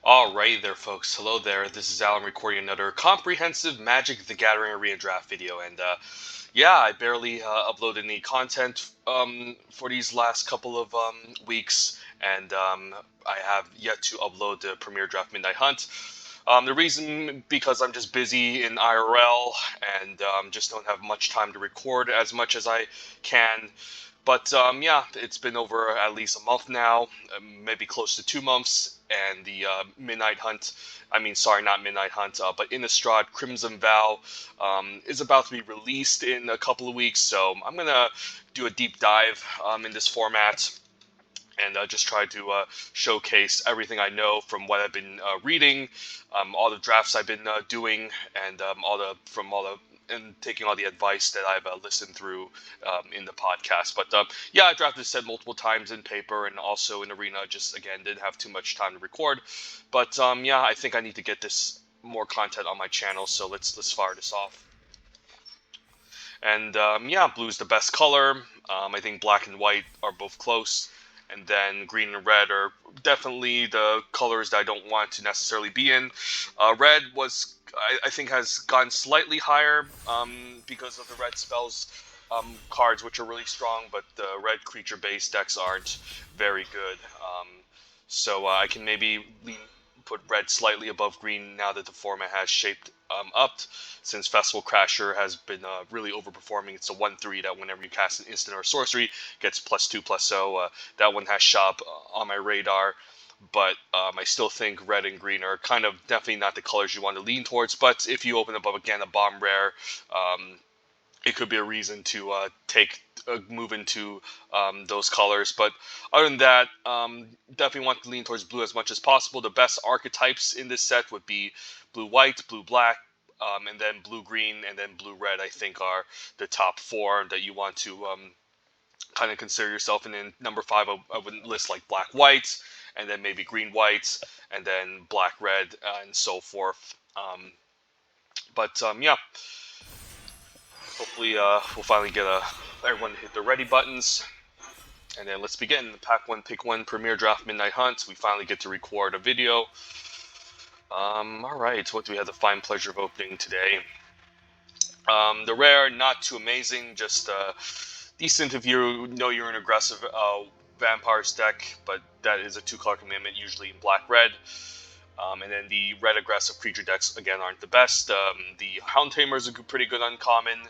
Alright there folks, hello there, this is Alan recording another comprehensive Magic the Gathering Arena Draft video, and yeah, I barely uploaded any content for these last couple of weeks, and I have yet to upload the Premier Draft Midnight Hunt. The reason, because I'm just busy in IRL, and just don't have much time to record as much as I can. But yeah, it's been over at least a month now, maybe close to 2 months, and the Midnight Hunt, I mean, sorry, not Midnight Hunt, but Innistrad Crimson Vow is about to be released in a couple of weeks, so I'm going to do a deep dive in this format and just try to showcase everything I know from what I've been reading, all the drafts I've been doing, and and taking all the advice that I've listened through in the podcast. But yeah, I drafted set multiple times in paper and also in arena. Just again, didn't have too much time to record. But yeah, I think I need to get this more content on my channel. So let's fire this off. And yeah, blue's the best color. I think black and white are both close. And then green and red are definitely the colors that I don't want to necessarily be in. Red was, I think, has gone slightly higher because of the red spells cards, which are really strong, but the red creature-based decks aren't very good. So I can maybe put red slightly above green now that the format has shaped up, since Festival Crasher has been really overperforming. It's a 1/3 that whenever you cast an instant or a sorcery, gets +2/+0. That one has shop on my radar, but I still think red and green are kind of definitely not the colors you want to lean towards. But if you open up again a bomb rare, it could be a reason to take a move into those colors. But other than that, definitely want to lean towards blue as much as possible. The best archetypes in this set would be blue-white, blue-black, and then blue-green, and then blue-red, I think, are the top four that you want to kind of consider yourself. And then number 5, I would list like black-white, and then maybe green-white, and then black-red, and so forth. But yeah. Hopefully, we'll finally get everyone to hit the ready buttons. And then let's begin. The Pack 1, Pick 1 Premier Draft Midnight Hunt. We finally get to record a video. Alright, what do we have the fine pleasure of opening today? The rare, not too amazing, just decent if you know you're an aggressive Vampires deck, but that is a 2-color commitment, usually in black-red. And then the red aggressive creature decks, again, aren't the best. The Hound Tamer is a pretty good uncommon.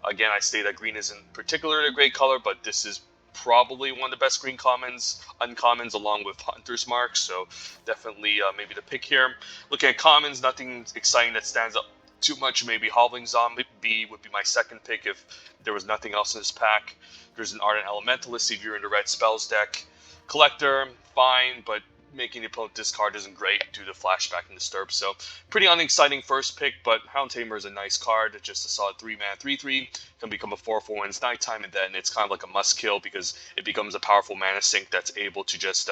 Again, I say that green isn't particularly a great color, but this is probably one of the best green uncommons, along with Hunter's Mark. So definitely maybe the pick here. Looking at commons, nothing exciting that stands up too much. Maybe Hoveling Zombie would be my second pick if there was nothing else in this pack. There's an Ardent Elementalist if you're in the red spells deck. Collector, fine, but making the opponent discard isn't great due to flashback and disturb. So pretty unexciting first pick, but Hound Tamer is a nice card. It's just a solid 3-mana 3/3, can become a 4/4 when it's nighttime, and then it's kind of like a must kill because it becomes a powerful mana sink that's able to just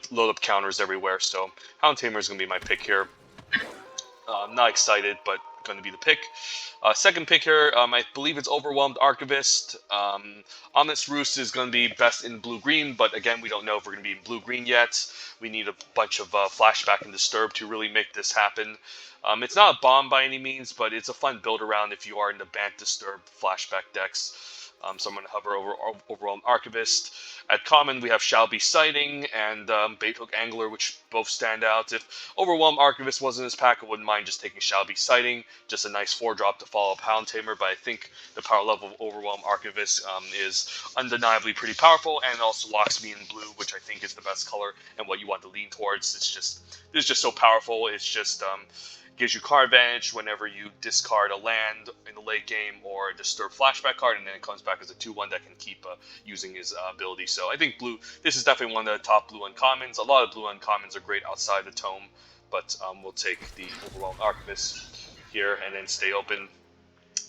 load up counters everywhere. So Hound Tamer is going to be my pick here. I'm not excited, but going to be the pick. Second pick here, I believe it's Overwhelmed Archivist. Ominous Roost is going to be best in blue-green, but again, we don't know if we're going to be in blue-green yet. We need a bunch of flashback and disturb to really make this happen. It's not a bomb by any means, but it's a fun build around if you are in the Bant Disturb flashback decks. So I'm going to hover over Overwhelmed Archivist. At common, we have Shall Be Sighting and Baithook Angler, which both stand out. If Overwhelmed Archivist wasn't in this pack, I wouldn't mind just taking Shall Be Sighting. Just a nice 4-drop to follow up Hound Tamer, but I think the power level of Overwhelmed Archivist is undeniably pretty powerful, and also locks me in blue, which I think is the best color and what you want to lean towards. This is just so powerful. It's just gives you card advantage whenever you discard a land in the late game or a disturb flashback card, and then it comes back as a 2/1 that can keep using his ability. So I think blue, this is definitely one of the top blue uncommons. A lot of blue uncommons are great outside the tome, but we'll take the Overwhelmed Archivist here and then stay open.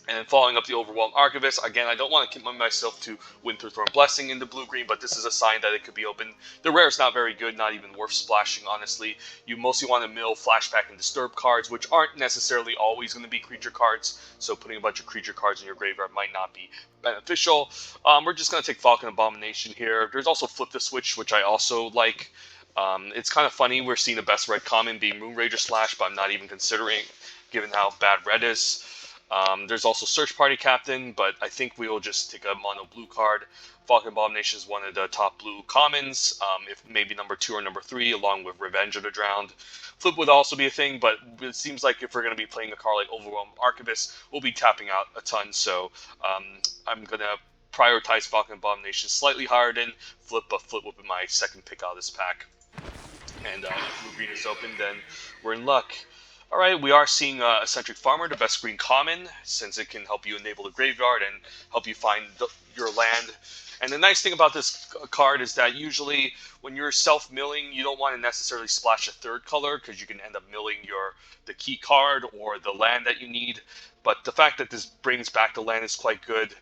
And then following up the Overwhelmed Archivist, again, I don't want to commit myself to Winterthorn Blessing into blue-green, but this is a sign that it could be open. The rare is not very good, not even worth splashing, honestly. You mostly want to mill flashback and disturb cards, which aren't necessarily always going to be creature cards, so putting a bunch of creature cards in your graveyard might not be beneficial. We're just going to take Falcon Abomination here. There's also Flip the Switch, which I also like. It's kind of funny we're seeing the best red common being Moonrager Slash, but I'm not even considering, given how bad red is. There's also Search Party Captain, but I think we will just take a mono blue card. Falcon Abomination is one of the top blue commons, if maybe number 2 or number 3, along with Revenge of the Drowned. Flip would also be a thing, but it seems like if we're going to be playing a card like Overwhelmed Archivist, we'll be tapping out a ton, so I'm going to prioritize Falcon Abomination slightly higher than Flip, but Flip will be my second pick out of this pack. And if blue green is open, then we're in luck. All right, we are seeing Eccentric Farmer, the best green common, since it can help you enable the graveyard and help you find your land. And the nice thing about this card is that usually when you're self-milling, you don't want to necessarily splash a third color because you can end up milling the key card or the land that you need. But the fact that this brings back the land is quite good.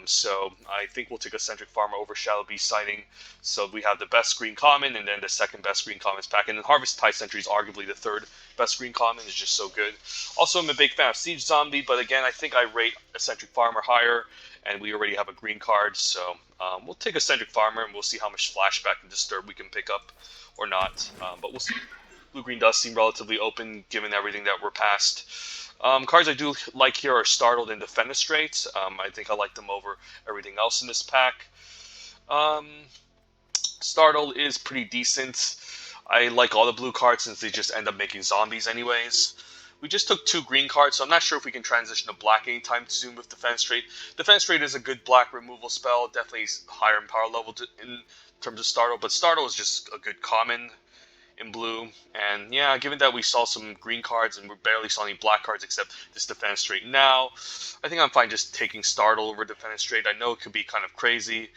So I think we'll take Eccentric Farmer over Shadow Beast Sighting. So we have the best green common and then the second best green commons pack. And then Harvest Tide Sentry is arguably the third best green common. It's just so good. Also, I'm a big fan of Siege Zombie, but again, I think I rate Eccentric Farmer higher, and we already have a green card. So we'll take Eccentric Farmer, and we'll see how much Flashback and Disturb we can pick up or not. But we'll see. Blue-green does seem relatively open, given everything that we're past. Cards I do like here are Startled and Defenestrate. I think I like them over everything else in this pack. Startled is pretty decent. I like all the blue cards since they just end up making zombies anyways. We just took 2 green cards, so I'm not sure if we can transition to black anytime soon with Defenestrate. Defenestrate is a good black removal spell, definitely higher in power level in terms of Startled, but Startled is just a good common in blue. And yeah, given that we saw some green cards and we barely saw any black cards except this Defenestrate now, I think I'm fine just taking Startle over Defenestrate. I know it could be kind of crazy,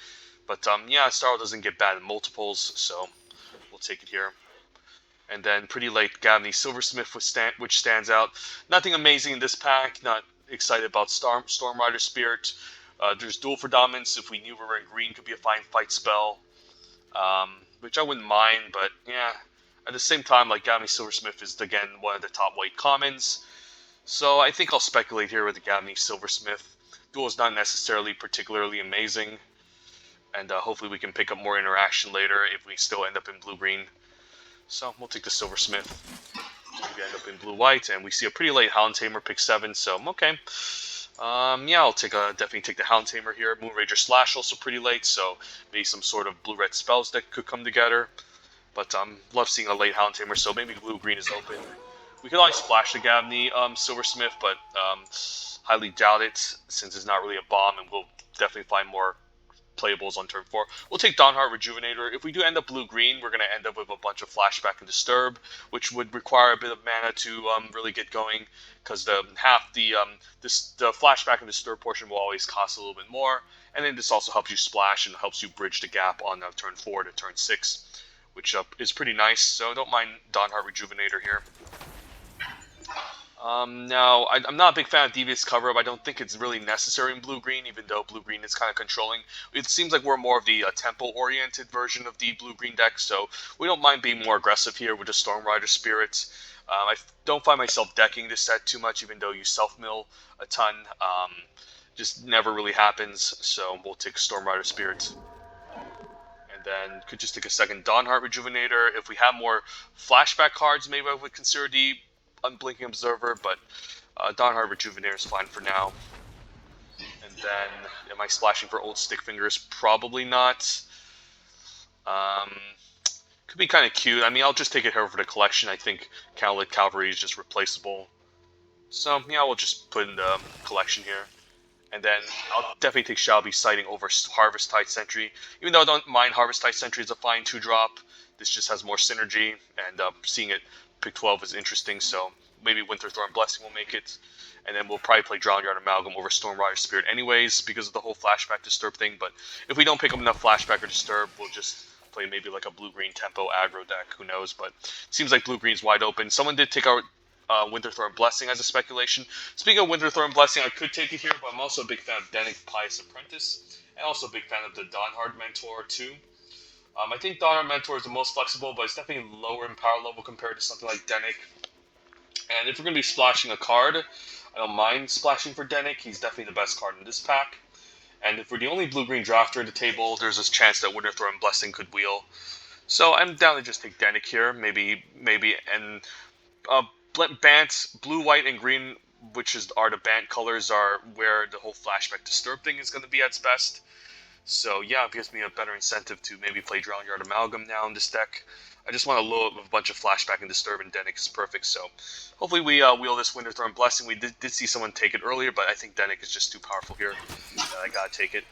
but yeah, Startle doesn't get bad in multiples, so we'll take it here. And then pretty late, Gavney Silversmith, which stands out. Nothing amazing in this pack, not excited about Storm Rider Spirit. There's Duel for Dominance, if we knew we were in green, could be a fine fight spell, which I wouldn't mind, but yeah. At the same time, like Gavney Silversmith is, again, one of the top white commons. So I think I'll speculate here with the Gavney Silversmith. Duel is not necessarily particularly amazing. And hopefully we can pick up more interaction later if we still end up in blue-green. So we'll take the Silversmith. We end up in blue-white, and we see a pretty late Hound Tamer, pick 7, so okay. Yeah, I'll definitely take the Hound Tamer here. Moonrager Slash also pretty late, so maybe some sort of blue-red spells that could come together. But love seeing a late Hound Tamer, so maybe blue-green is open. We could always splash the Gavney Silversmith, but highly doubt it, since it's not really a bomb, and we'll definitely find more playables on turn 4. We'll take Dawnheart Rejuvenator. If we do end up blue-green, we're going to end up with a bunch of Flashback and Disturb, which would require a bit of mana to really get going, because the Flashback and Disturb portion will always cost a little bit more, and then this also helps you splash and helps you bridge the gap on turn 4 to turn 6. Which is pretty nice, so don't mind Dawnheart Rejuvenator here. Now, I'm not a big fan of Devious Cover-Up. I don't think it's really necessary in blue-green, even though blue-green is kind of controlling. It seems like we're more of the tempo-oriented version of the blue-green deck, so we don't mind being more aggressive here with the Storm Rider Spirit. I don't find myself decking this set too much, even though you self-mill a ton. Just never really happens, so we'll take Storm Rider Spirit. Then could just take a second Dawnheart Rejuvenator. If we have more Flashback cards, maybe I would consider the Unblinking Observer, but Dawnheart Rejuvenator is fine for now. And then, am I splashing for Old Stick Fingers? Probably not. Could be kind of cute. I mean, I'll just take it here for the collection. I think Candlelit Cavalry is just replaceable. So, yeah, we'll just put in the collection here. And then I'll definitely take Shadow Beast Sighting over Harvest Tide Sentry. Even though I don't mind Harvest Tide Sentry as a fine 2-drop, this just has more synergy, and seeing it pick 12 is interesting, so maybe Winterthorn Blessing will make it. And then we'll probably play Drown Yard Amalgam over Storm Rider Spirit anyways, because of the whole Flashback Disturb thing, but if we don't pick up enough Flashback or Disturb, we'll just play maybe like a blue-green tempo aggro deck, who knows, but it seems like blue-green's wide open. Someone did take out Winterthorn Blessing as a speculation. Speaking of Winterthorn Blessing, I could take it here, but I'm also a big fan of Dennick Pious Apprentice, and also a big fan of the Dawnheart Mentor too. I think Dawnheart Mentor is the most flexible, but it's definitely lower in power level compared to something like Dennick. And if we're going to be splashing a card, I don't mind splashing for Dennick. He's definitely the best card in this pack. And if we're the only blue-green drafter at the table, there's this chance that Winterthorn Blessing could wheel. So I'm down to just take Danik here, maybe, and uh, Bant, blue, white, and green, are the Bant colors, are where the whole flashback disturb thing is going to be at its best. So yeah, it gives me a better incentive to maybe play Drown Yard Amalgam now in this deck. I just want to load up a bunch of flashback and disturb, and Danik is perfect. So hopefully we wheel this Winterthorn Blessing. We did see someone take it earlier, but I think Danik is just too powerful here. I gotta take it.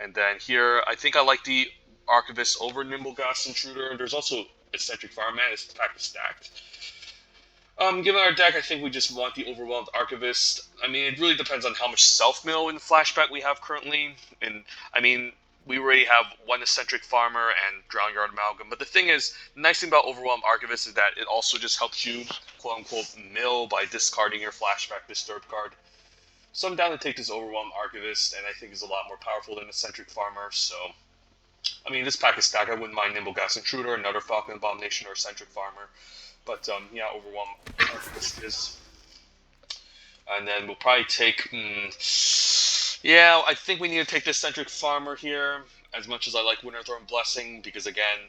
And then here, I think I like the Archivist over Nimblegas Intruder. There's also Eccentric Fireman. This pack is stacked. Given our deck, I think we just want the Overwhelmed Archivist. I mean, it really depends on how much self-mill in flashback we have currently. And, I mean, we already have one Eccentric Farmer and Drown Yard Amalgam. But the thing is, the nice thing about Overwhelmed Archivist is that it also just helps you, quote-unquote, mill by discarding your flashback Disturb card. So I'm down to take this Overwhelmed Archivist, and I think is a lot more powerful than Eccentric Farmer, so... I mean, this pack is stacked. I wouldn't mind Nimblegas Intruder, another Falcon Abomination, or Eccentric Farmer. But, yeah, Overwhelm Archivist is. And then we'll probably take... yeah, I think we need to take the Eccentric Farmer here, as much as I like Winterthorn Blessing, because, again,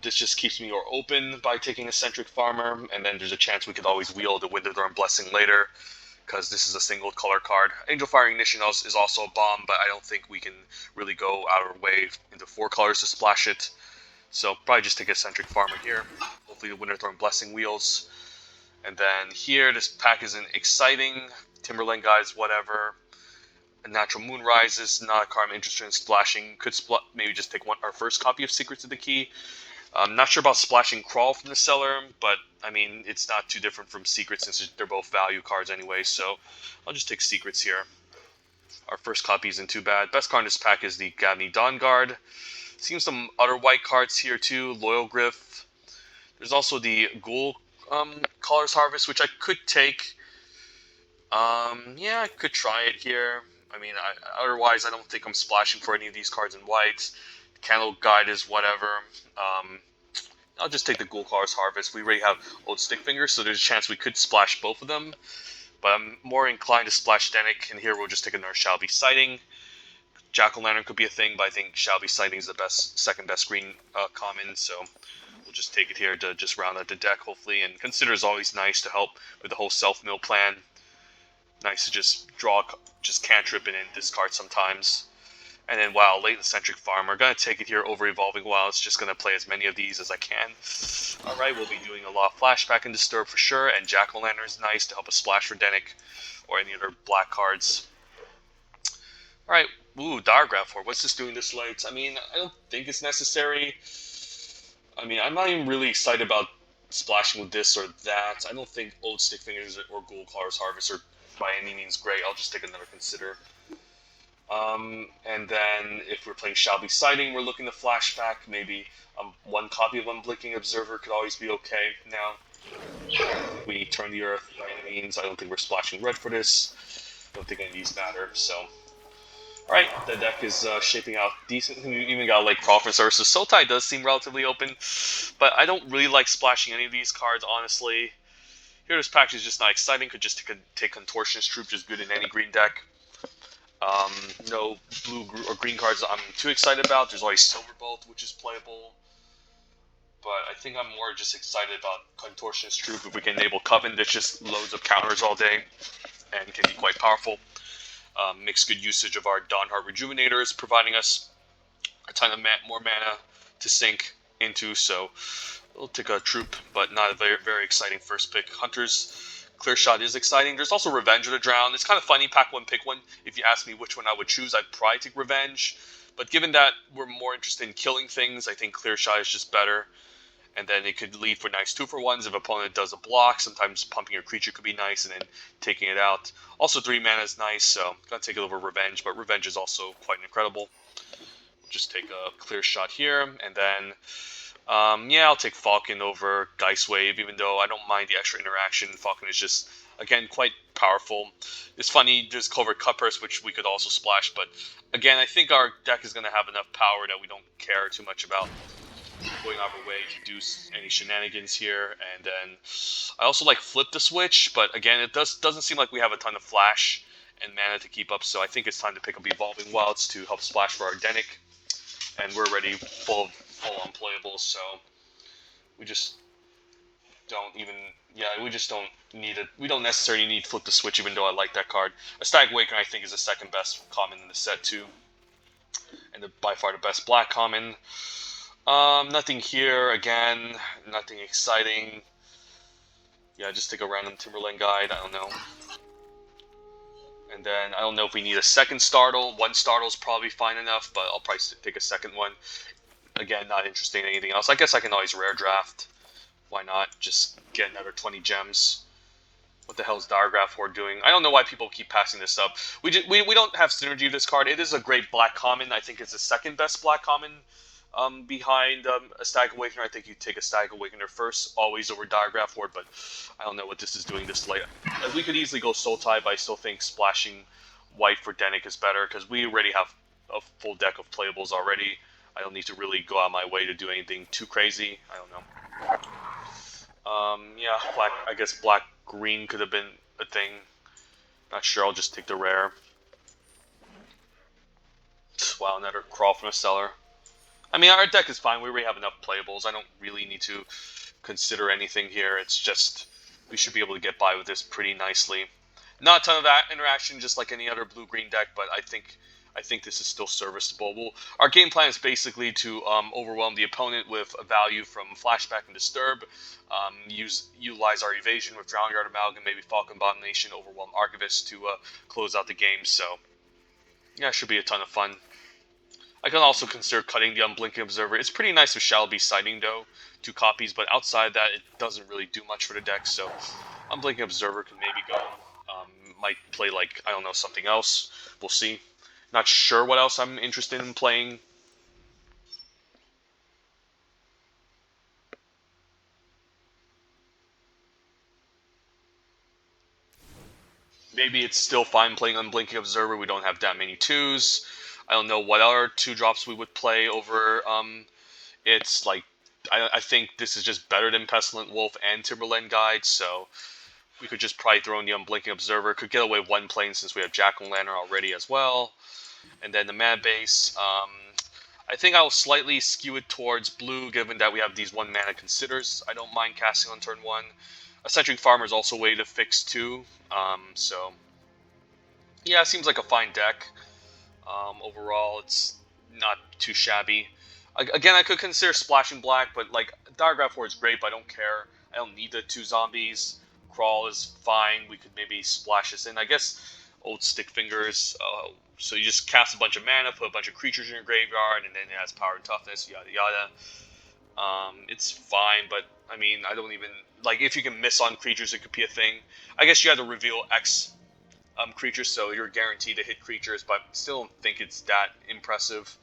this just keeps me more open by taking Eccentric Farmer, and then there's a chance we could always wield the Winterthorn Blessing later, because this is a single color card. Angel Fire Ignition is also a bomb, but I don't think we can really go out of our way into 4 colors to splash it. So probably just take Eccentric Farmer here. Hopefully the Winterthorn Blessing wheels. And then here, this pack isn't exciting. Timberland Guys, whatever. A Natural Moonrise is not a card I'm interested in splashing. Could maybe just take our first copy of Secrets of the Key. I'm not sure about splashing Crawl from the cellar, but I mean, it's not too different from Secrets since they're both value cards anyway, so I'll just take Secrets here. Our first copy isn't too bad. Best card in this pack is the Gabney Dawn Guard. Seems some other white cards here too. Loyal Griff. There's also the Ghoul Color's Harvest, which I could take. Yeah, I could try it here. I mean, otherwise, I don't think I'm splashing for any of these cards in white. Candle Guide is whatever. I'll just take the Ghoul Color's Harvest. We already have Old Stickfinger, so there's a chance we could splash both of them. But I'm more inclined to splash Danik, and here we'll just take another Shall Be Sighting. Jack-O-Lantern could be a thing, but I think Shall Be Sighting is the second best green common, so we'll just take it here to just round out the deck, hopefully. And Consider is always nice to help with the whole self-mill plan. Nice to just draw, just cantrip and then discard sometimes. And then, wow, Latent Eccentric Farmer. Gonna take it here over Evolving Wilds. Just gonna play as many of these as I can. Alright, we'll be doing a lot of Flashback and Disturb for sure. And Jack-O-Lantern is nice to help us splash for Danik or any other black cards. Alright, ooh, Diagraph Horde. What's this doing this late? I mean, I don't think it's necessary. I mean, I'm not even really excited about splashing with this or that. I don't think Old Stickfingers or Ghoul Color's Harvest are by any means great. I'll just take another Consider. And then if we're playing Shall Be Sighting, we're looking to flashback. Maybe one copy of Unblinking Observer could always be okay now. We turn the Earth by any means. I don't think we're splashing red for this. Don't think any of these matter, so... Alright, the deck is shaping out decent. We even got Lake Crawford Services. Sultai does seem relatively open, but I don't really like splashing any of these cards, honestly. Here, this pack is just not exciting. Could just take Contortionist Troop, just good in any green deck. No blue or green cards I'm too excited about. There's always Silverbolt, which is playable. But I think I'm more just excited about Contortionist Troop. If we can enable Coven, there's just loads of counters all day and can be quite powerful. Makes good usage of our Dawnheart Rejuvenators, providing us a ton of more mana to sink into. So we'll take a Troop, but not a very, very exciting first pick. Hunters Clear Shot is exciting. There's also Revenge of the Drown. It's kind of funny, pack one, pick one. If you ask me which one I would choose, I'd probably take Revenge. But given that we're more interested in killing things, I think Clear Shot is just better. And then it could lead for nice 2-for-1s if opponent does a block. Sometimes pumping your creature could be nice and then taking it out. Also 3 mana is nice, so I'm going to take it over Revenge, but Revenge is also quite incredible. We'll just take a Clear Shot here, and then... yeah, I'll take Falcon over Geist Wave, even though I don't mind the extra interaction. Falcon is just, again, quite powerful. It's funny, there's Covert Cutpurse, which we could also splash, but again, I think our deck is going to have enough power that we don't care too much about going out of our way to do any shenanigans here. And then I also like Flip the Switch, but again, it doesn't seem like we have a ton of flash and mana to keep up, so I think it's time to pick up Evolving Wilds to help splash for our Danik. And we're already full of full-on playables, so we just don't even, yeah, we just don't need it. We don't necessarily need Flip the Switch, even though I like that card. A Stag Awakener, I think, is the second best common in the set, too. And by far the best black common. Nothing here, again, nothing exciting. Yeah, just take a random Timberland guide, I don't know. And then, I don't know if we need a second Startle. One Startle's probably fine enough, but I'll probably take a second one. Again, not interested in anything else. I guess I can always rare draft. Why not? Just get another 20 gems. What the hell is Diagraph Horde doing? I don't know why people keep passing this up. We don't have synergy with this card. It is a great black common. I think it's the second best black common behind a Stag Awakener. I think you take a Stag Awakener first, always over Diagraph Horde, but I don't know what this is doing this late. We could easily go Soul Tie, but I still think splashing white for Denick is better, because we already have a full deck of playables already. I don't need to really go out of my way to do anything too crazy. I don't know. Yeah, black. I guess black-green could have been a thing. Not sure. I'll just take the rare. Wow, another crawl from a cellar. I mean, our deck is fine. We already have enough playables. I don't really need to consider anything here. It's just we should be able to get by with this pretty nicely. Not a ton of that interaction, just like any other blue-green deck, but I think this is still serviceable. Our game plan is basically to overwhelm the opponent with a value from Flashback and Disturb, utilize our evasion with Drown Yard Amalgam, maybe Falcon Abomination, overwhelm Archivist to close out the game. So, yeah, it should be a ton of fun. I can also consider cutting the Unblinking Observer. It's pretty nice with Shall Be Sighting, though, 2 copies, but outside that, it doesn't really do much for the deck, so Unblinking Observer can maybe go. Might play, like, I don't know, something else. We'll see. Not sure what else I'm interested in playing. Maybe it's still fine playing Unblinking Observer. We don't have that many 2s. I don't know what other 2-drops we would play over. It's like, I think this is just better than Pestilent Wolf and Timberland Guide, so we could just probably throw in the Unblinking Observer. Could get away with 1 plane since we have Jack-O-Lantern already as well. And then the mana base, I think I'll slightly skew it towards blue, given that we have these 1 mana Considers. I don't mind casting on turn 1. Eccentric Farmer is also a way to fix 2. So, yeah, it seems like a fine deck. Overall, it's not too shabby. Again, I could consider splashing black, but like Diagraph Horde is great, but I don't care. I don't need the 2 zombies. Crawl is fine. We could maybe splash this in. I guess Old Stick Fingers. So you just cast a bunch of mana, put a bunch of creatures in your graveyard, and then it has power and toughness, yada yada. It's fine, but I mean, I don't even like if you can miss on creatures, it could be a thing. I guess you have to reveal X creatures, so you're guaranteed to hit creatures, but still don't think it's that impressive.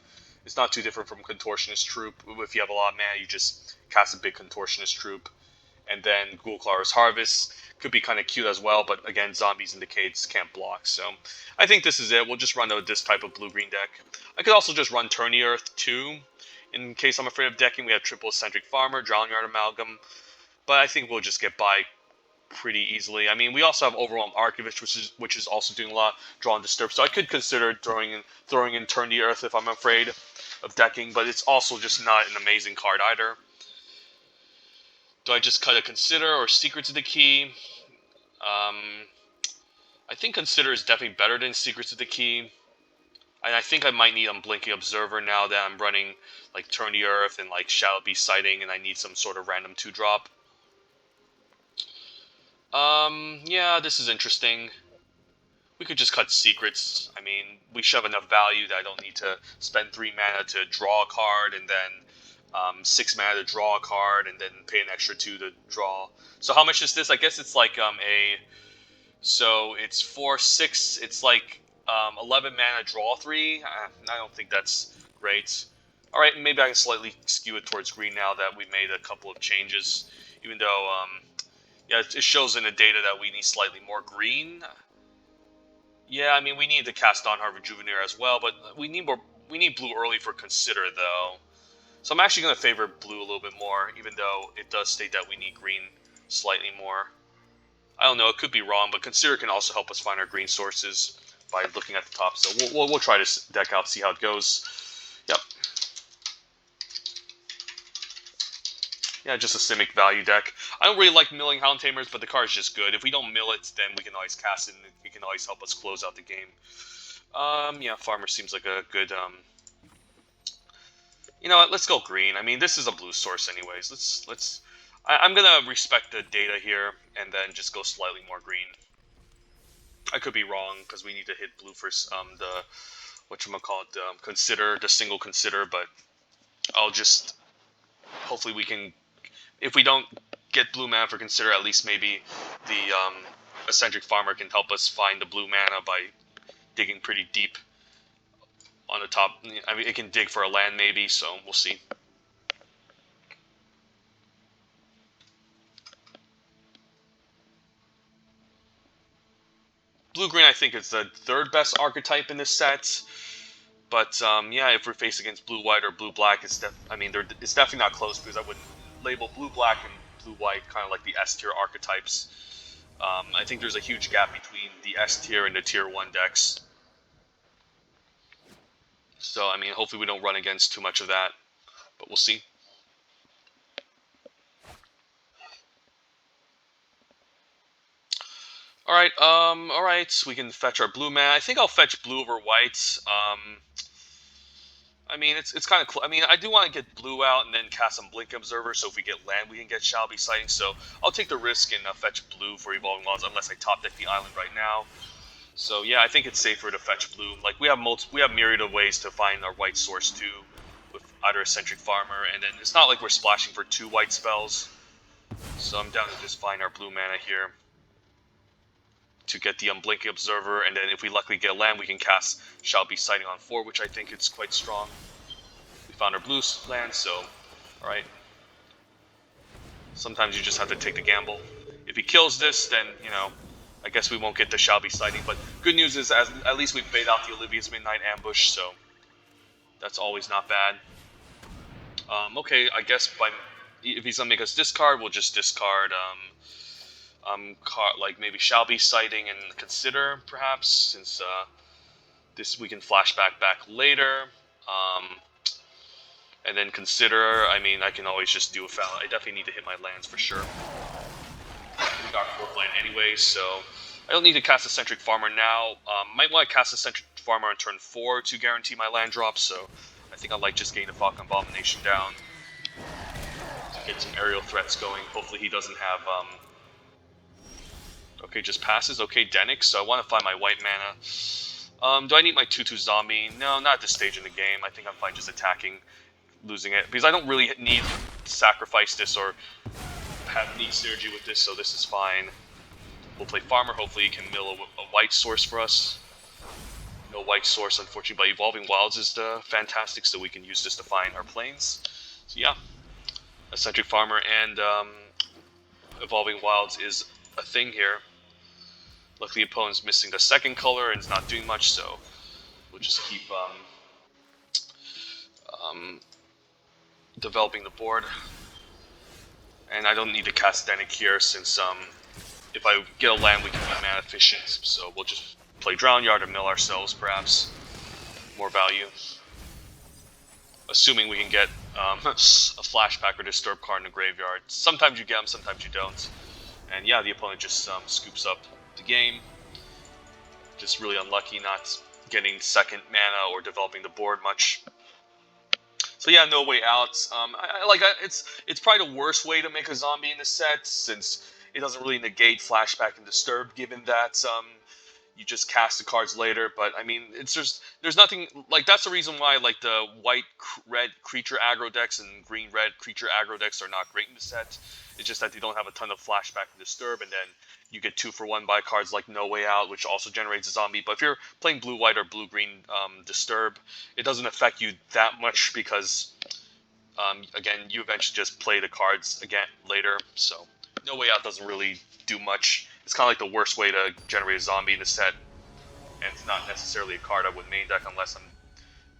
It's not too different from Contortionist Troop. If you have a lot of mana, you just cast a big Contortionist Troop. And then Ghoulclar's Harvest could be kind of cute as well, but again, Zombies and Decades can't block. So I think this is it. We'll just run this type of blue-green deck. I could also just run Tourney Earth too, in case I'm afraid of decking. We have triple Eccentric Farmer, Drown Yard Amalgam, but I think we'll just get by pretty easily. I mean, we also have Overwhelm Archivist, which is also doing a lot, Draw and Disturb. So I could consider throwing in Turn the Earth if I'm afraid of decking, but it's also just not an amazing card either. Do I just cut a Consider or Secrets of the Key? I think Consider is definitely better than Secrets of the Key. And I think I might need Unblinking Observer now that I'm running like Turn the Earth and like Shall Be Sighting, and I need some sort of random 2-drop. Yeah, this is interesting. We could just cut Secrets. I mean, we should have enough value that I don't need to spend 3 mana to draw a card, and then 6 mana to draw a card, and then pay an extra 2 to draw. So how much is this? I guess it's like so it's 4, 6. It's like 11 mana, draw 3. I don't think that's great. All right, maybe I can slightly skew it towards green now that we made a couple of changes. Even though, yeah, it shows in the data that we need slightly more green. Yeah, I mean, we need to cast Dawnhard Rejuvenator as well, but we need blue early for Consider, though. So I'm actually going to favor blue a little bit more, even though it does state that we need green slightly more. I don't know, it could be wrong, but Consider can also help us find our green sources by looking at the top. So we'll try this deck out, see how it goes. Yep. Yeah, just a Simic value deck. I don't really like milling Hound Tamers, but the card's just good. If we don't mill it, then we can always cast it, and it can always help us close out the game. Yeah, Farmer seems like a good, You know what, let's go green. I mean, this is a blue source anyways. I'm gonna respect the data here, and then just go slightly more green. I could be wrong, because we need to hit blue for, the, whatchamacallit, consider, the single consider, but I'll just, hopefully we can, if we don't get blue mana for consider, at least maybe the eccentric farmer can help us find the blue mana by digging pretty deep on the top. I mean, it can dig for a land maybe, so we'll see. Blue-green, I think, is the third best archetype in this set. But yeah, if we're faced against blue-white or blue-black, it's definitely not close, because I would label blue-black and blue-white kind of like the S-tier archetypes. I think there's a huge gap between the S-tier and the Tier 1 decks. So, I mean, hopefully we don't run against too much of that, but we'll see. Alright, so we can fetch our blue mana. I think I'll fetch blue over white. I mean, it's kind of. I mean, I do want to get blue out and then cast some Blink Observer. So if we get land, we can get Shall Be Sighting. So I'll take the risk and fetch blue for Evolving Wilds, unless I top deck the island right now. So yeah, I think it's safer to fetch blue. Like we have myriad of ways to find our white source too, with either Eccentric Farmer, and then it's not like we're splashing for 2 white spells. So I'm down to just find our blue mana here to get the Unblinking Observer, and then if we luckily get land, we can cast Shall Be Sighting on 4, which I think is quite strong. We found our blue land, so alright. Sometimes you just have to take the gamble. If he kills this, then, you know, I guess we won't get the Shall Be Sighting, but good news is at least we bait out the Olivia's Midnight Ambush, so that's always not bad. Okay, I guess if he's gonna make us discard, we'll just discard like maybe Shall Be Sighting and Consider, perhaps, since this we can flashback back later. And then Consider, I mean, I can always just do a foul. I definitely need to hit my lands for sure. We got 4th land anyway, so I don't need to cast Eccentric Farmer now. Might want to cast Eccentric Farmer on turn 4 to guarantee my land drop, so I think I like just getting the Falcon Abomination down to get some aerial threats going. Hopefully he doesn't have... Okay, just passes. Okay, Denix, so I want to find my white mana. Do I need my 2/2 zombie? No, not at this stage in the game. I think I'm fine just attacking, losing it, because I don't really need to sacrifice this or have neat synergy with this, so this is fine. We'll play Farmer. Hopefully he can mill a white source for us. No white source, unfortunately, but Evolving Wilds is fantastic, so we can use this to find our planes. So yeah, Eccentric Farmer and Evolving Wilds is a thing here. Luckily, the opponent's missing the second color and is not doing much, so we'll just keep developing the board. And I don't need to cast Dennick here, since if I get a land, we can be mana efficient. So we'll just play Drown Yard or mill ourselves, perhaps. More value. Assuming we can get a flashback or disturb card in the graveyard. Sometimes you get them, sometimes you don't. And yeah, the opponent just scoops up the game. Just really unlucky not getting second mana or developing the board much. So yeah, no way out. It's probably the worst way to make a zombie in the set, since it doesn't really negate flashback and disturb, given that you just cast the cards later. But I mean, there's nothing like that's the reason why like the white-red creature aggro decks and green-red creature aggro decks are not great in the set. It's just that they don't have a ton of flashback and disturb, and then you get 2-for-1 by cards like No Way Out, which also generates a zombie. But if you're playing blue-white or blue-green disturb, it doesn't affect you that much, because again, you eventually just play the cards again later. So No Way Out doesn't really do much. It's kind of like the worst way to generate a zombie in the set, and it's not necessarily a card I would main deck unless I'm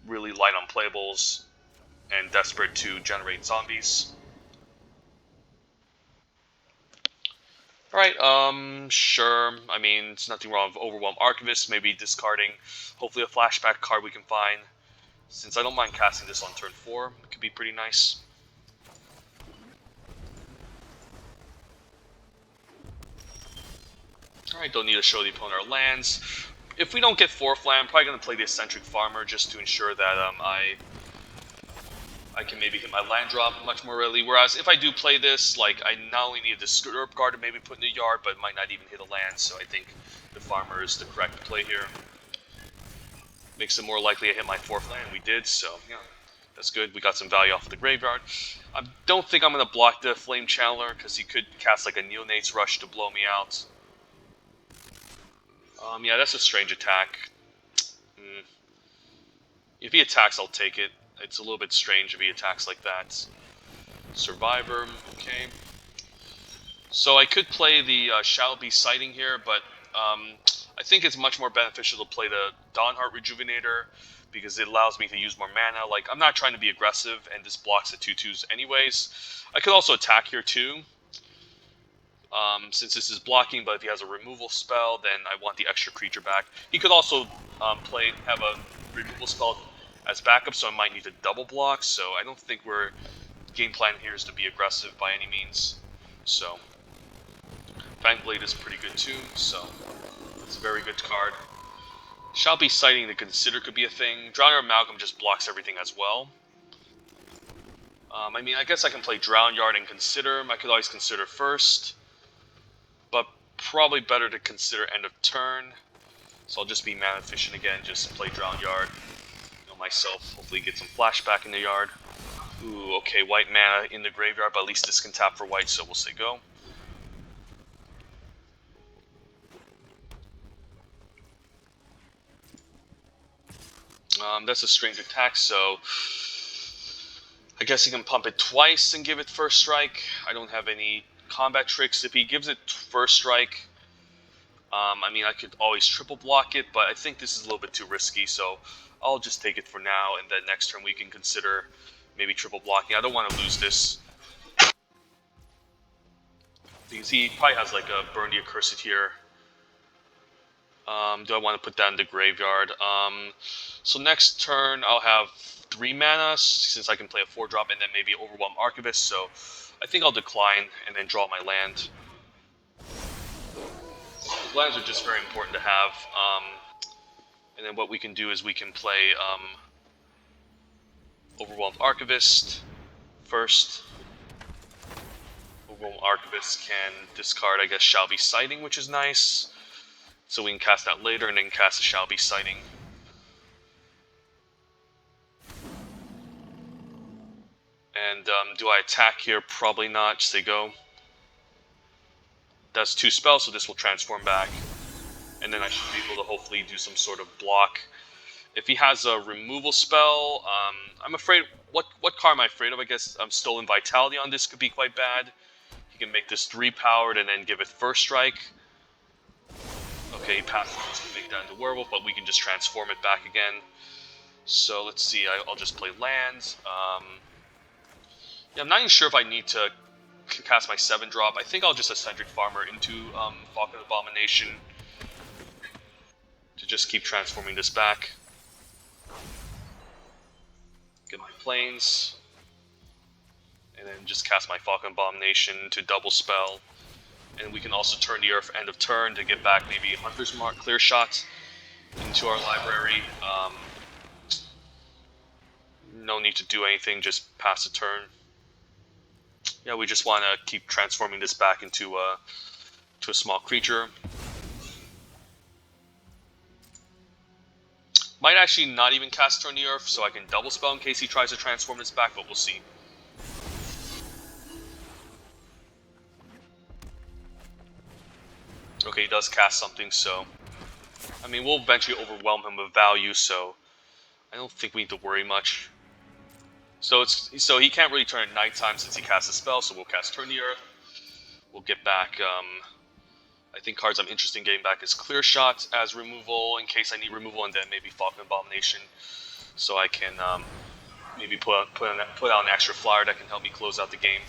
really light on playables and desperate to generate zombies. Alright, sure. I mean, there's nothing wrong with Overwhelm Archivist, maybe discarding, hopefully a flashback card we can find. Since I don't mind casting this on turn 4, it could be pretty nice. Alright, don't need to show the opponent our lands. If we don't get 4th land, I'm probably going to play the Eccentric Farmer just to ensure that I can maybe hit my land drop much more readily. Whereas if I do play this, like, I not only need the Disturb Guard to maybe put in the yard, but might not even hit a land, so I think the Farmer is the correct play here. Makes it more likely to hit my 4th land. We did, so yeah, that's good. We got some value off of the graveyard. I don't think I'm going to block the Flame Channeler, because he could cast like a Neonate's Rush to blow me out. Yeah, that's a strange attack. If he attacks, I'll take it. It's a little bit strange if he attacks like that. Survivor, okay. So I could play the Shall Be Sighting here, but I think it's much more beneficial to play the Dawnheart Rejuvenator because it allows me to use more mana. Like, I'm not trying to be aggressive, and this blocks the 2/2s anyways. I could also attack here too, since this is blocking, but if he has a removal spell, then I want the extra creature back. He could also have a removal spell as backup, so I might need to double block, so I don't think we're game plan here is to be aggressive by any means. So Fangblade is pretty good too, so it's a very good card. Shall Be Sighting to consider could be a thing. Drowner Amalgam just blocks everything as well. I mean, I guess I can play Drown Yard and consider. I could always consider first, but probably better to consider end of turn. So I'll just be mana efficient again, just play Drown Yard. Myself, hopefully get some flashback in the yard. Ooh, okay, white mana in the graveyard, but at least this can tap for white, so we'll say go. That's a strange attack, so I guess he can pump it twice and give it first strike. I don't have any combat tricks. If he gives it first strike, I mean, I could always triple block it, but I think this is a little bit too risky, so I'll just take it for now, and then next turn we can consider maybe triple blocking. I don't want to lose this, because he probably has like a Burn the Accursed here. Do I want to put that in the graveyard? So next turn I'll have 3 mana, since I can play a 4-drop, and then maybe Overwhelm Archivist, so I think I'll decline and then draw my land. Lands are just very important to have. And then what we can do is we can play Overwhelmed Archivist first. Overwhelmed Archivist can discard, I guess, Shall Be Sighting, which is nice. So we can cast that later and then cast a Shall Be Sighting. And do I attack here? Probably not. Just say go. That's 2 spells, so this will transform back. And then I should be able to hopefully do some sort of block. If he has a removal spell, I'm afraid... What card am I afraid of? I guess Stolen Vitality on this could be quite bad. He can make this 3-powered and then give it first strike. Okay, he passes to make that into Werewolf, but we can just transform it back again. So let's see, I'll just play lands. Yeah, I'm not even sure if I need to cast my 7-drop. I think I'll just Eccentric Farmer into Falcon Abomination to just keep transforming this back. Get my planes. And then just cast my Falcon Abomination to double spell. And we can also turn the Earth end of turn to get back maybe Hunter's Mark, Clear Shot into our library. No need to do anything, just pass a turn. Yeah, we just want to keep transforming this back into a small creature. Might actually not even cast Turn the Earth, so I can double spell in case he tries to transform this back, but we'll see. Okay, he does cast something, so... I mean, we'll eventually overwhelm him with value, so... I don't think we need to worry much. So he can't really turn at nighttime since he casts a spell, so we'll cast Turn the Earth. We'll get back, I think cards I'm interested in getting back is Clear Shot as removal, in case I need removal, and then maybe Falcon Abomination, so I can maybe put out an extra flyer that can help me close out the game.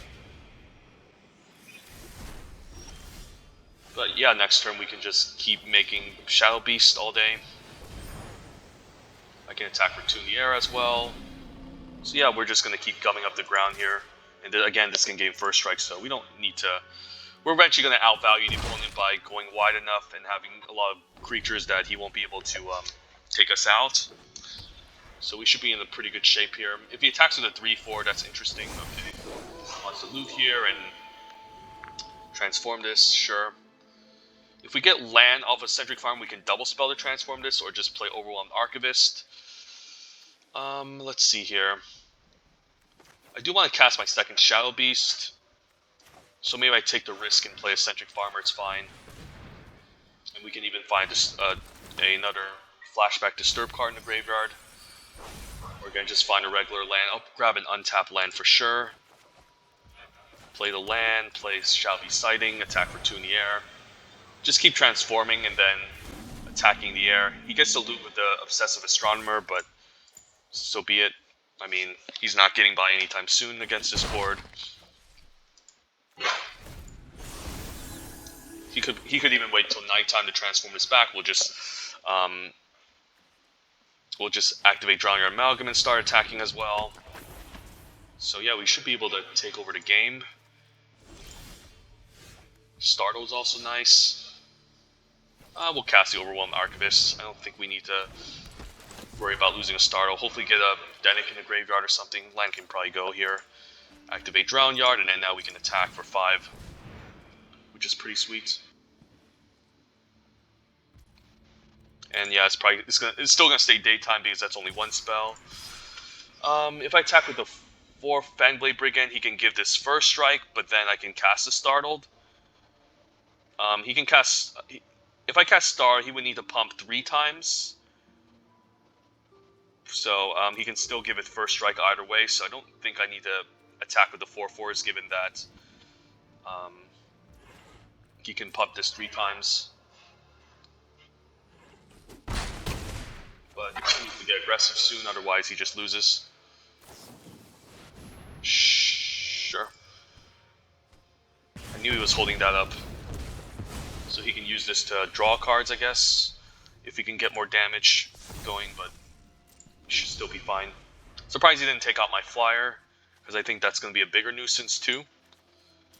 But yeah, next turn we can just keep making Shadow Beast all day. I can attack for 2 in the air as well. So yeah, we're just going to keep gumming up the ground here. And then, again, this can gain first strike, so we don't need to we're eventually going to outvalue the opponent by going wide enough and having a lot of creatures that he won't be able to take us out. So we should be in a pretty good shape here. If he attacks with a 3/4, that's interesting. Okay, wants to loot here and transform this. Sure. If we get land off a Centric Farm, we can double spell to transform this, or just play Overwhelmed Archivist. Let's see here. I do want to cast my second Shadow Beast, so maybe I take the risk and play a Centric Farmer. It's fine, and we can even find another Flashback Disturb card in the graveyard. We're gonna just find a regular land. I'll grab an untapped land for sure. Play the land, play Shall Be Sighting, attack for 2 in the air. Just keep transforming and then attacking the air. He gets to loot with the Obsessive Astronomer, but so be it. I mean, he's not getting by anytime soon against this board. He could even wait till nighttime to transform this back. We'll just activate Drawing Your Amalgam and start attacking as well. So yeah, we should be able to take over the game. Startle's also nice. We'll cast the Overwhelmed Archivist. I don't think we need to worry about losing a Startle. Hopefully get a Denic in the graveyard or something. Land can probably go here. Activate Drown Yard, and then now we can attack for 5, which is pretty sweet. And yeah, it's still gonna stay daytime because that's only 1 spell. If I attack with the 4 Fangblade Brigand, he can give this first strike, but then I can cast a Startled. He can cast. If I cast Star, he would need to pump 3 times. So he can still give it first strike either way. So I don't think I need to attack with the 4/4s, given that he can pump this 3 times. But he needs to get aggressive soon, otherwise he just loses. Sure. I knew he was holding that up. So he can use this to draw cards, I guess, if he can get more damage going, but he should still be fine. Surprised he didn't take out my flyer, because I think that's going to be a bigger nuisance too.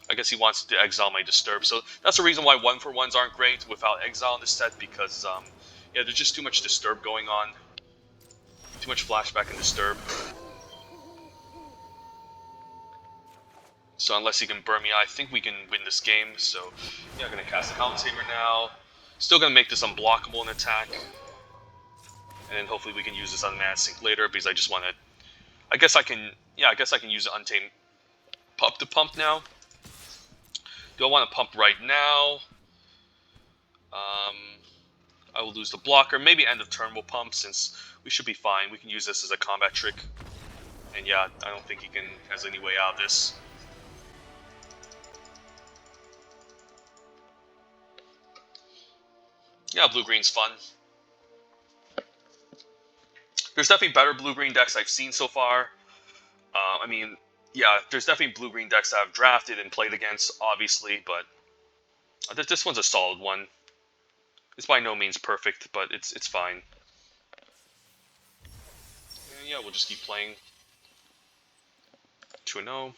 I guess he wants to exile my Disturb, so that's the reason why 1/1s aren't great without exile in this set, because yeah, there's just too much Disturb going on. Too much Flashback and Disturb. So unless he can burn me, I think we can win this game. So yeah, I'm going to cast the Hound Tamer now. Still going to make this unblockable in attack. And then hopefully we can use this on Mana Sink later, because I just want to... I guess I can use the Untamed Pup to pump now. Do I want to pump right now? I will lose the blocker. Maybe end of turn we'll pump, since we should be fine. We can use this as a combat trick. And yeah, I don't think he has any way out of this. Yeah, blue-green's fun. There's definitely better blue-green decks I've seen so far. I mean, yeah, there's definitely blue-green decks that I've drafted and played against, obviously, but this one's a solid one. It's by no means perfect, but it's fine. And yeah, we'll just keep playing. 2-0.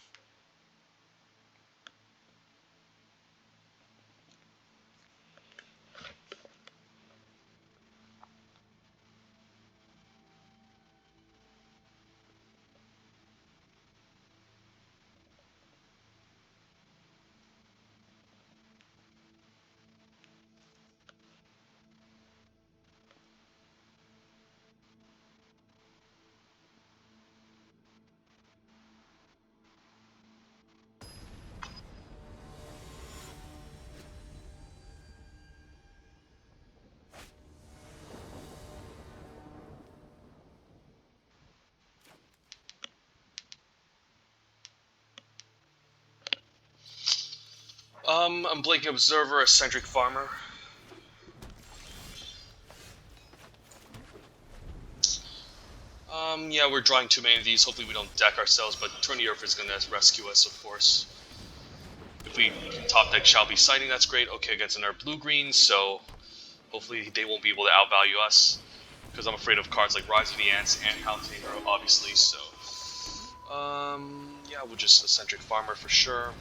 I'm Blinking Observer, a Centric Farmer. Yeah, we're drawing too many of these. Hopefully we don't deck ourselves, but Turn the Earth is going to rescue us, of course. If we can top deck Shall Be Sighting, that's great. Okay, against another blue-green, so hopefully they won't be able to outvalue us, because I'm afraid of cards like Rise of the Ants and Hound Tamer, obviously, so... yeah, we'll just a Centric Farmer for sure.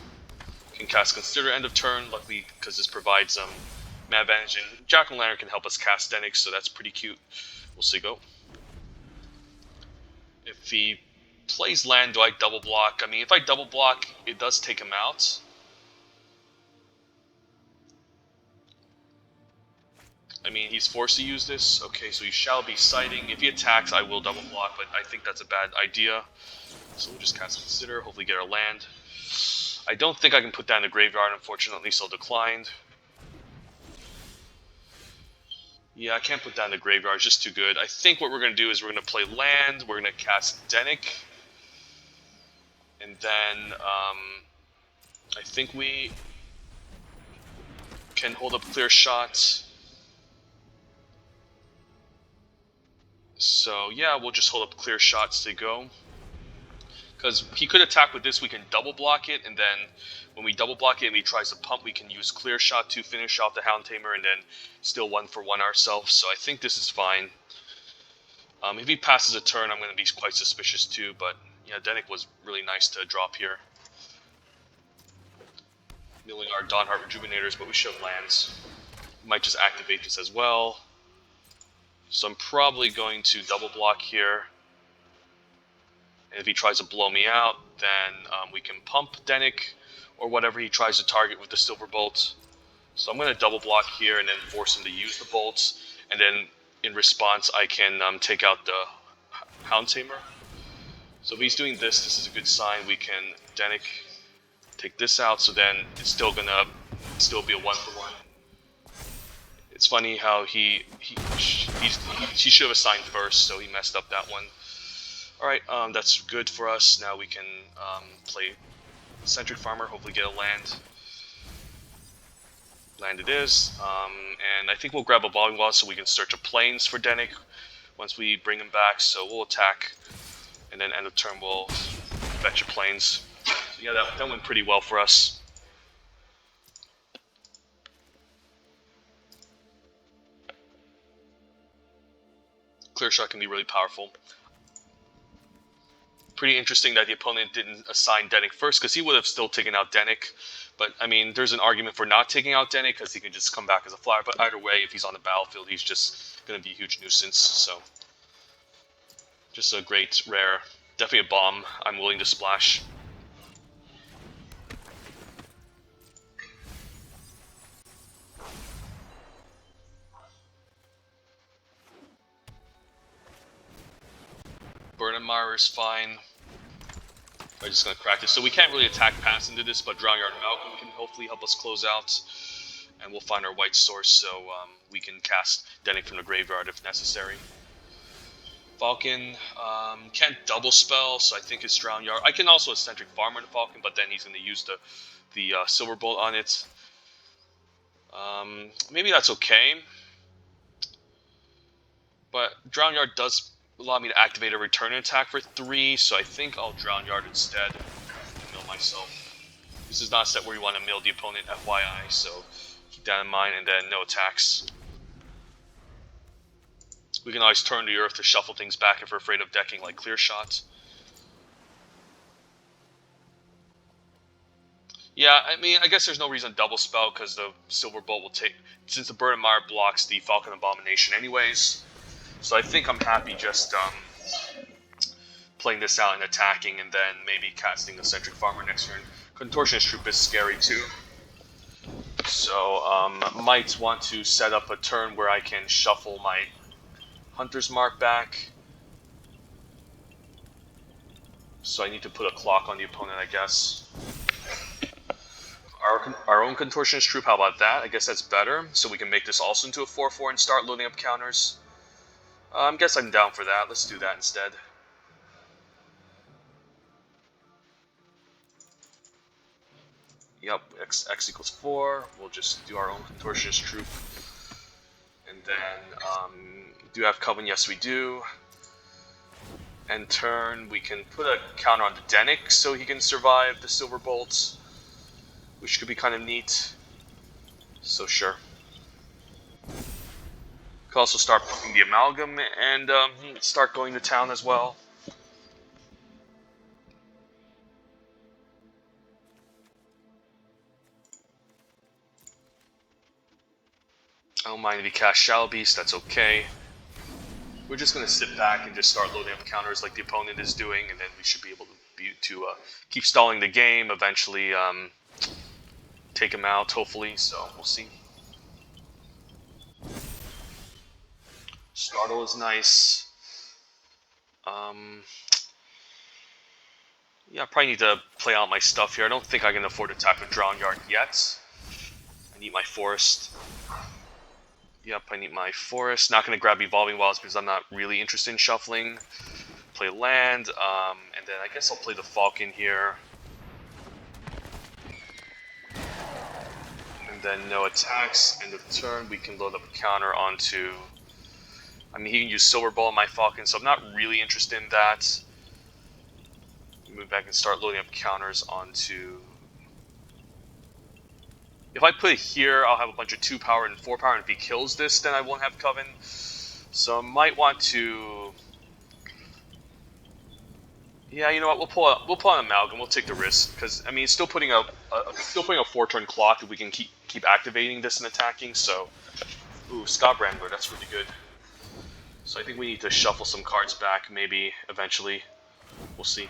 Can cast Consider end of turn, luckily because this provides mana advantage, and Jack-o'-lantern can help us cast Denix, so that's pretty cute. We'll see go. If he plays land, do I double block? I mean, if I double block, it does take him out. I mean, he's forced to use this. Okay, so he shall be sighting. If he attacks, I will double block, but I think that's a bad idea. So we'll just cast Consider, hopefully get our land. I don't think I can put that in the graveyard, unfortunately, so declined. Yeah, I can't put that in the graveyard, it's just too good. I think what we're going to do is we're going to play land, we're going to cast Dennick, and then I think we can hold up Clear Shot. So yeah, we'll just hold up Clear Shots to go. Because he could attack with this, we can double block it, and then when we double block it and he tries to pump, we can use Clear Shot to finish off the Hound Tamer and then still 1-for-1 ourselves. So I think this is fine. If he passes a turn, I'm going to be quite suspicious too, but yeah, Dennick was really nice to drop here. Milling our Dawnheart Rejuvenators, but we should have lands. We might just activate this as well. So I'm probably going to double block here. And if he tries to blow me out, then we can pump Dennick or whatever he tries to target with the Silver Bolt. So I'm going to double block here and then force him to use the bolts. And then in response, I can take out the Hound Tamer. So if he's doing this, this is a good sign. We can Dennick take this out, so then it's still going to be a 1-for-1. It's funny how he should have assigned first, so he messed up that one. Alright, that's good for us. Now we can play Centric Farmer, hopefully get a land. Land it is. And I think we'll grab a Evolving Wall so we can search a Plains for Dennick once we bring him back. So we'll attack, and then end of turn we'll fetch a Plains. So yeah, that went pretty well for us. Clear Shot can be really powerful. Pretty interesting that the opponent didn't assign Dennick first, because he would have still taken out Dennick. But, I mean, there's an argument for not taking out Dennick, because he can just come back as a flyer. But either way, if he's on the battlefield, he's just going to be a huge nuisance. So, just a great rare. Definitely a bomb I'm willing to splash. Burnhamire is fine. I'm just going to crack this. So we can't really attack pass into this, but Drowneyard and Malcolm can hopefully help us close out. And we'll find our white source, so we can cast Dennick from the graveyard if necessary. Falcon can't double spell, so I think it's Drowneyard. I can also Eccentric Farmer the Falcon, but then he's going to use the Silver Bolt on it. Maybe that's okay. But Drowneyard does allow me to activate a return attack for 3, so I think I'll Drowneyard instead and mill myself. This is not a set where you want to mill the opponent, FYI, so keep that in mind, and then no attacks. We can always turn to the earth to shuffle things back if we're afraid of decking like Clear Shot. Yeah, I mean, I guess there's no reason to double spell, because the Silver Bolt will take, since the Burnhamire blocks the Falcon Abomination anyways. So I think I'm happy just playing this out and attacking, and then maybe casting the Eccentric Farmer next turn. Contortionist Troop is scary too. So might want to set up a turn where I can shuffle my Hunter's Mark back. So I need to put a clock on the opponent, I guess. Our own Contortionist Troop, how about that? I guess that's better. So we can make this also into a 4/4 and start loading up counters. I guess I'm down for that. Let's do that instead. Yep, x equals 4. We'll just do our own Contortionist Troop. And then, do you have Coven? Yes, we do. End turn, we can put a counter on the Dennick so he can survive the Silver Bolts, which could be kind of neat. So sure. Could also start pumping the Amalgam and start going to town as well. I don't mind if he casts Shadow Beast, that's okay. We're just going to sit back and just start loading up counters like the opponent is doing, and then we should be able to keep stalling the game, eventually take him out, hopefully, so we'll see. Startle is nice. Yeah, I probably need to play out my stuff here. I don't think I can afford to attack with Drown Yard yet. I need my Forest. Yep, I need my Forest. Not going to grab Evolving Wilds because I'm not really interested in shuffling. Play land, and then I guess I'll play the Falcon here. And then no attacks. End of turn, we can load up a counter onto... I mean, he can use Silver Ball on my Falcon, so I'm not really interested in that. Move back and start loading up counters onto... If I put it here, I'll have a bunch of 2 power and 4 power, and if he kills this, then I won't have Coven. So I might want to... Yeah, you know what? We'll pull an Amalgam. We'll take the risk because I mean, it's still putting a 4-turn clock if we can keep activating this and attacking. So, ooh, Scott Wrangler, that's really good. So I think we need to shuffle some cards back, maybe eventually. We'll see.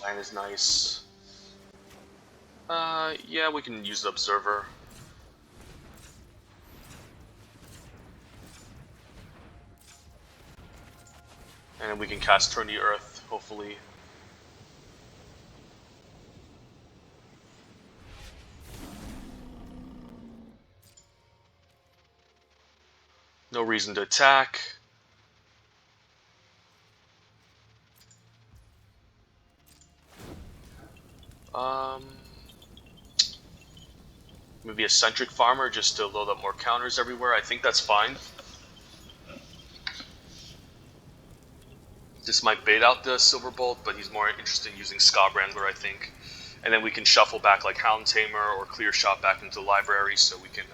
Land is nice. Yeah, we can use the Observer. And we can cast Turn the Earth, hopefully. No reason to attack. Maybe a Centric Farmer just to load up more counters everywhere. I think that's fine. This might bait out the Silver Bolt, but he's more interested in using Scott Wrangler, I think. And then we can shuffle back like Hound Tamer or Clear Shot back into the library, so we can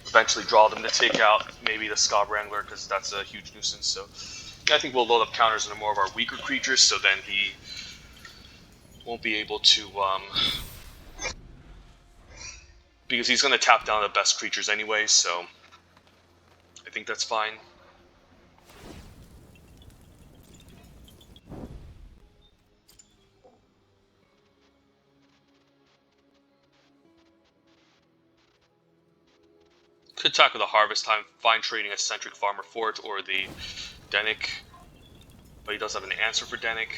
eventually draw them to take out maybe the Scott Wrangler, because that's a huge nuisance. So yeah, I think we'll load up counters into more of our weaker creatures, so then he won't be able to... because he's going to tap down the best creatures anyway, so I think that's fine. Could attack with a Harvest Time, fine trading a Centric Farmer for it, or the Denic. But he does have an answer for Denic.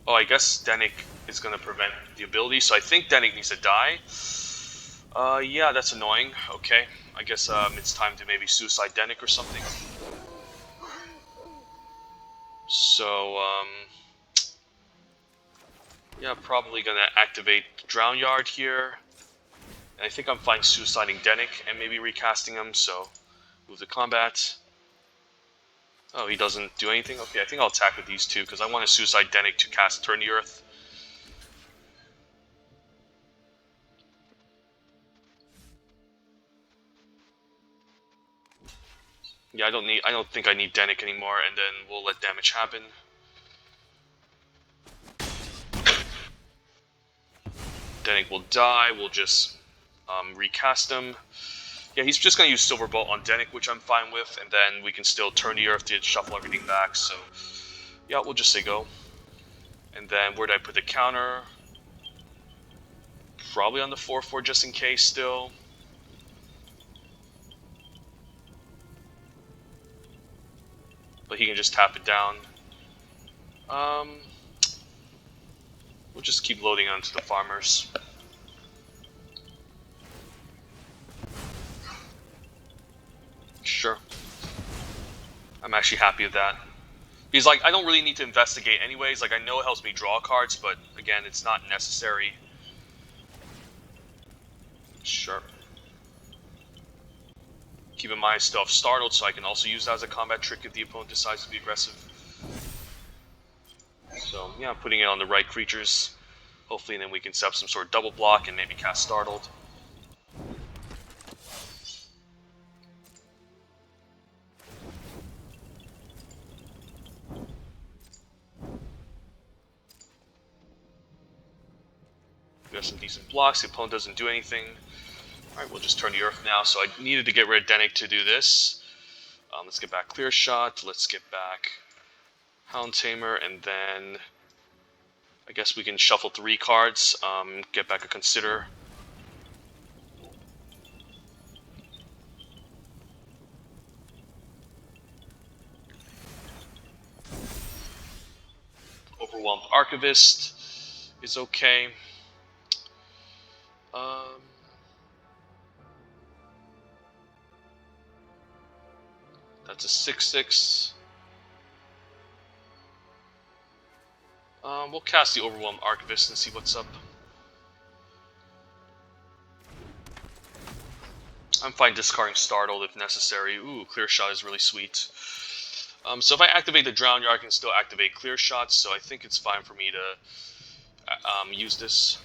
Oh, I guess Denic is going to prevent the ability, so I think Denic needs to die. Yeah, that's annoying. Okay, I guess it's time to maybe Suicide Denic or something. So, yeah, probably going to activate Drown Yard here. And I think I'm fine suiciding Denic and maybe recasting him, so move to combat. Oh, he doesn't do anything? Okay, I think I'll attack with these two, because I want to Suicide Denic to cast Turn the Earth. Yeah, I don't think I need Denic anymore, and then we'll let damage happen. Denic will die, we'll just recast him. Yeah, he's just going to use Silver Bolt on Denic, which I'm fine with, and then we can still Turn the Earth to shuffle everything back, so yeah, we'll just say go. And then where did I put the counter? Probably on the 4/4 just in case still. But he can just tap it down. We'll just keep loading onto the farmers. Sure. I'm actually happy with that. Because, like, I don't really need to investigate anyways. Like, I know it helps me draw cards, but, again, it's not necessary. Sure. Keep in mind, I still have Startled, so I can also use that as a combat trick if the opponent decides to be aggressive. So, yeah, putting it on the right creatures. Hopefully, then we can set up some sort of double block and maybe cast Startled. blocks. The opponent doesn't do anything. Alright, we'll just turn the Earth now. So I needed to get rid of Denic to do this. Let's get back Clear Shot. Let's get back Hound Tamer, and then I guess we can shuffle 3 cards. Get back a Consider. Overwhelmed Archivist is okay. That's a 6/6. We'll cast the Overwhelmed Archivist and see what's up. I'm fine discarding Startled if necessary. Ooh, Clear Shot is really sweet. So if I activate the Drown Yard, I can still activate Clear Shots, so I think it's fine for me to use this.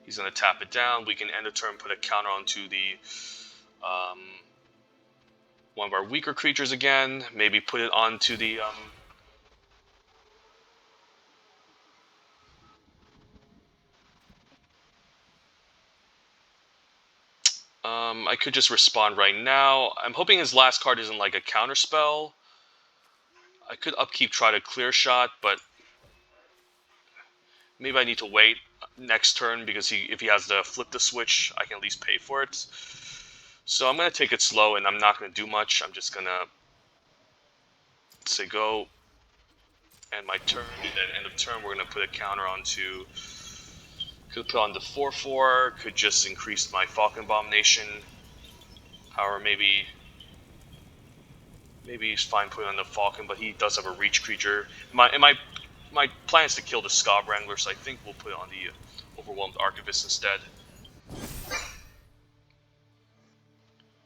He's going to tap it down. We can end the turn, put a counter onto the one of our weaker creatures again. Maybe put it onto the I could just respond right now. I'm hoping his last card isn't like a counter spell. I could upkeep, try to Clear Shot, but maybe I need to wait next turn because if he has to flip the switch, I can at least pay for it. So I'm going to take it slow, and I'm not going to do much. I'm just going to say go, end my turn, and then end of turn we're going to put a counter onto... Could put on the 4/4, could just increase my Falcon Abomination. However, maybe he's fine putting on the Falcon, but he does have a reach creature. My plan is to kill the Scob Wrangler, so I think we'll put it on the Overwhelmed Archivist instead.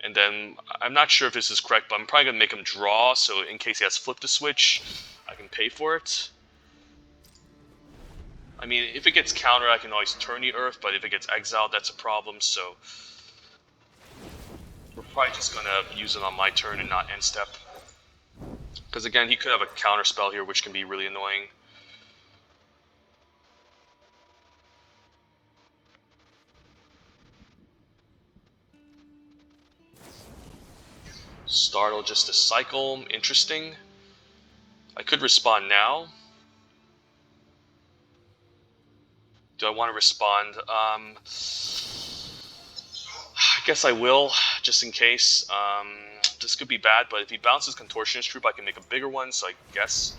And then, I'm not sure if this is correct, but I'm probably going to make him draw, so in case he has flipped the switch, I can pay for it. I mean, if it gets countered, I can always turn the Earth, but if it gets exiled, that's a problem, so... We're probably just going to use it on my turn and not end step. Because again, he could have a counter spell here, which can be really annoying. Startle just a cycle, interesting. I could respond now. Do I want to respond? I guess I will, just in case. This could be bad, but if he bounces Contortionist Troop, I can make a bigger one, so I guess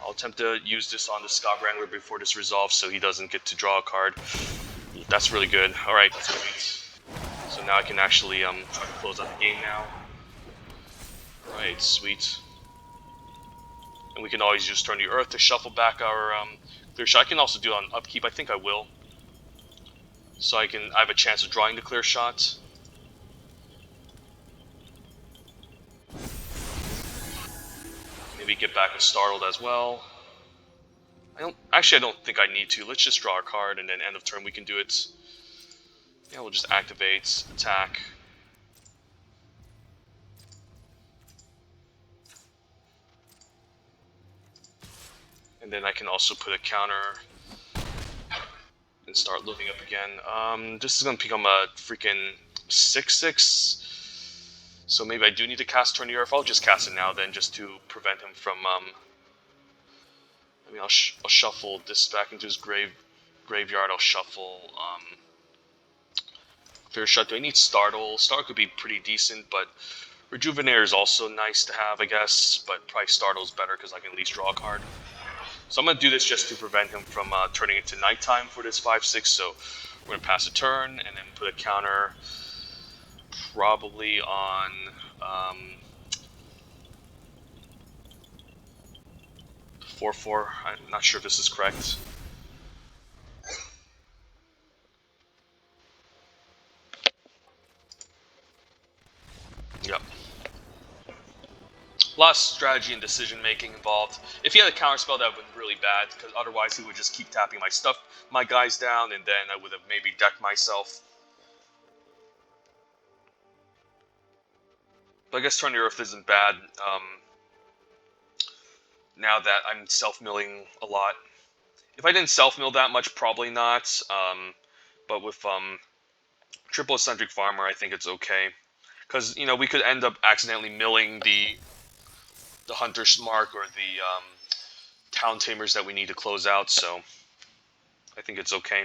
I'll attempt to use this on the Scob Wrangler before this resolves so he doesn't get to draw a card. That's really good. Alright, that's great. So now I can actually try to close out the game now. Alright, sweet. And we can always use Turn the Earth to shuffle back our Clear Shot. I can also do it on upkeep. I think I will. So I have a chance of drawing the Clear Shot. Maybe get back a Startled as well. I don't think I need to. Let's just draw a card, and then end of turn we can do it. Yeah, we'll just activate, attack. And then I can also put a counter and start loading up again. This is going to become a freaking 6/6. So maybe I do need to cast Turn the Earth. I'll just cast it now then, just to prevent him from... I mean, I'll shuffle this back into his graveyard. I'll shuffle Clear Shot. Do I need Startle? Startle could be pretty decent, but Rejuvenator is also nice to have, I guess. But probably Startle's better because I can at least draw a card. So I'm going to do this just to prevent him from turning it to nighttime for this 5/6. So we're going to pass a turn and then put a counter probably on... 4/4. I'm not sure if this is correct. Yep. A lot of strategy and decision making involved. If he had a counter spell, that would have been really bad, because otherwise he would just keep tapping my guys down, and then I would have maybe decked myself. But I guess Turn the Earth isn't bad. Now that I'm self-milling a lot. If I didn't self-mill that much, probably not. But with triple eccentric farmer, I think it's okay. Because, you know, we could end up accidentally milling the hunter's mark or the town tamers that we need to close out, so I think it's okay.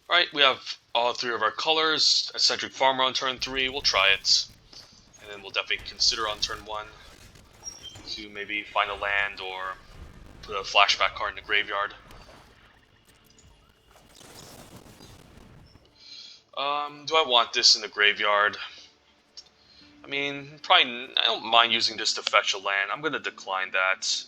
Alright, we have all three of our colors. Eccentric Farmer on turn 3, we'll try it. And then we'll definitely consider on turn 1 to maybe find a land or put a flashback card in the graveyard. Do I want this in the graveyard? I mean, probably, I don't mind using this to fetch a land. I'm going to decline that.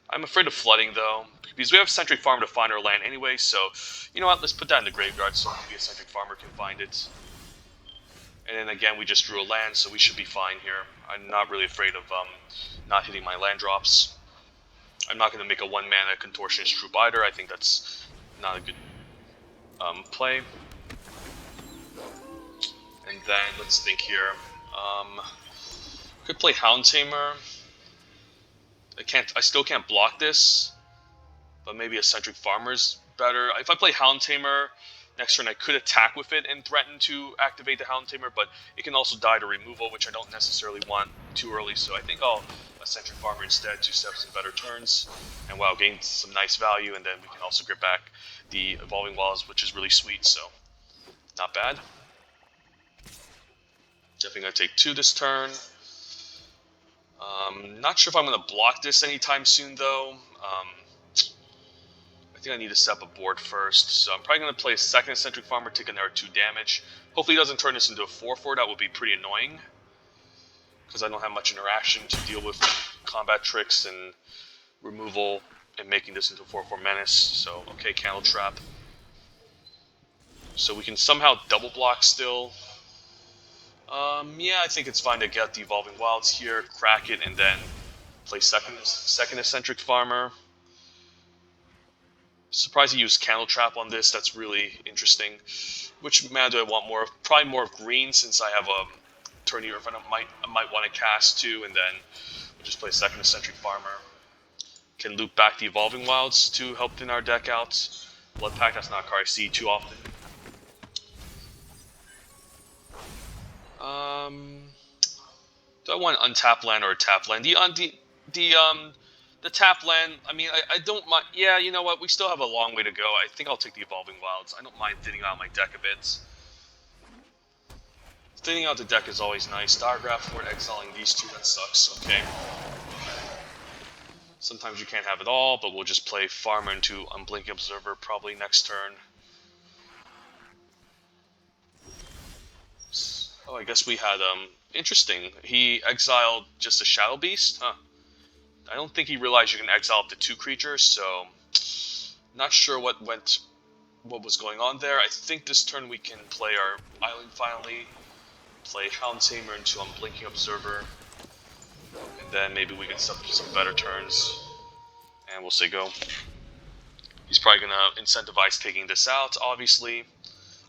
I'm afraid of flooding, though, because we have Eccentric Farmer to find our land anyway, so, you know what, let's put that in the graveyard so maybe Eccentric Farmer can find it. And then again, we just drew a land, so we should be fine here. I'm not really afraid of not hitting my land drops. I'm not going to make a 1-mana Contortionist Troop either. I think that's not a good play. And then, let's think here. Could play Hound Tamer. I still can't block this, but maybe Eccentric Farmer's better. If I play Hound Tamer, next turn I could attack with it and threaten to activate the Hound Tamer, but it can also die to removal, which I don't necessarily want too early, so I think I'll Eccentric Farmer instead, 2 steps and better turns, and wow, gain some nice value, and then we can also get back the Evolving Wilds, which is really sweet, so not bad. Definitely going to take 2 this turn. Not sure if I'm going to block this anytime soon, though. I think I need to set up a board first, so I'm probably going to play a second Eccentric Farmer, take another 2 damage. Hopefully he doesn't turn this into a 4/4, that would be pretty annoying, because I don't have much interaction to deal with combat tricks and removal and making this into a 4/4 menace. So, okay, Candle Trap. So we can somehow double block still. Yeah, I think it's fine to get the Evolving Wilds here, crack it, and then play second Eccentric Farmer. Surprised he used Candle Trap on this, that's really interesting. Which mana do I want more of? Probably more of green, since I have a Tourney River I might want to cast too, and then we'll just play second Eccentric Farmer. Can loop back the Evolving Wilds to help thin our deck out. Blood Pact, that's not a card I see too often. Do I want an untap land or a tap land? The tap land, I mean, I don't mind. Yeah, you know what? We still have a long way to go. I think I'll take the Evolving Wilds. I don't mind thinning out my deck a bit. Thinning out the deck is always nice. Diagraph for exiling these 2, that sucks. Okay. Sometimes you can't have it all, but we'll just play Farmer into Unblinking Observer probably next turn. Oh, I guess we had, interesting. He exiled just a Shadow Beast? Huh. I don't think he realized you can exile up to 2 creatures, so not sure what was going on there. I think this turn we can play our Island finally, play Hound Tamer into Unblinking Observer, and then maybe we can set up some better turns, and we'll say go. He's probably going to incentivize taking this out, obviously.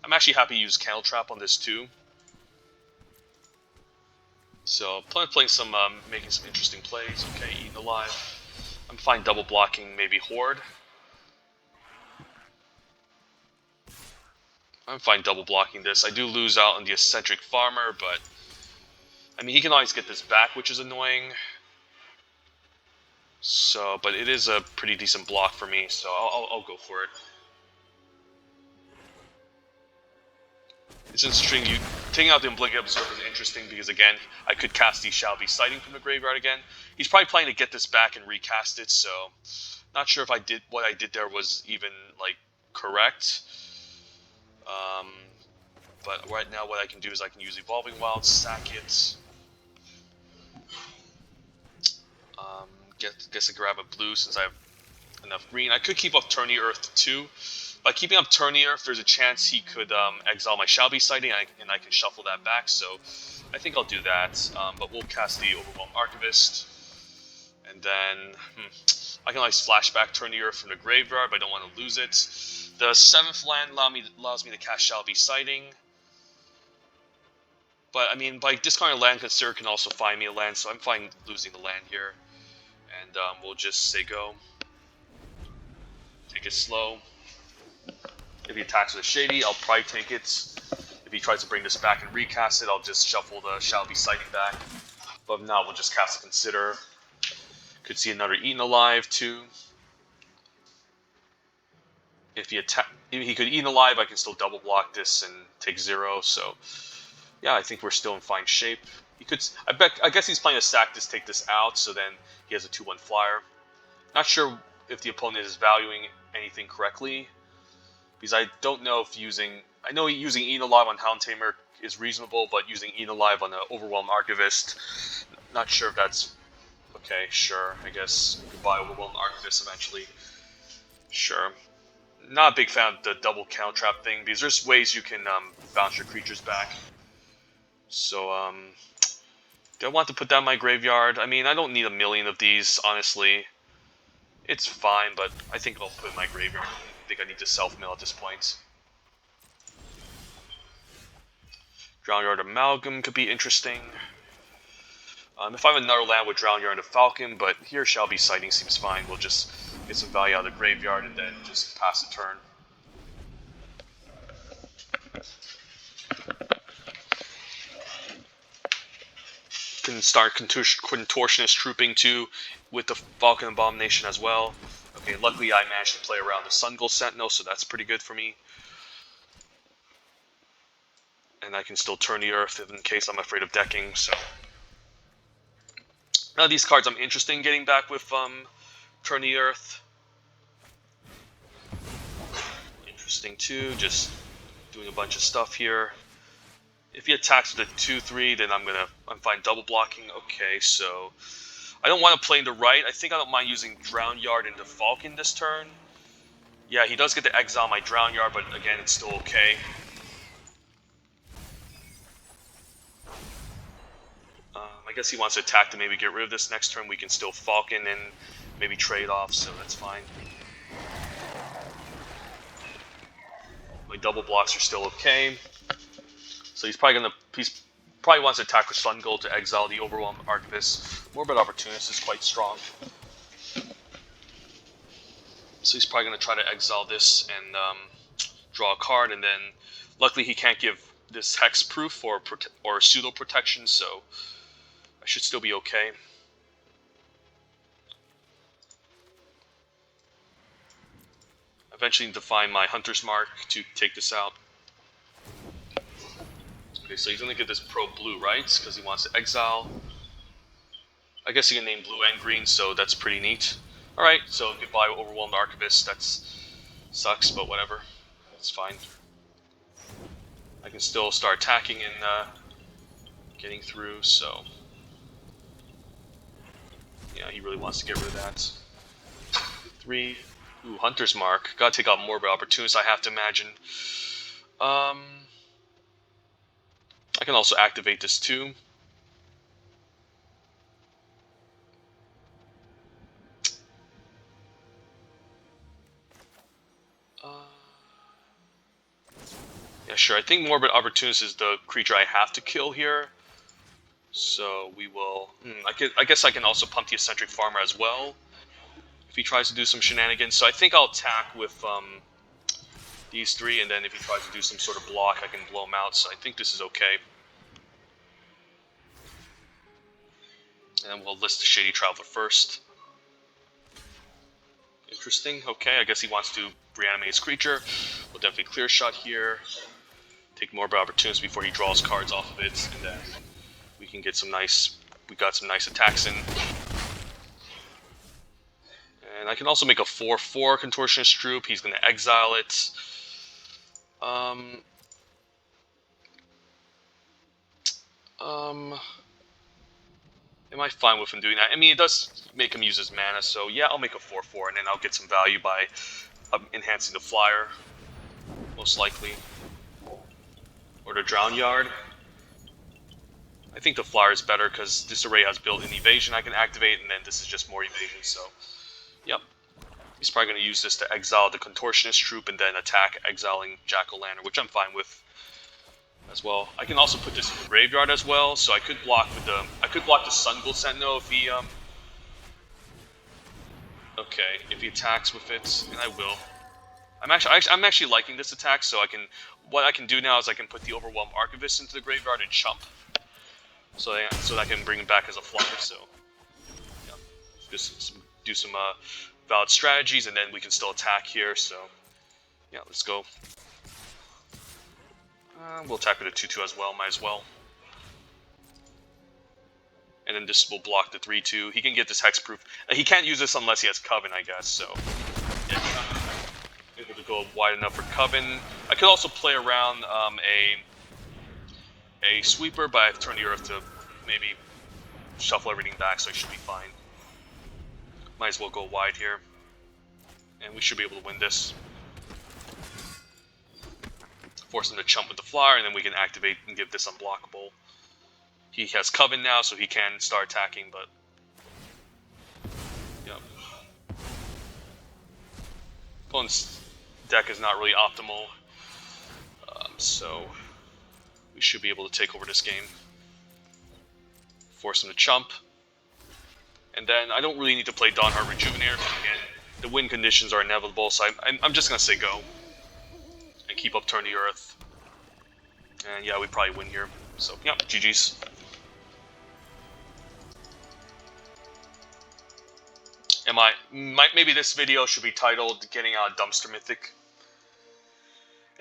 I'm actually happy to use Candle Trap on this too. So, playing some, making some interesting plays. Okay, Eaten Alive. I'm fine double blocking maybe Horde. I'm fine double blocking this. I do lose out on the Eccentric Farmer, but I mean, he can always get this back, which is annoying. So, but it is a pretty decent block for me, so I'll go for it. It's interesting, taking out the Umbilical Observer is interesting because, again, I could cast the Shall Be Sighting from the graveyard again. He's probably planning to get this back and recast it, so not sure if what I did there was even, like, correct. But right now what I can do is I can use Evolving Wild, sack it. Guess I grab a blue since I have enough green. I could keep up Tourney Earth too. By keeping up Tourney Earth, there's a chance he could exile my Shall Be Sighting, and I can shuffle that back. So I think I'll do that. But we'll cast the Overwhelmed Archivist, and then I can always flashback Tourney Earth from the graveyard, but I don't want to lose it. The 7th land allows me to cast Shall Be Sighting. But I mean, by discarding a land, Consider can also find me a land, so I'm fine losing the land here. And we'll just say go. Take it slow. If he attacks with a Shady, I'll probably take it. If he tries to bring this back and recast it, I'll just shuffle the Shall Be Sighting back. But now we'll just cast a Consider. Could see another Eaten Alive too. If he could Eaten Alive, I can still double block this and take 0. So yeah, I think we're still in fine shape. He could. I guess he's planning to sack this, take this out, so then he has a 2/1 flyer. Not sure if the opponent is valuing anything correctly, because I don't know if I know using Eaten Alive on Hound Tamer is reasonable, but using Eaten Alive on the Overwhelmed Archivist, not sure if that's okay. Sure, I guess goodbye Overwhelmed Archivist eventually. Sure. Not a big fan of the double count trap thing, because there's ways you can bounce your creatures back. So, do I want to put down my graveyard? I mean, I don't need a million of these, honestly. It's fine, but I think I'll put in my graveyard. I think I need to self-mill at this point. Drownyard Amalgam could be interesting. If I have another land with Drownyard and a Falcon, but here Shall Be Sighting seems fine. We'll just get some value out of the graveyard and then just pass the turn. Can start Contortionist Trooping too with the Falcon Abomination as well. Okay, luckily I managed to play around the Sun-Gull Sentinel, so that's pretty good for me. And I can still turn the Earth in case I'm afraid of decking, so. None of these cards I'm interested in getting back with Turn the Earth. Interesting too, just doing a bunch of stuff here. If he attacks with a 2/3, then I'm fine double blocking. Okay, so I don't want to play into right. I think I don't mind using Drownyard into Falcon this turn. Yeah, he does get to exile my Drownyard, but again, it's still okay. I guess he wants to attack to maybe get rid of this next turn. We can still Falcon and maybe trade off, so that's fine. My double blocks are still okay. So he's probably wants to attack with Sun-Gull to exile the Overwhelmed Archivist. Morbid Opportunist is quite strong. So he's probably going to try to exile this and draw a card, and then luckily he can't give this Hexproof or Pseudo Protection, so I should still be okay. Eventually need to find my Hunter's Mark to take this out. Okay, so he's going to get this Pro Blue, right? Because he wants to exile. I guess he can name blue and green, so that's pretty neat. Alright, so goodbye Overwhelmed Archivist. That sucks, but whatever. It's fine. I can still start attacking and getting through, so. Yeah, he really wants to get rid of that. 3. Ooh, Hunter's Mark. Gotta take out Morbid Opportunist, I have to imagine. I can also activate this too. Yeah, sure. I think Morbid Opportunist is the creature I have to kill here. So we will. I guess I can also pump the Eccentric Farmer as well. if he tries to do some shenanigans. So I think I'll attack with these three, and then if he tries to do some sort of block, I can blow him out. So I think this is okay. And we'll list the Shady Traveler first. Interesting. Okay, I guess he wants to reanimate his creature. We'll definitely clear shot here. Take more opportunities before he draws cards off of it, and then we can get some nice. We got some nice attacks in. And I can also make a 4/4 Contortionist Troop. He's going to exile it. Am I fine with him doing that? I mean, it does make him use his mana, so yeah, I'll make a 4/4, and then I'll get some value by enhancing the flyer, most likely. Or the Drown Yard. I think the flyer is better because this array has built-in evasion I can activate, and then this is just more evasion, so yep. He's probably going to use this to exile the Contortionist Troop and then attack exiling Jack-O-Lantern, which I'm fine with as well. I can also put this in the graveyard as well, so I could block with the Sun-Gold Sentinel if he okay, if he attacks with it, and I will. I'm actually liking this attack, so what I can do now is I can put the Overwhelmed Archivist into the graveyard and chump, so that I can bring him back as a flyer. So yeah, just do some valid strategies, and then we can still attack here. So yeah, let's go. We'll attack with a 2/2 as well. Might as well. And then this will block the 3/2. He can get this hexproof. He can't use this unless he has Coven, I guess. So yeah, able to go wide enough for Coven. I could also play around a sweeper, but I've turned the Earth to maybe shuffle everything back, so I should be fine. Might as well go wide here, and we should be able to win this. Force him to chump with the flyer, and then we can activate and give this unblockable. He has Coven now, so he can start attacking, but yeah. Opponent's deck is not really optimal, so we should be able to take over this game. Force him to chump. And then I don't really need to play Dawnheart Rejuvenator, because again, the win conditions are inevitable, so I'm just going to say go. And keep up Turn the Earth. And yeah, we probably win here. So, yeah, GG's. Maybe this video should be titled Getting Out of Dumpster Mythic.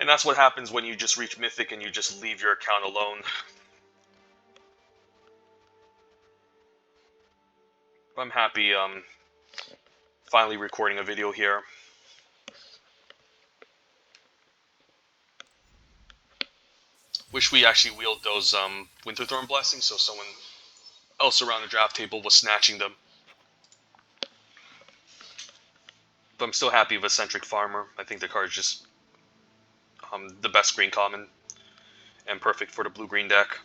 And that's what happens when you just reach Mythic and you just leave your account alone. I'm happy finally recording a video here. Wish we actually wielded those Winterthorn Blessings so someone else around the draft table was snatching them. But I'm still happy with Eccentric Farmer. I think the card's just the best green common and perfect for the blue-green deck.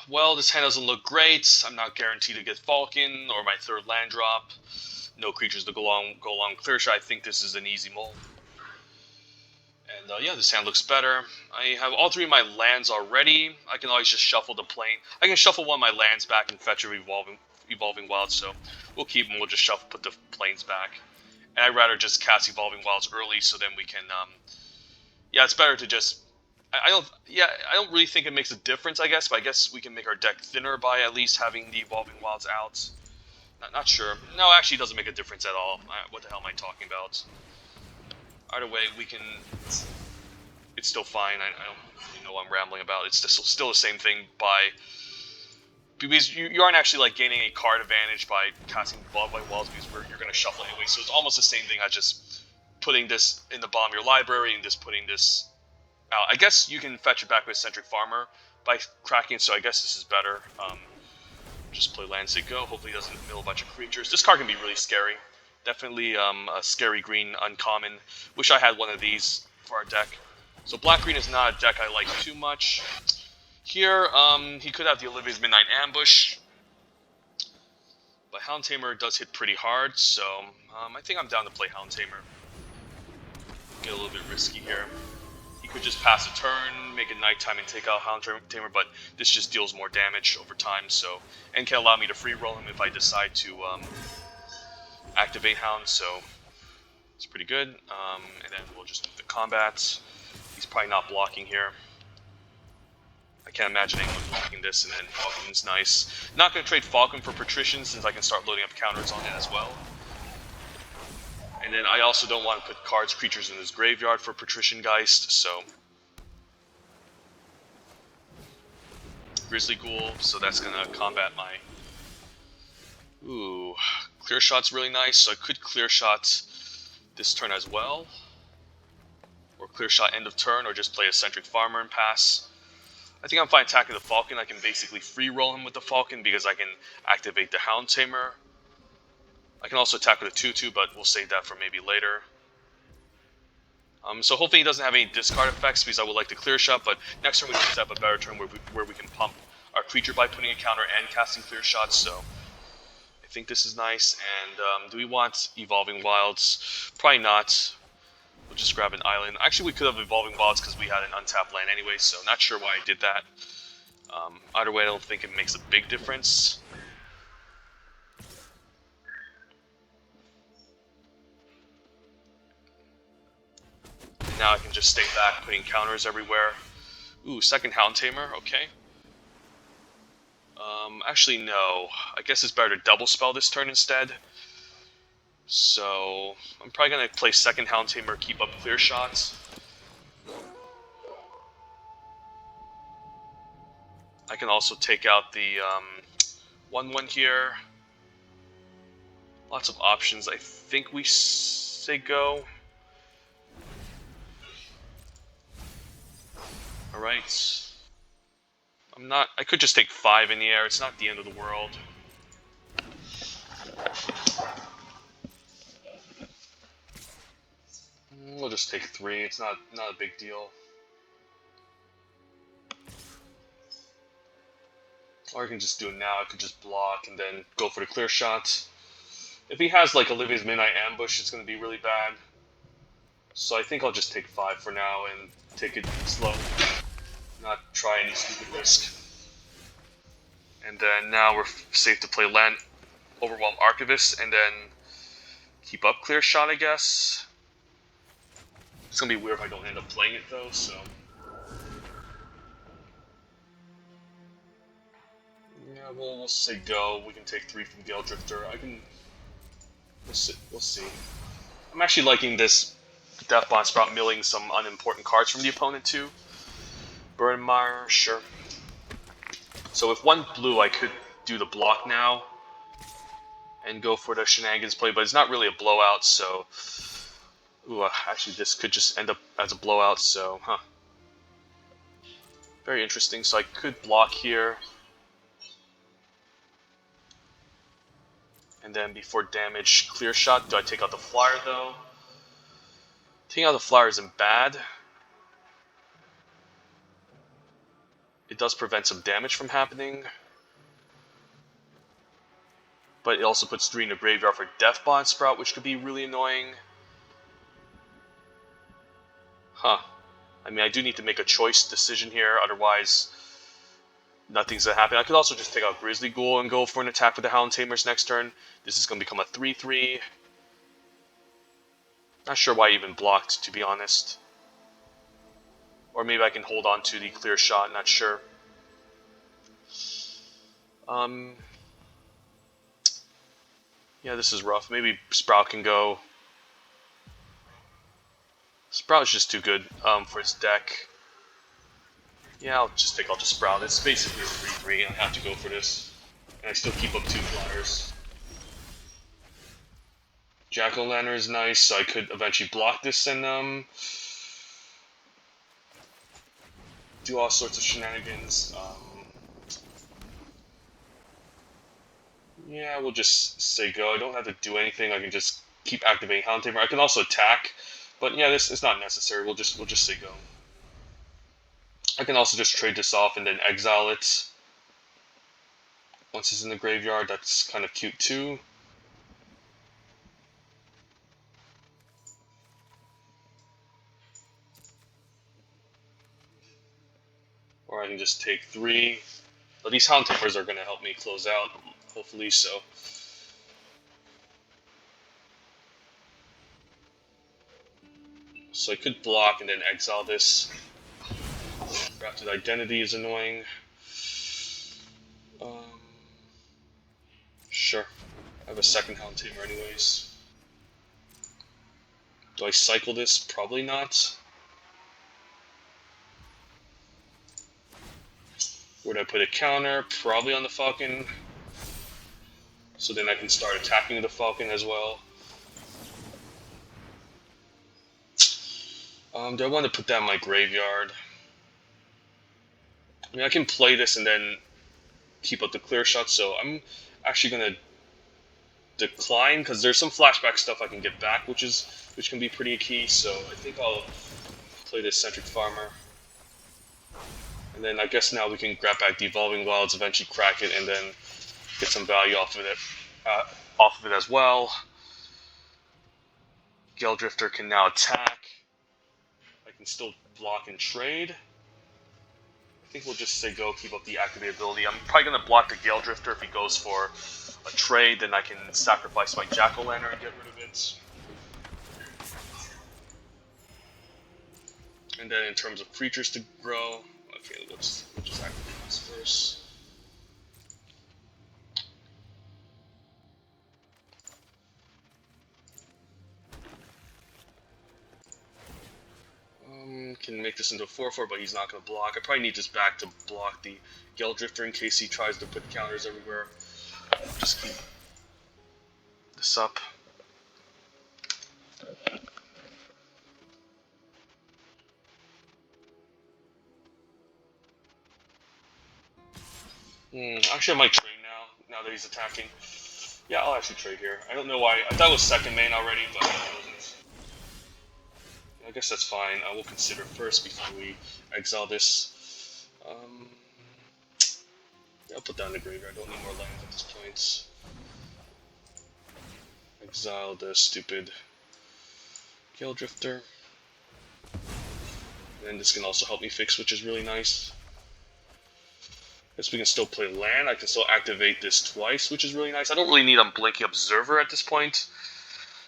Well, this hand doesn't look great. I'm not guaranteed to get Falcon or my third land drop. No creatures to go along clear shot. I think this is an easy mull. And yeah, this hand looks better. I have all three of my lands already. I can always just shuffle the plane. I can shuffle one of my lands back and fetch a Evolving Wild, so we'll keep them. We'll just put the planes back. And I'd rather just cast Evolving Wilds early, so then we can, yeah, it's better to just, I don't really think it makes a difference, I guess, but I guess we can make our deck thinner by at least having the Evolving Wilds out. Not sure. No, actually, it doesn't make a difference at all. What the hell am I talking about? Either way, we can, it's still fine. I don't really know what I'm rambling about. It's still the same thing because you aren't actually like gaining a card advantage by casting Evolving Wilds because you're going to shuffle anyway. So it's almost the same thing as just putting this in the bottom of your library and just putting this out. I guess you can fetch it back with Eccentric Farmer by cracking, so I guess this is better. Just play land, say go. Hopefully he doesn't mill a bunch of creatures. This card can be really scary. Definitely a scary green uncommon. Wish I had one of these for our deck. So black-green is not a deck I like too much. Here, he could have the Olivia's Midnight Ambush. But Hound Tamer does hit pretty hard, so I think I'm down to play Hound Tamer. Get a little bit risky here. He could just pass a turn, make it nighttime, and take out Hound Tamer, but this just deals more damage over time, so, and can allow me to free roll him if I decide to activate Hound, so it's pretty good. And then we'll just move the combat. He's probably not blocking here. I can't imagine anyone blocking this, and then Falcon's nice. Not going to trade Falcon for Patrician since I can start loading up counters on it as well. And then I also don't want to put creatures in his graveyard for Patrician Geist, so Grizzly Ghoul, so that's going to combat my... Ooh, Clear Shot's really nice, so I could Clear Shot this turn as well. Or Clear Shot end of turn, or just play Eccentric Farmer and pass. I think I'm fine attacking the Falcon. I can basically free roll him with the Falcon because I can activate the Hound Tamer. I can also attack with a 2/2, but we'll save that for maybe later. So hopefully he doesn't have any discard effects because I would like to Clear Shot, but next turn we just have a better turn where we can pump our creature by putting a counter and casting Clear Shots, so I think this is nice. And do we want Evolving Wilds? Probably not. We'll just grab an island. Actually, we could have Evolving Wilds because we had an untapped land anyway, so not sure why I did that. Either way, I don't think it makes a big difference. Now I can just stay back, putting counters everywhere. Ooh, second Hound Tamer, okay. Actually, no. I guess it's better to double spell this turn instead. So, I'm probably going to play second Hound Tamer, keep up Clear Shots. I can also take out the 1/1 here. Lots of options. I think we say go. Alright. I could just take 5 in the air, it's not the end of the world. We'll just take 3, it's not a big deal. Or I can just do it now, I could just block and then go for the Clear Shot. If he has like Olivia's Midnight Ambush, it's going to be really bad. So I think I'll just take 5 for now and take it slow. Not try any stupid risk. And then now we're safe to play land, Overwhelm Archivist, and then keep up Clear Shot, I guess. It's gonna be weird if I don't end up playing it though, so. Yeah, we'll say go. We can take 3 from Gale Drifter. We'll see. I'm actually liking this Deathbond Sprout milling some unimportant cards from the opponent too. Burnmire, sure. So with 1 blue, I could do the block now and go for the shenanigans play, but it's not really a blowout, so... Ooh, actually this could just end up as a blowout, so, very interesting. So I could block here. And then before damage, Clear Shot. Do I take out the Flyer, though? Taking out the Flyer isn't bad. It does prevent some damage from happening. But it also puts 3 in the graveyard for Deathbond Sprout, which could be really annoying. I mean, I do need to make a choice decision here, otherwise nothing's gonna happen. I could also just take out Grizzly Ghoul and go for an attack with the Hound Tamers next turn. This is gonna become a 3/3. Not sure why I even blocked, to be honest. Or maybe I can hold on to the clear shot, not sure. Yeah, this is rough. Maybe Sprout can go. Sprout's just too good for his deck. Yeah, I'll just take off the Sprout. It's basically a 3-3. I have to go for this. And I still keep up 2 flyers. Jack-o'-lantern is nice, so I could eventually block this and do all sorts of shenanigans. Yeah, we'll just say go. I don't have to do anything. I can just keep activating Hound Tamer. I can also attack, but yeah, this is not necessary. We'll just say go. I can also just trade this off and then exile it once it's in the graveyard. That's kind of cute too. Or I can just take 3. But these Hound Tamers are going to help me close out, hopefully so. So I could block and then exile this. Crafted Identity is annoying. Sure. I have a second Hound Tamer anyways. Do I cycle this? Probably not. Where'd I put a counter? Probably on the Falcon. So then I can start attacking the Falcon as well. Do I want to put that in my graveyard? I mean, I can play this and then keep up the clear shot, so I'm actually going to decline, because there's some flashback stuff I can get back, which can be pretty key, so I think I'll play this Centric Farmer. And then I guess now we can grab back the Evolving Wilds, eventually crack it, and then get some value off of it as well. Gale Drifter can now attack. I can still block and trade. I think we'll just say go, keep up the activate ability. I'm probably going to block the Gale Drifter. If he goes for a trade, then I can sacrifice my Jack-o'-lantern and get rid of it. And then in terms of creatures to grow, okay, we'll just activate this first. Can make this into a 4/4, but he's not going to block. I probably need this back to block the Gale Drifter in case he tries to put counters everywhere. Just keep this up. Actually, I might trade now that he's attacking. Yeah, I'll actually trade here. I don't know why. I thought it was second main already, but it wasn't. I guess that's fine. I will consider first before we exile this. Yeah, I'll put down the graveyard. I don't need more lands at this point. Exile the stupid Gale Drifter. And this can also help me fix, which is really nice. Guess we can still play land. I can still activate this twice, which is really nice. I don't really need Unblinking Observer at this point.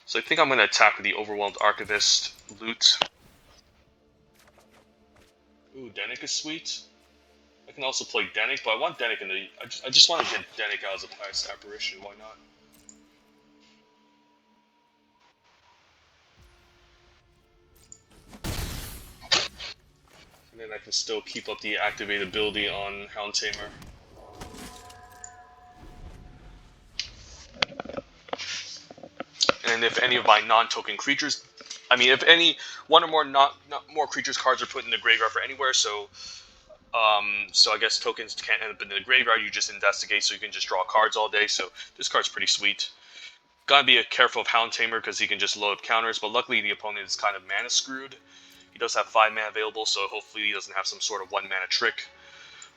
So I think I'm going to attack with the Overwhelmed Archivist loot. Ooh, Dennick is sweet. I can also play Dennick, but I want Dennick in the... I just want to get Dennick out as a past apparition, why not? And then I can still keep up the activate ability on Hound Tamer. And if any of my non-token creatures... I mean, if any one or more more creatures cards are put in the graveyard for anywhere, so I guess tokens can't end up in the graveyard, you just investigate, so you can just draw cards all day, so this card's pretty sweet. Gotta be careful of Hound Tamer, because he can just load up counters, but luckily the opponent is kind of mana screwed. He does have 5 mana available, so hopefully he doesn't have some sort of 1 mana trick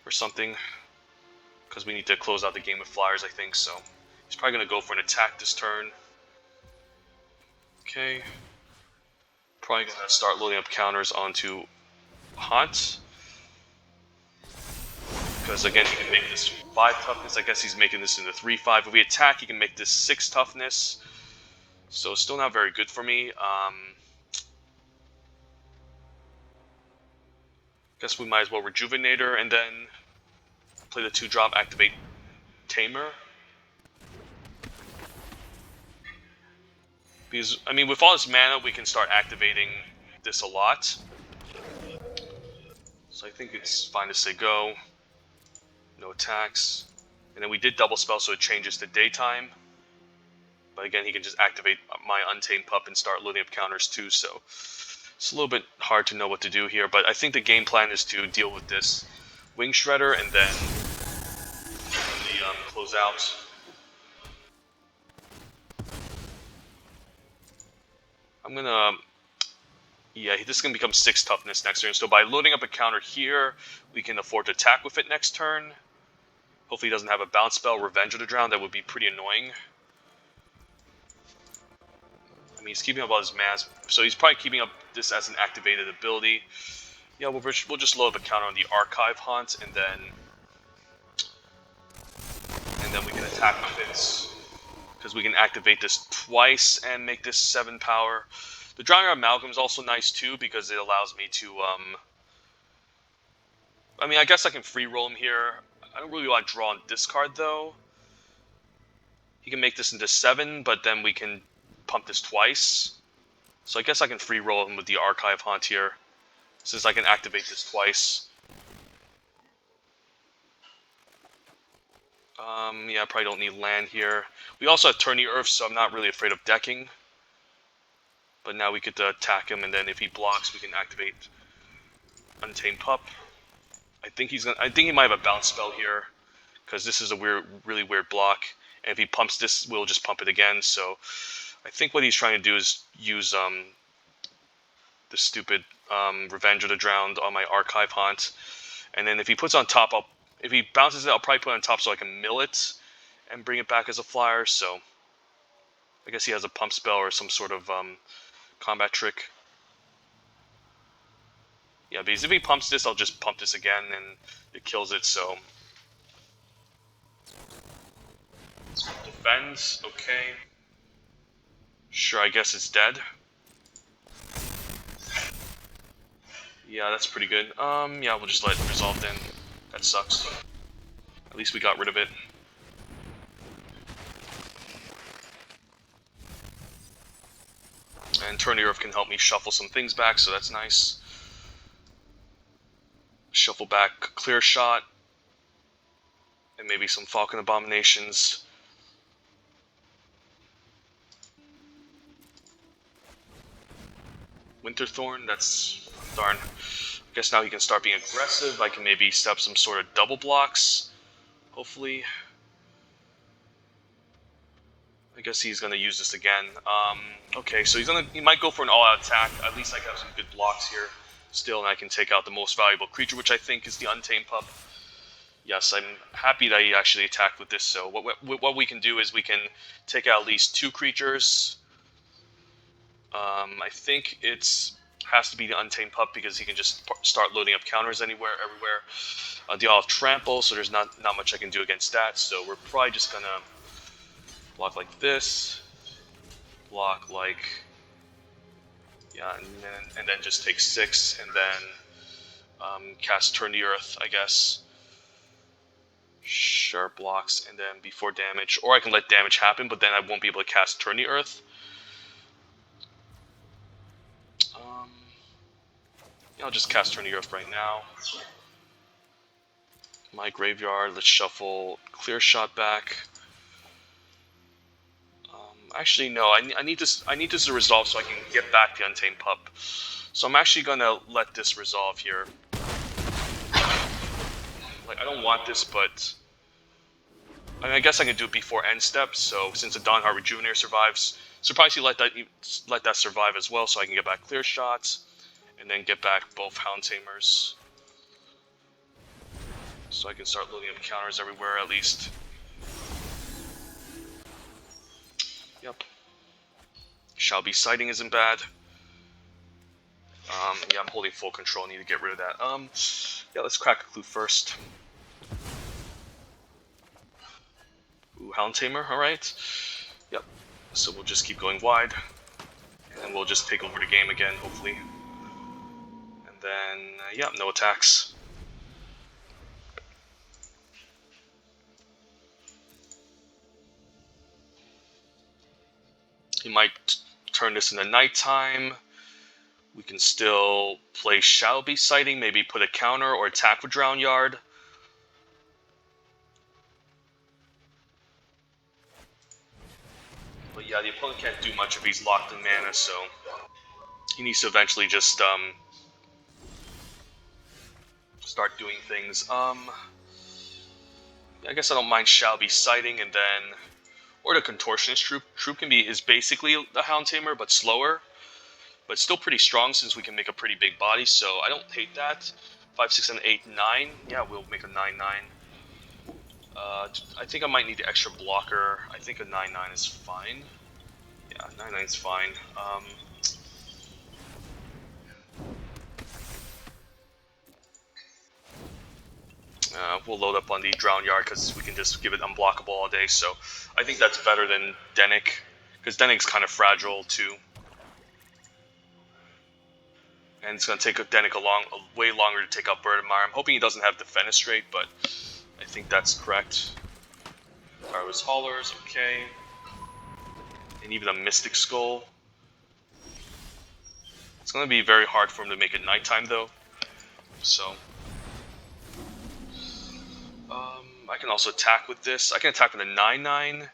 or something, because we need to close out the game with flyers, I think, so he's probably going to go for an attack this turn. Okay. Probably going to start loading up counters onto Haunt. Because again, he can make this 5 toughness. I guess he's making this into 3/5. If we attack, he can make this 6 toughness. So still not very good for me. Guess we might as well Rejuvenator and then play the 2-drop, activate Tamer. Because, I mean, with all this mana, we can start activating this a lot. So I think it's fine to say go. No attacks. And then we did double spell, so it changes to daytime. But again, he can just activate my Untamed Pup and start loading up counters too, so it's a little bit hard to know what to do here. But I think the game plan is to deal with this Wing Shredder and then the close out. I'm gonna... Yeah, this is going to become 6 toughness next turn. So by loading up a counter here, we can afford to attack with it next turn. Hopefully he doesn't have a bounce spell, Revenge of the Drown. That would be pretty annoying. I mean, he's keeping up all his mana, so he's probably keeping up this as an activated ability. Yeah, we'll just load up a counter on the Archive Haunt, and then we can attack with it. Because we can activate this twice and make this 7 power. The Drowning Amalgam is also nice too, because it allows me to, I mean, I guess I can free roll him here. I don't really want to draw and discard though. He can make this into 7, but then we can pump this twice. So I guess I can free roll him with the Archive Haunt here, since I can activate this twice. Yeah, I probably don't need land here. We also have Tourney Earth, so I'm not really afraid of decking. But now we get to attack him, and then if he blocks, we can activate Untamed Pup. I think he might have a bounce spell here, because this is a really weird block. And if he pumps this, we'll just pump it again. So I think what he's trying to do is use the stupid Revenge of the Drowned on my Archive Haunt. And then if he puts on top, if he bounces it, I'll probably put it on top so I can mill it and bring it back as a flyer. So I guess he has a pump spell or some sort of combat trick. Yeah, because if he pumps this, I'll just pump this again and it kills it, so. Defends, okay. Sure, I guess it's dead. Yeah, that's pretty good. Yeah, we'll just let it resolve then. That sucks. At least we got rid of it. And Tourney Earth can help me shuffle some things back, so that's nice. Shuffle back Clear Shot. And maybe some Falcon Abominations. Winterthorn, that's darn. I guess now he can start being aggressive. I can maybe step some sort of double blocks, hopefully. I guess he's gonna use this again. Okay, so he might go for an all-out attack. At least I have some good blocks here still, and I can take out the most valuable creature, which I think is the Untamed Pup. Yes, I'm happy that he actually attacked with this. So what we can do is we can take out at least 2 creatures. I think has to be the Untamed Pup because he can just start loading up counters everywhere. They all have Trample, so there's not much I can do against that. So we're probably just gonna block like this, block like, yeah, and then just take 6, and then cast Turn the Earth, I guess. Sure, blocks, and then before damage, or I can let damage happen, but then I won't be able to cast Turn the Earth. I'll just cast Turn the Earth right now. My graveyard, let's shuffle Clear Shot back. Actually, no, I need this to resolve so I can get back the Untamed Pup. So I'm actually gonna let this resolve here. Like, I don't want this, but I mean, I guess I can do it before end step. So since the Dawnheart Rejuvenator survives, surprisingly let that survive as well, so I can get back Clear Shots, and then get back both Hound Tamers. So I can start loading up counters everywhere at least. Yep. Shall Be Sighting isn't bad. Yeah, I'm holding full control. I need to get rid of that. Yeah, let's crack a clue first. Ooh, Hound Tamer, alright. Yep. So we'll just keep going wide, and we'll just take over the game again, hopefully. And then, yeah, no attacks. He might turn this into nighttime. We can still play Shadow Beast Sighting, maybe put a counter or attack with Drown Yard. But yeah, the opponent can't do much if he's locked in mana, so he needs to eventually just start doing things. I guess I don't mind Shadow Beast Sighting, and then or the Contortionist Troop. Troop is basically the Hound Tamer, but slower. But still pretty strong since we can make a pretty big body, so I don't hate that. 5, 6, 7, 8, 9. Yeah, we'll make a 9, 9. I think I might need the extra blocker. I think a 9, 9 is fine. Yeah, 9, 9 is fine. We'll load up on the Drown Yard because we can just give it unblockable all day, so I think that's better than Denic, because Denic's kind of fragile too. And it's going to take Denic way longer to take out Bird of Mire. I'm hoping he doesn't have Defenestrate, but I think that's correct. Pyro's Haulers, okay. And even a Mystic Skull. It's going to be very hard for him to make it nighttime, though. So, I can also attack with this. I can attack with a 9/9.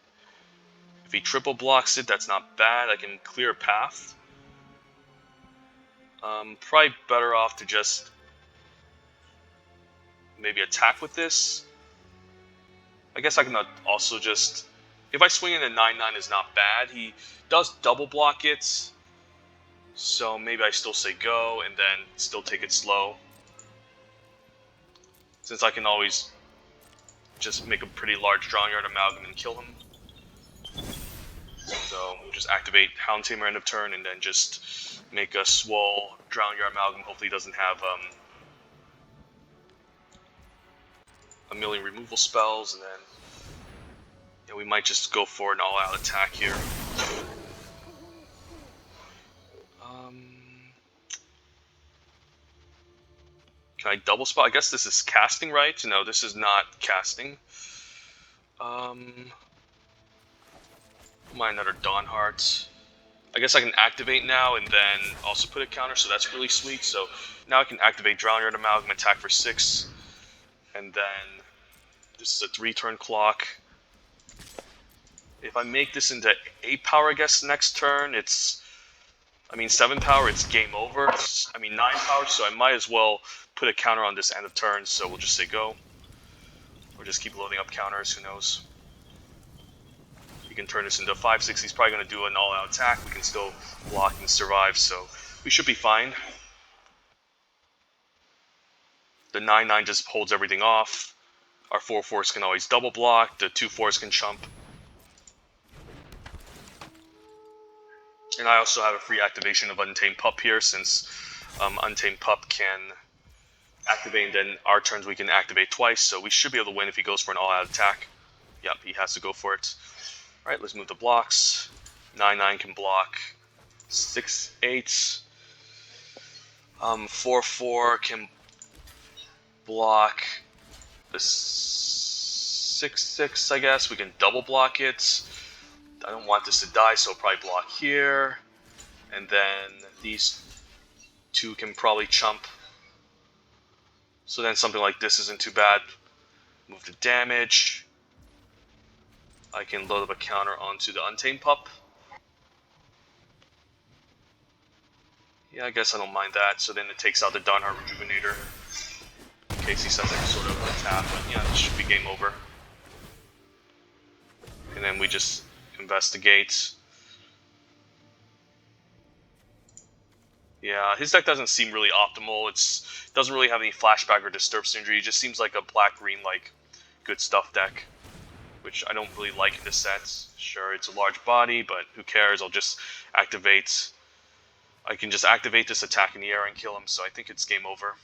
If he triple blocks it, that's not bad. I can clear a path. Probably better off to just maybe attack with this. I guess I can also just... If I swing in a 9/9 is not bad. He does double block it. So maybe I still say go and then still take it slow. Since I can always just make a pretty large Drown Yard Amalgam and kill him. So we'll just activate Hound Tamer end of turn and then just make a swole Drown Yard Amalgam. Hopefully he doesn't have a million removal spells, and then yeah, we might just go for an all-out attack here. Can I double spell? I guess this is casting, right? No, this is not casting. My another Dawn Heart. I guess I can activate now and then also put a counter, so that's really sweet. So now I can activate Drown Yard Amalgam, attack for 6, and then this is a 3-turn clock. If I make this into 8 power, I guess next turn, it's... I mean, 7 power, it's game over. I mean, 9 power, so I might as well put a counter on this end of turn, so we'll just say go. Or just keep loading up counters, who knows. We can turn this into a 5/6. He's probably going to do an all-out attack. We can still block and survive, so we should be fine. The 9/9 just holds everything off. Our 4/4s can always double block. The 2/4s can chump. And I also have a free activation of Untamed Pup here, since Untamed Pup can activate, and then our turns we can activate twice, so we should be able to win if he goes for an all-out attack. Yep, he has to go for it. Alright, let's move the blocks. 9/9 can block 6/8. 4/4 can block the 6/6, I guess. We can double block it. I don't want this to die, so I'll probably block here. And then these two can probably chump. So then something like this isn't too bad. Move the damage. I can load up a counter onto the Untamed Pup. Yeah, I guess I don't mind that. So then it takes out the Dawn Heart Rejuvenator. In case he sends like sort of a tap, but yeah, it should be game over. And then we just investigate. Yeah, his deck doesn't seem really optimal. It doesn't really have any flashback or disturb synergy. It just seems like a black-green, like, good stuff deck, which I don't really like in this set. Sure, it's a large body, but who cares? I'll just activate. I can just activate this attack in the air and kill him, so I think it's game over.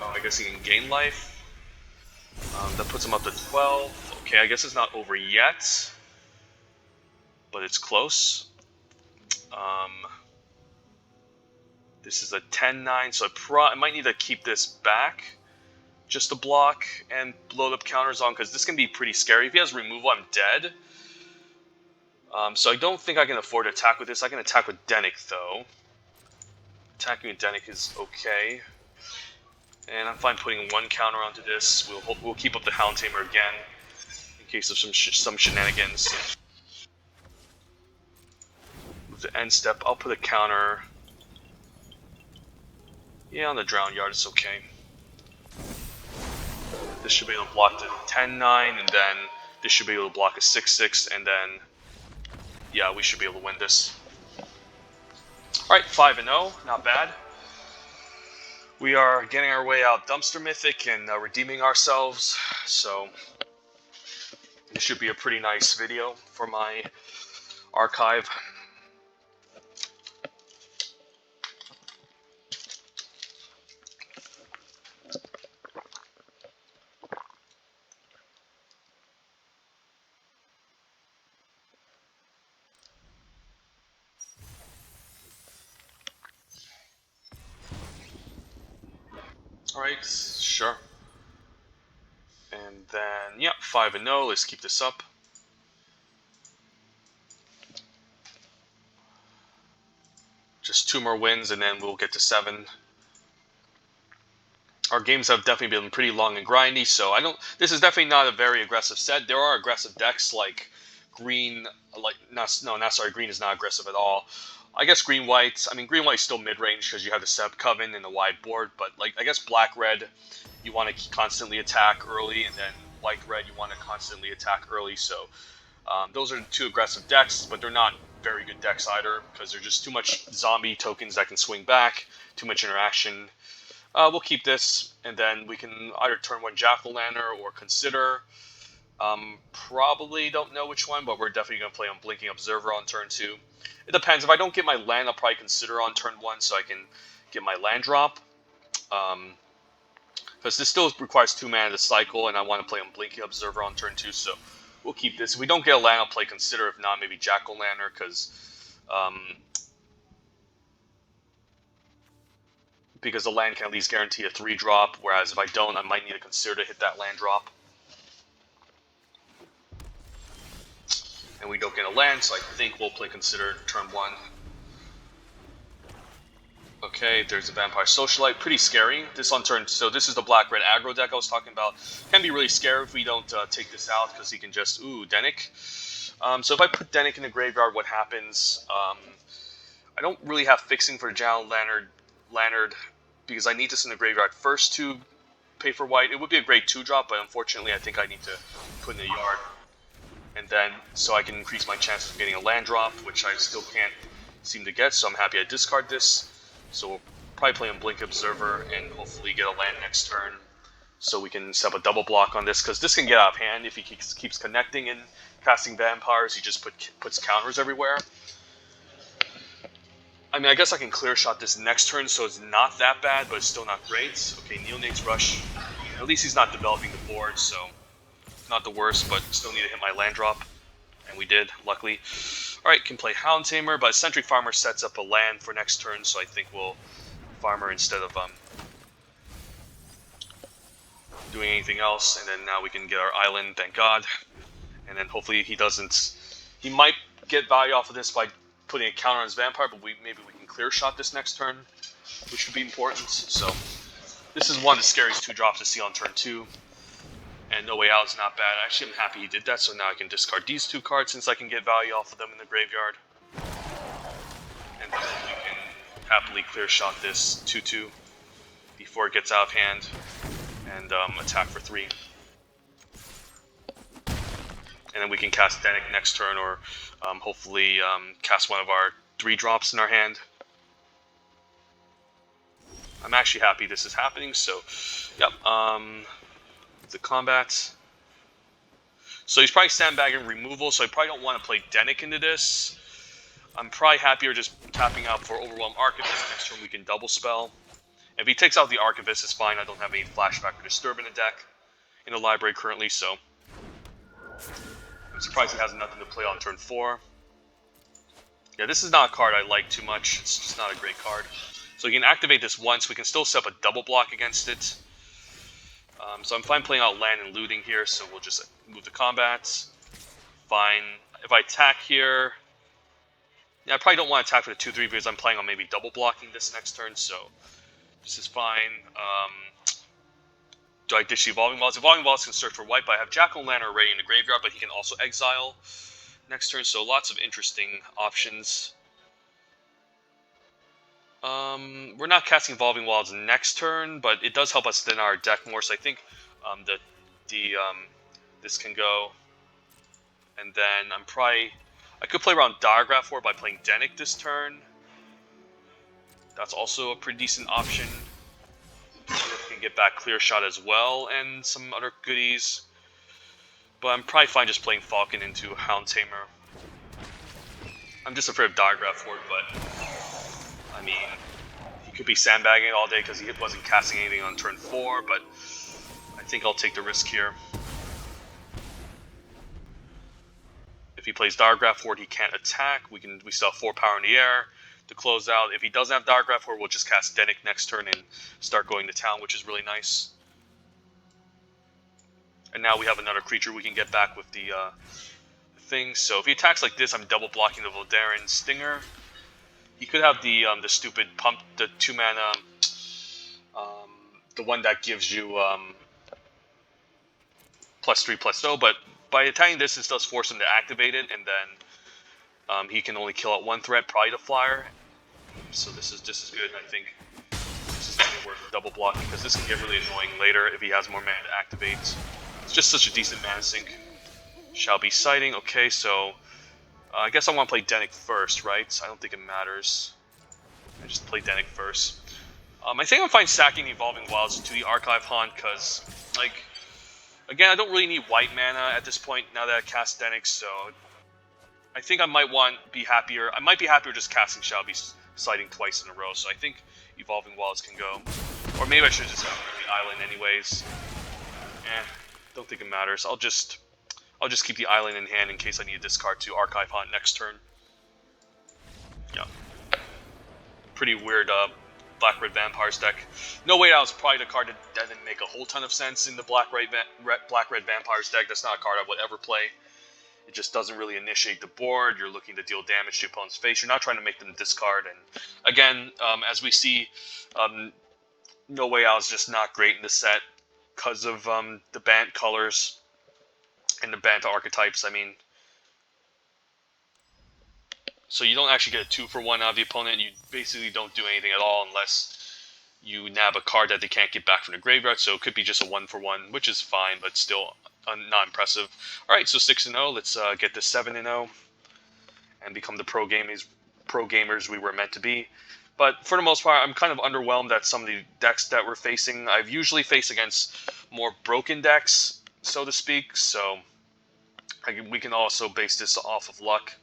Oh, I guess he can gain life. That puts him up to 12. Okay, I guess it's not over yet, but it's close. This is a 10-9, so I might need to keep this back just to block and load up counters on, because this can be pretty scary. If he has removal, I'm dead. So I don't think I can afford to attack with this. I can attack with Denick, though. Attacking with Denick is okay. And I'm fine putting one counter onto this. We'll keep up the Hound Tamer again in case of some shenanigans. With the end step, I'll put a counter. Yeah, on the Drowned Yard, it's okay. This should be able to block the 10-9, and then this should be able to block a 6-6, and then, yeah, we should be able to win this. Alright, 5-0, not bad. We are getting our way out Dumpster Mythic and redeeming ourselves, so this should be a pretty nice video for my archive. Alright, sure. And then, yeah, 5-0. Let's keep this up. Just 2 more wins, and then we'll get to 7. Our games have definitely been pretty long and grindy, so this is definitely not a very aggressive set. There are aggressive decks like green, green is not aggressive at all. I guess green-white, green-white's still mid-range because you have the Seb Coven and the wide board, but I guess black-red, you want to constantly attack early, and then white-red, you want to constantly attack early, so those are the 2 aggressive decks, but they're not very good decks either, because they're just too much zombie tokens that can swing back, too much interaction. We'll keep this, and then we can either turn 1 Jack-o'-lantern or Consider. Probably don't know which one, but we're definitely going to play on Blinking Observer on turn 2. It depends. If I don't get my land, I'll probably Consider on turn 1 so I can get my land drop. Because this still requires 2 mana to cycle, and I want to play on Blinking Observer on turn 2, so we'll keep this. If we don't get a land, I'll play Consider. If not, maybe Jack-o'-lantern, because the land can at least guarantee a 3-drop, whereas if I don't, I might need to Consider to hit that land drop. And we don't get a land, so I think we'll play Consider turn 1. Okay, there's a Vampire Socialite. Pretty scary. This on turn, so this is the black-red aggro deck I was talking about. Can be really scary if we don't take this out, because he can just, Denick. So if I put Denick in the graveyard, what happens? I don't really have fixing for Jack-o'-lantern, because I need this in the graveyard first to pay for white. It would be a great 2-drop, but unfortunately I think I need to put in the yard. And then, so I can increase my chances of getting a land drop, which I still can't seem to get, so I'm happy I discard this. So we'll probably play on Blink Observer and hopefully get a land next turn, so we can set up a double block on this, because this can get out of hand if he keeps connecting and casting vampires. He just puts counters everywhere. I guess I can clear shot this next turn, so it's not that bad, but it's still not great. Okay, Neonate's Rush. At least he's not developing the board, so not the worst, but still need to hit my land drop. And we did, luckily. Alright, can play Hound Tamer, but Sentry Farmer sets up a land for next turn, so I think we'll Farmer instead of doing anything else. And then now we can get our island, thank God. And then hopefully he doesn't... He might get value off of this by putting a counter on his Vampire, but maybe we can clear shot this next turn, which would be important. So this is one of the scariest 2-drops to see on turn 2. And No Way Out is not bad. Actually, I'm happy he did that, so now I can discard these 2 cards since I can get value off of them in the graveyard. And then we can happily clear shot this 2/2 before it gets out of hand and attack for 3. And then we can cast Denick next turn, or hopefully cast one of our 3-drops in our hand. I'm actually happy this is happening, so yep. The combat. So he's probably sandbagging removal, so I probably don't want to play Denick into this. I'm probably happier just tapping out for Overwhelm Archivist. Next turn we can double spell. If he takes out the Archivist, it's fine. I don't have any Flashback or Disturb in the deck. in the library currently, so I'm surprised it has nothing to play on turn 4. Yeah, this is not a card I like too much. It's just not a great card. So we can activate this once. We can still set up a double block against it. So I'm fine playing out land and looting here, so we'll just move the combats. Fine. If I attack here... Yeah, I probably don't want to attack for the 2-3 because I'm playing on maybe double blocking this next turn, so this is fine. Do I ditch the Evolving Wilds? Evolving Wilds can search for white, but I have Jack-O-Lantern already in the graveyard, but he can also exile next turn, so lots of interesting options. We're not casting Evolving Wilds next turn, but it does help us thin our deck more, so I think this can go. And then I could play around Diagraph War by playing Denic this turn. That's also a pretty decent option. We can get back Clear Shot as well, and some other goodies. But I'm probably fine just playing Falcon into Hound Tamer. I'm just afraid of Diagraph War, but I mean, he could be sandbagging it all day because he wasn't casting anything on turn 4, but I think I'll take the risk here. If he plays Diagraph Horde, he can't attack. We still have 4 power in the air to close out. If he doesn't have Diagraph Horde, we'll just cast Denic next turn and start going to town, which is really nice. And now we have another creature we can get back with the thing. So if he attacks like this, I'm double blocking the Voldaren Stinger. He could have the stupid pump, the 2-mana, the one that gives you +3/+0, but by attacking this, it does force him to activate it, and then he can only kill out 1 threat, probably the flyer. So this is good. I think this is definitely worth double blocking because this can get really annoying later if he has more mana to activate. It's just such a decent mana sink. Shall be sighting. Okay, so I guess I want to play Denic first, right? I don't think it matters. I just play Denic first. I think I'm fine sacking Evolving Wilds to the Archive Haunt because, like, again, I don't really need white mana at this point now that I cast Denic, so I think I might be happier. I might be happier just casting Shall Be Sighting twice in a row, so I think Evolving Wilds can go. Or maybe I should just have the island anyways. Don't think it matters. I'll just keep the island in hand in case I need to discard to Archive Haunt next turn. Yeah. Pretty weird Black-Red Vampires deck. No Way Out is probably the card that didn't make a whole ton of sense in the Black-Red Vampires deck. That's not a card I would ever play. It just doesn't really initiate the board. You're looking to deal damage to your opponent's face. You're not trying to make them discard. And again, as we see, No Way Out is just not great in the set because of the Bant colors and the Bant archetypes. I mean, so you don't actually get a 2-for-1 out of the opponent. You basically don't do anything at all unless you nab a card that they can't get back from the graveyard. So it could be just a 1-for-1, which is fine, but still not impressive. All right, so 6-0. Let's get to 7-0 and become the pro gamers we were meant to be. But for the most part, I'm kind of underwhelmed at some of the decks that we're facing. I've usually faced against more broken decks, so to speak. So we can also base this off of luck.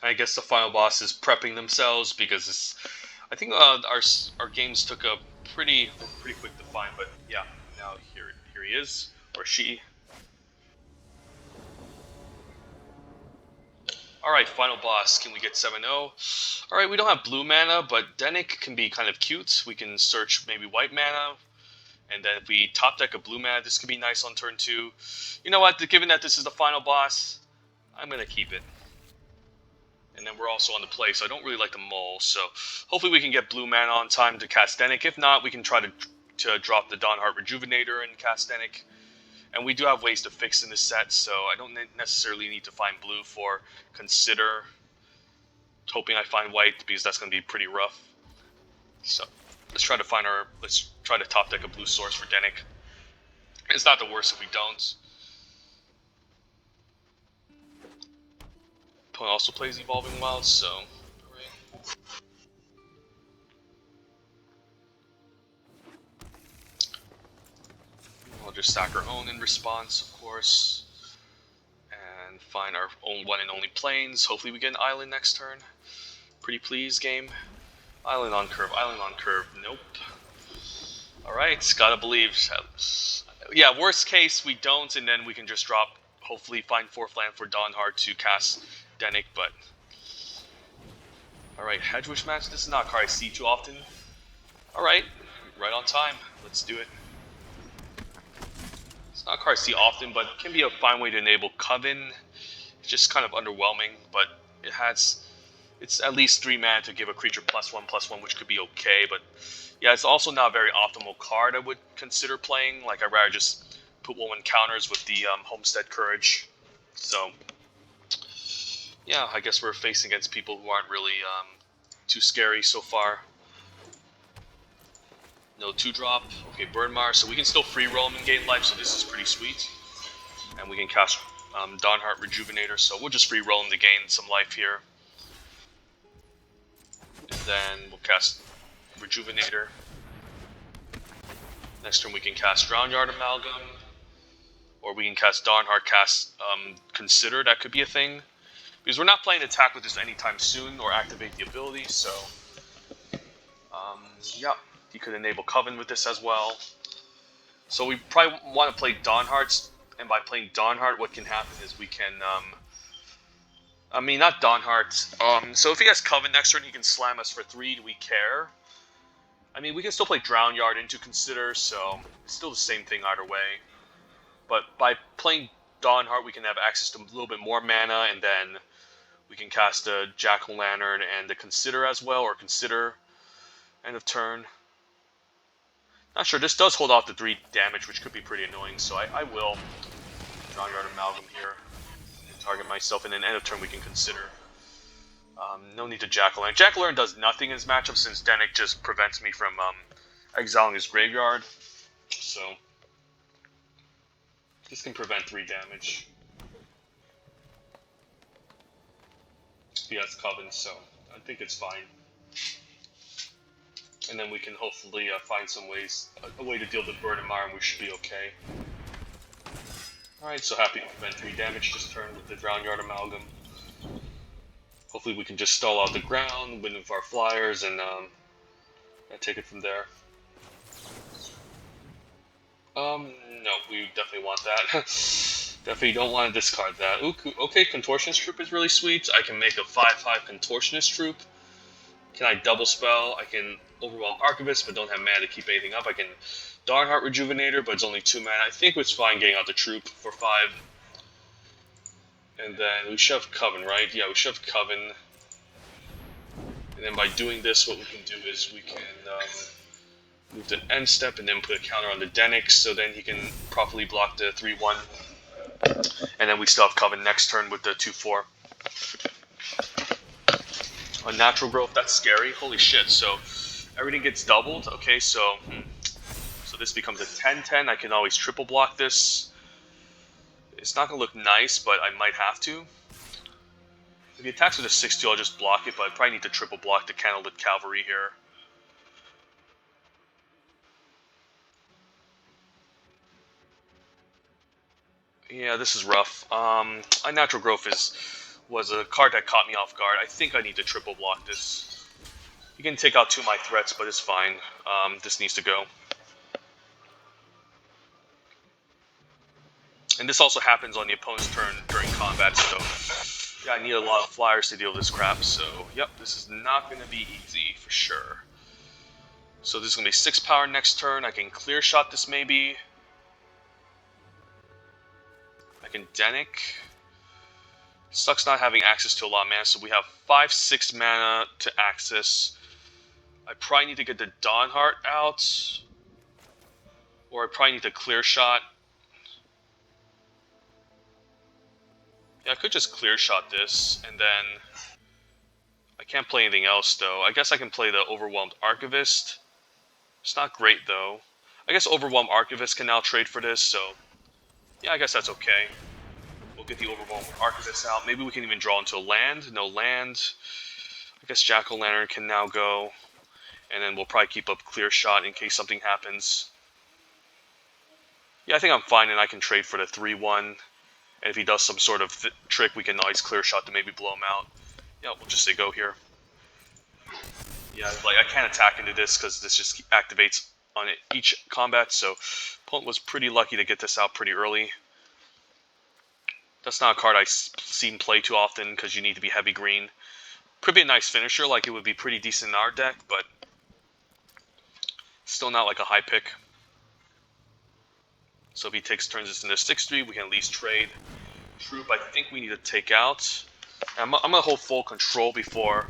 I guess the final boss is prepping themselves because I think our games took a pretty quick to find, but yeah, now here he is, or she. Alright, final boss. Can we get 7-0? Alright, we don't have blue mana, but Dennick can be kind of cute. We can search maybe white mana. And then if we top deck a blue mana, this could be nice on turn 2. You know what? Given that this is the final boss, I'm going to keep it. And then we're also on the play, so I don't really like the mole. So hopefully we can get blue mana on time to cast Dennick. If not, we can try to drop the Dawnheart Rejuvenator and cast Dennick. And we do have ways to fix in this set, so I don't necessarily need to find blue for Consider. Hoping I find white, because that's going to be pretty rough. So let's try to top deck a blue source for Dennick. It's not the worst if we don't. Opponent also plays Evolving Wilds, so right. We'll just sack our own in response, of course, and find our own one and only plains. Hopefully we get an island next turn. Pretty please, game. Island on curve, island on curve. Nope. Alright, gotta believe. Yeah, worst case we don't, and then we can just drop, hopefully find 4th land for Dawnheart to cast Dennick, but... Alright, Hedgewish match. This is not a card I see too often. Alright, right on time. Let's do it. It's not a card I see often, but it can be a fine way to enable Coven. It's just kind of underwhelming, but it's at least 3 mana to give a creature +1/+1, which could be okay, but yeah, it's also not a very optimal card I would consider playing. Like, I'd rather just put 1/1 counters with the Homestead Courage. So, yeah, I guess we're facing against people who aren't really too scary so far. No 2-drop. Okay, Burnmar, so we can still free roll him and gain life, so this is pretty sweet. And we can cast Dawnheart Rejuvenator, so we'll just free roll him to gain some life here. And then we'll cast Rejuvenator. Next turn we can cast Drownyard Amalgam. Or we can cast Dawnheart, Consider, that could be a thing. Because we're not playing attack with this anytime soon, or activate the ability, so... yeah, you could enable Coven with this as well. So we probably want to play Dawnhearts, and by playing Dawnheart, what can happen is we can... I mean, not Dawnheart. So if he has Coven next turn, he can slam us for 3. Do we care? I mean, we can still play Drownyard into Consider, so it's still the same thing either way. But by playing Dawnheart, we can have access to a little bit more mana, and then we can cast a Jack-o'-lantern and a Consider as well, or Consider end of turn. Not sure. This does hold off the 3 damage, which could be pretty annoying, so I will Drownyard Amalgam here. Target myself, and then end of turn we can Consider. No need to Jack-o'-lantern. Jack-o'-lantern does nothing in his matchup since Dennick just prevents me from exiling his graveyard. So this can prevent 3 damage. He has Coven, so I think it's fine. And then we can hopefully find some ways, a way to deal with Burnmar, and we should be okay. Alright, so happy to prevent 3 damage this turn with the Drownyard Amalgam. Hopefully we can just stall out the ground, win with our flyers, and take it from there. No, we definitely want that. Definitely don't want to discard that. Ooh, okay, Contortionist Troop is really sweet. I can make a 5/5 Contortionist Troop. Can I double spell? I can Overwhelm Archivist, but don't have mana to keep anything up. I can Dawnheart Rejuvenator, but it's only 2 mana. I think it's fine getting out the troop for 5. And then we shove Coven, right? Yeah, we shove Coven. And then by doing this, what we can do is we can move to end step and then put a counter on the Dennick, so then he can properly block the 3/1. And then we still have Coven next turn with the 2/4. Unnatural Growth, that's scary. Holy shit, so everything gets doubled. Okay, so this becomes a 10/10. I can always triple block this. It's not going to look nice, but I might have to. If he attacks with a 6/2, I'll just block it, but I probably need to triple block the Candlelit Cavalry here. Yeah, this is rough. Unnatural Growth was a card that caught me off guard. I think I need to triple block this. You can take out 2 of my threats, but it's fine. This needs to go. And this also happens on the opponent's turn during combat, so Yeah, I need a lot of flyers to deal with this crap, so yep, this is not going to be easy for sure. So this is going to be 6 power next turn. I can clear shot this maybe. I can Denic. Sucks not having access to a lot of mana, so we have 5-6 mana to access. I probably need to get the Dawnheart out, or I probably need to clear shot. Yeah, I could just clear shot this, and then I can't play anything else though. I guess I can play the Overwhelmed Archivist. It's not great though. I guess Overwhelmed Archivist can now trade for this, so yeah, I guess that's okay. We'll get the Overwhelmed Archivist out. Maybe we can even draw into a land. No land. I guess Jack-o'-lantern can now go. And then we'll probably keep up clear shot in case something happens. Yeah, I think I'm fine, and I can trade for the 3-1. And if he does some sort of trick, we can always clear shot to maybe blow him out. Yeah, we'll just say go here. Yeah, like I can't attack into this because this just activates on each combat, so opponent was pretty lucky to get this out pretty early. That's not a card I see him play too often because you need to be heavy green. Could be a nice finisher, like it would be pretty decent in our deck, but still not like a high pick. So if he turns this into 6-3, we can at least trade. Troop, I think we need to take out. I'm going to hold full control before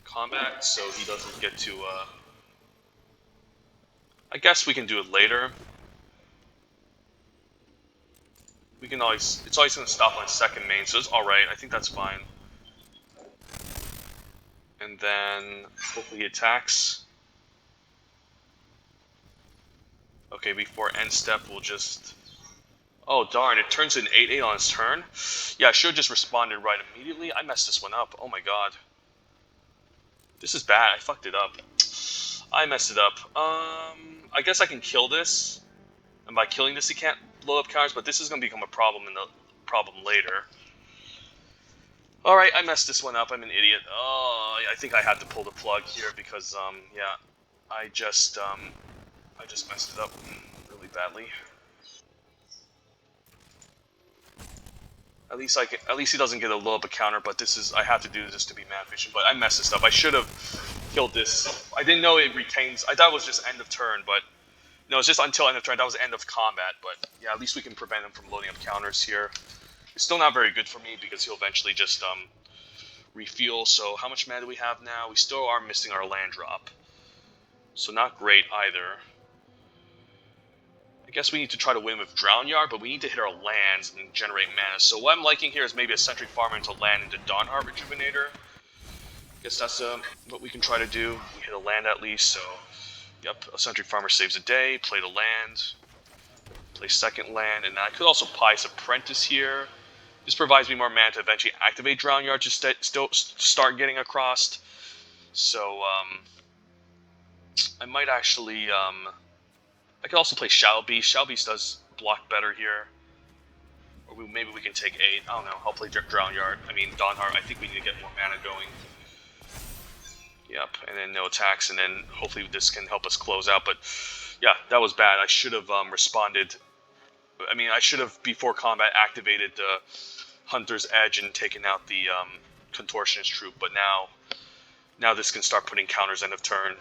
combat, so he doesn't get to... I guess we can do it later. We can always... It's always going to stop on second main, so it's alright. I think that's fine. And then hopefully he attacks. Okay, before end step, we'll just... Oh, darn, it turns in 8-8 on his turn? Yeah, I should have just responded right immediately. I messed this one up. Oh my god. This is bad. I fucked it up. I messed it up. I guess I can kill this. And by killing this, he can't blow up counters, but this is going to become a problem later. Alright, I messed this one up. I'm an idiot. Oh, I think I had to pull the plug here because, yeah, I just messed it up really badly. At least he doesn't get a low up a counter, but I have to do this to be man efficient. But I messed this up. I should have killed this. I didn't know it retains. I thought it was just end of turn, but no, it's just until end of turn. That was end of combat. But yeah, at least we can prevent him from loading up counters here. It's still not very good for me because he'll eventually just refuel. So how much mana do we have now? We still are missing our land drop, so not great either. I guess we need to try to win with Drown Yard, but we need to hit our lands and generate mana. So what I'm liking here is maybe a Sentry Farmer into land into Dawnheart Rejuvenator. I guess that's what we can try to do. We hit a land at least, so... Yep, a Sentry Farmer saves a day, play the land, play second land, and I could also Pious Apprentice here. This provides me more mana to eventually activate Drown Yard to still start getting across. So, I might actually, I could also play Shadow Beast. Shadow Beast does block better here. Or maybe we can take 8. I don't know. I'll play Drown Yard. I mean, Dawnheart. I think we need to get more mana going. Yep, and then no attacks, and then hopefully this can help us close out. But yeah, that was bad. I should have responded. I mean, I should have, before combat, activated the Hunter's Edge and taken out the Contortionist Troop. But now this can start putting counters end of turn.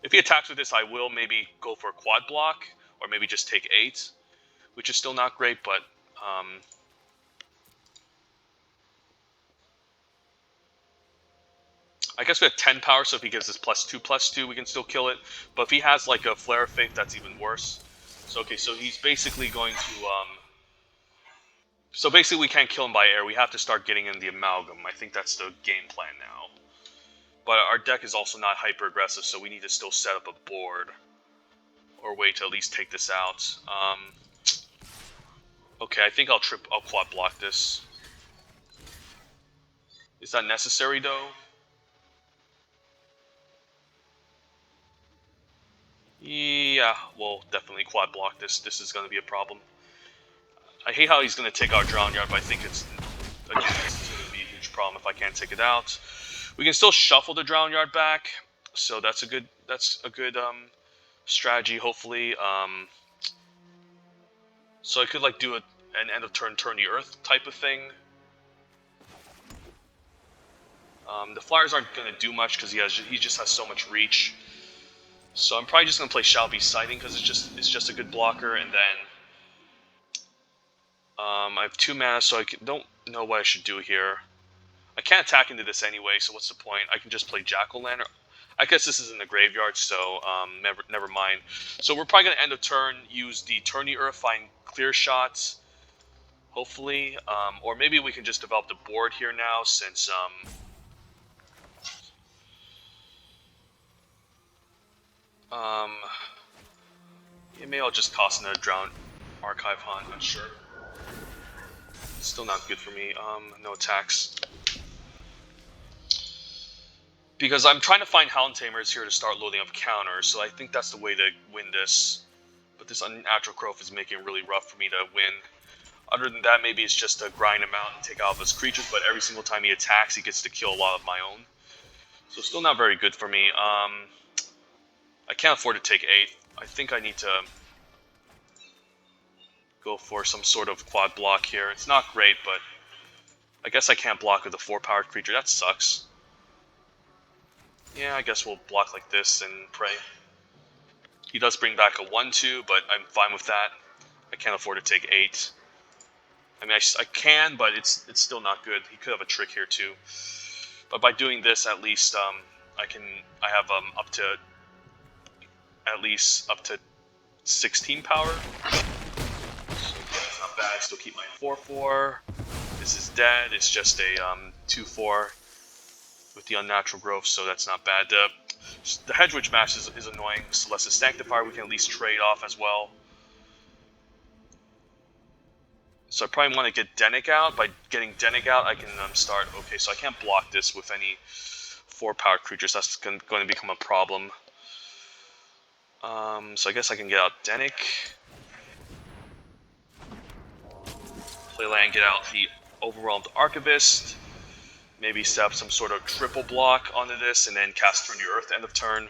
If he attacks with this, I will maybe go for a quad block, or maybe just take 8, which is still not great, but I guess we have 10 power, so if he gives us +2/+2, we can still kill it. But if he has like a Flare of Faith, that's even worse. So okay, so he's basically going to so basically we can't kill him by air. We have to start getting in the Amalgam. I think that's the game plan now. But our deck is also not hyper aggressive, so we need to still set up a board or wait to at least take this out. Okay, I think I'll quad block this. Is that necessary though? Yeah, we'll definitely quad block this. This is going to be a problem. I hate how he's going to take our Drown Yard, but I think it's going to be a huge problem if I can't take it out. We can still shuffle the Drown Yard back, so that's a good strategy. Hopefully, so I could like do an end of turn the earth type of thing. The Flyers aren't going to do much because he just has so much reach. So I'm probably just going to play Shall Be Sighting because it's just a good blocker. And then I have 2 mana, so don't know what I should do here. I can't attack into this anyway, so what's the point? I can just play Jack-O-Lantern. I guess this is in the graveyard, so never mind. So we're probably going to end of turn, use the Turn the Earth, find clear shots, hopefully. Or maybe we can just develop the board here now, since... yeah, maybe I'll just toss in a Drown Archive Hunt, not sure. Still not good for me. No attacks. Because I'm trying to find Hound Tamers here to start loading up counters, so I think that's the way to win this. But this Unnatural Growth is making it really rough for me to win. Other than that, maybe it's just to grind him out and take out his creatures, but every single time he attacks, he gets to kill a lot of my own. So still not very good for me. I can't afford to take 8th. I think I need to go for some sort of quad block here. It's not great, but I guess I can't block with a 4-powered creature. That sucks. Yeah, I guess we'll block like this and pray. He does bring back a 1/2, but I'm fine with that. I can't afford to take 8. I mean, I can, but it's still not good. He could have a trick here too. But by doing this, at least I have up to at least up to 16 power. So that's not bad. I still keep my 4/4. This is dead. It's just a 2/4 with the Unnatural Growth, so that's not bad. The Hedgewitch Mash is annoying. Celestis Sanctifier we can at least trade off as well. So I probably want to get Dennick out. By getting Dennick out, I can start... Okay, so I can't block this with any 4-powered creatures. That's going to become a problem. So I guess I can get out Dennick. Play land, get out the Overwhelmed Archivist. Maybe set up some sort of triple block onto this, and then cast Turn the Earth end of turn.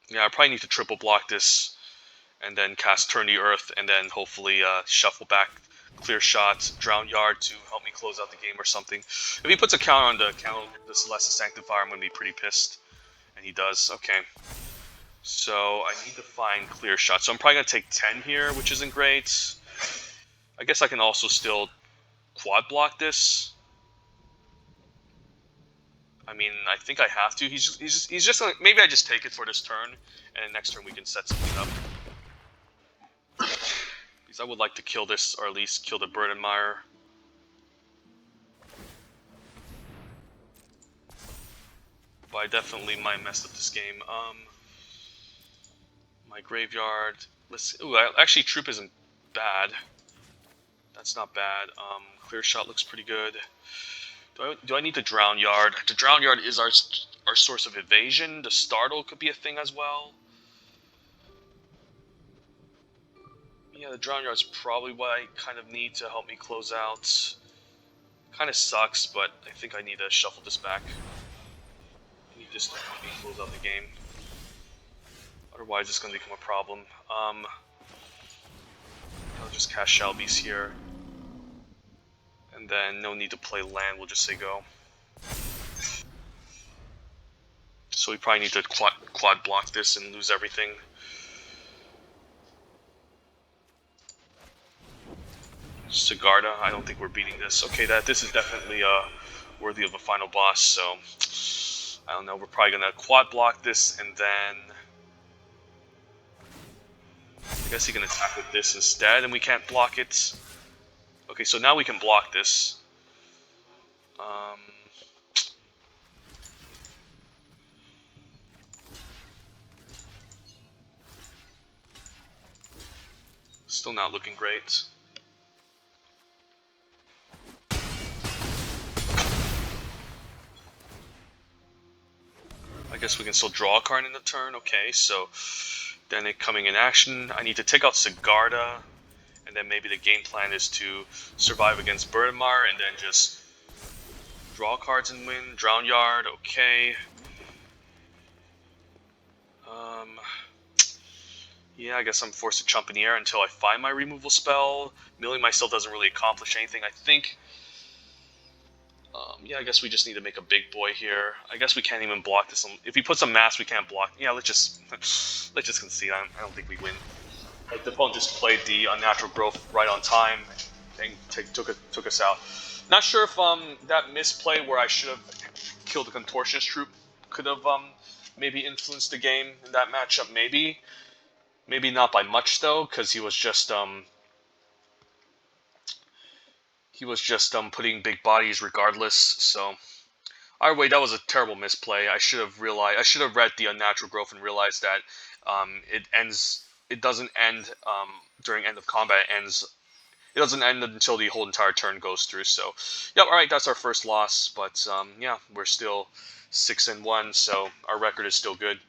Yeah, I probably need to triple block this, and then cast Turn the Earth, and then hopefully shuffle back clear shots, Drown Yard to help me close out the game or something. If he puts a counter on the Celestis Sanctifier, I'm going to be pretty pissed. And he does. Okay. So I need to find clear shots. So I'm probably going to take 10 here, which isn't great. I guess I can also still quad block this. I mean, I think I have to. He's just gonna, maybe I just take it for this turn, and next turn we can set something up. Because I would like to kill this, or at least kill the Burdenmire. But I definitely might mess up this game. My graveyard. Let's. Ooh, actually, Troop isn't bad. That's not bad. Clear Shot looks pretty good. Do I need the Drown Yard? The Drown Yard is our source of evasion. The Startle could be a thing as well. Yeah, the Drown Yard's probably what I kind of need to help me close out. Kind of sucks, but I think I need to shuffle this back. I need this to help me close out the game. Otherwise, it's going to become a problem. I'll just cast Shalby's here. And then no need to play land, we'll just say go. So we probably need to quad block this and lose everything. Sigarda, I don't think we're beating this. Okay, this is definitely worthy of a final boss, so I don't know, we're probably gonna quad block this and then I guess he can attack with this instead and we can't block it. Okay, so now we can block this. Still not looking great. I guess we can still draw a card in the turn. Okay, so then it coming in action. I need to take out Sigarda. And then maybe the game plan is to survive against Burdenmire and then just draw cards and win. Drown Yard, okay. Yeah, I guess I'm forced to chump in the air until I find my removal spell. Milling myself doesn't really accomplish anything, I think. Yeah, I guess we just need to make a big boy here. I guess we can't even block this. If he puts a mass, we can't block. Yeah, let's just concede. I don't think we win. Like, the opponent just played the unnatural growth right on time and took us out. Not sure if that misplay where I should have killed the contortionist troop could have maybe influenced the game in that matchup. Maybe not by much though, because he was just putting big bodies regardless. So either way, that was a terrible misplay. I should have read the unnatural growth and realized that it doesn't end during end of combat. It doesn't end until the whole entire turn goes through. So, yep. All right, that's our first loss. But yeah, we're still 6-1, so our record is still good.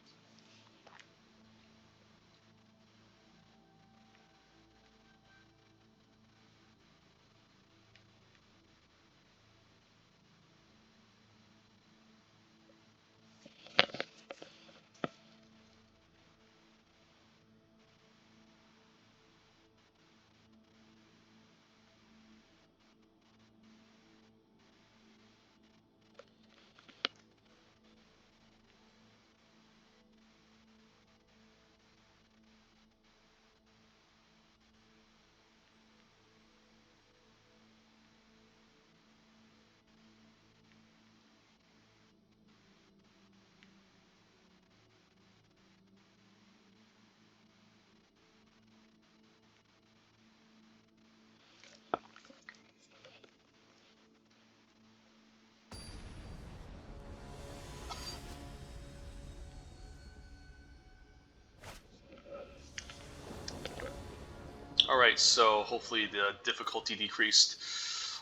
Alright, so hopefully the difficulty decreased.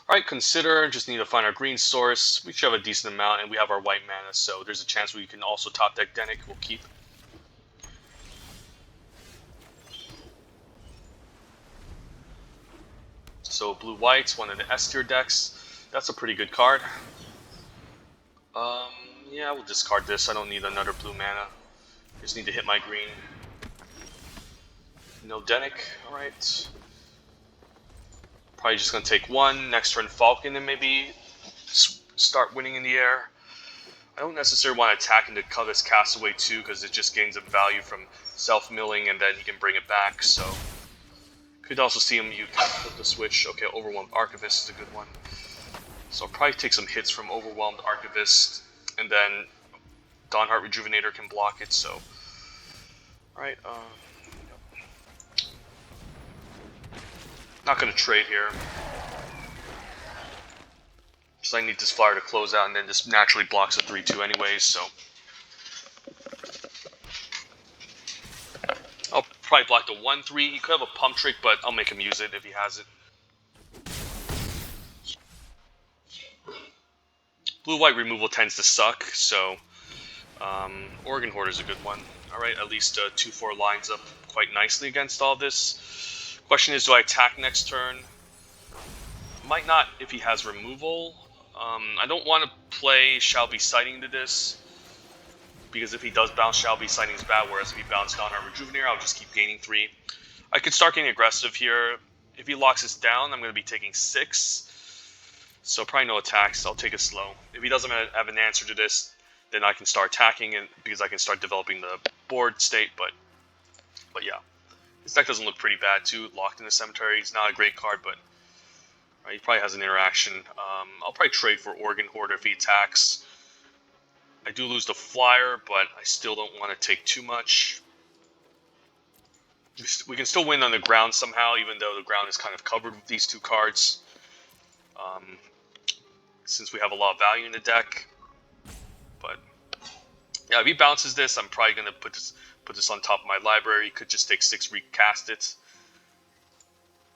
Alright, consider, just need to find our green source. We should have a decent amount, and we have our white mana, so there's a chance we can also top deck Denic. We'll keep. So blue-white, one of the S tier decks. That's a pretty good card. Yeah, we'll discard this. I don't need another blue mana. Just need to hit my green. No Denic, alright. Probably just going to take one. Next turn Falcon and maybe start winning in the air. I don't necessarily want to attack into cut this Castaway too, because it just gains a value from self-milling and then he can bring it back, so... Could also see him, you can flip the switch. Okay, Overwhelmed Archivist is a good one. So I'll probably take some hits from Overwhelmed Archivist, and then Dawnheart Rejuvenator can block it, so... Alright, not going to trade here. Because I need this flyer to close out, and then this naturally blocks a 3-2 anyways, so... I'll probably block the 1-3. He could have a pump trick, but I'll make him use it if he has it. Blue-white removal tends to suck, so... Organ Hoarder is a good one. Alright, at least 2-4 lines up quite nicely against all this. Question is, do I attack next turn? Might not if he has removal. I don't want to play Shall Be Sighting to this, because if he does bounce Shall Be Sighting is bad, whereas if he bounced down our Rejuvenator, I'll just keep gaining 3. I could start getting aggressive here. If he locks us down, I'm going to be taking 6. So probably no attacks, I'll take it slow. If he doesn't have an answer to this, then I can start attacking it, because I can start developing the board state, but yeah. This deck doesn't look pretty bad too, Locked in the Cemetery. It's not a great card, but he probably has an interaction. I'll probably trade for Organ Hoarder if he attacks. I do lose the flyer, but I still don't want to take too much. We can still win on the ground somehow, even though the ground is kind of covered with these two cards. Since we have a lot of value in the deck. But yeah, if he bounces this, I'm probably going to put this on top of my library. Could just take 6, recast it.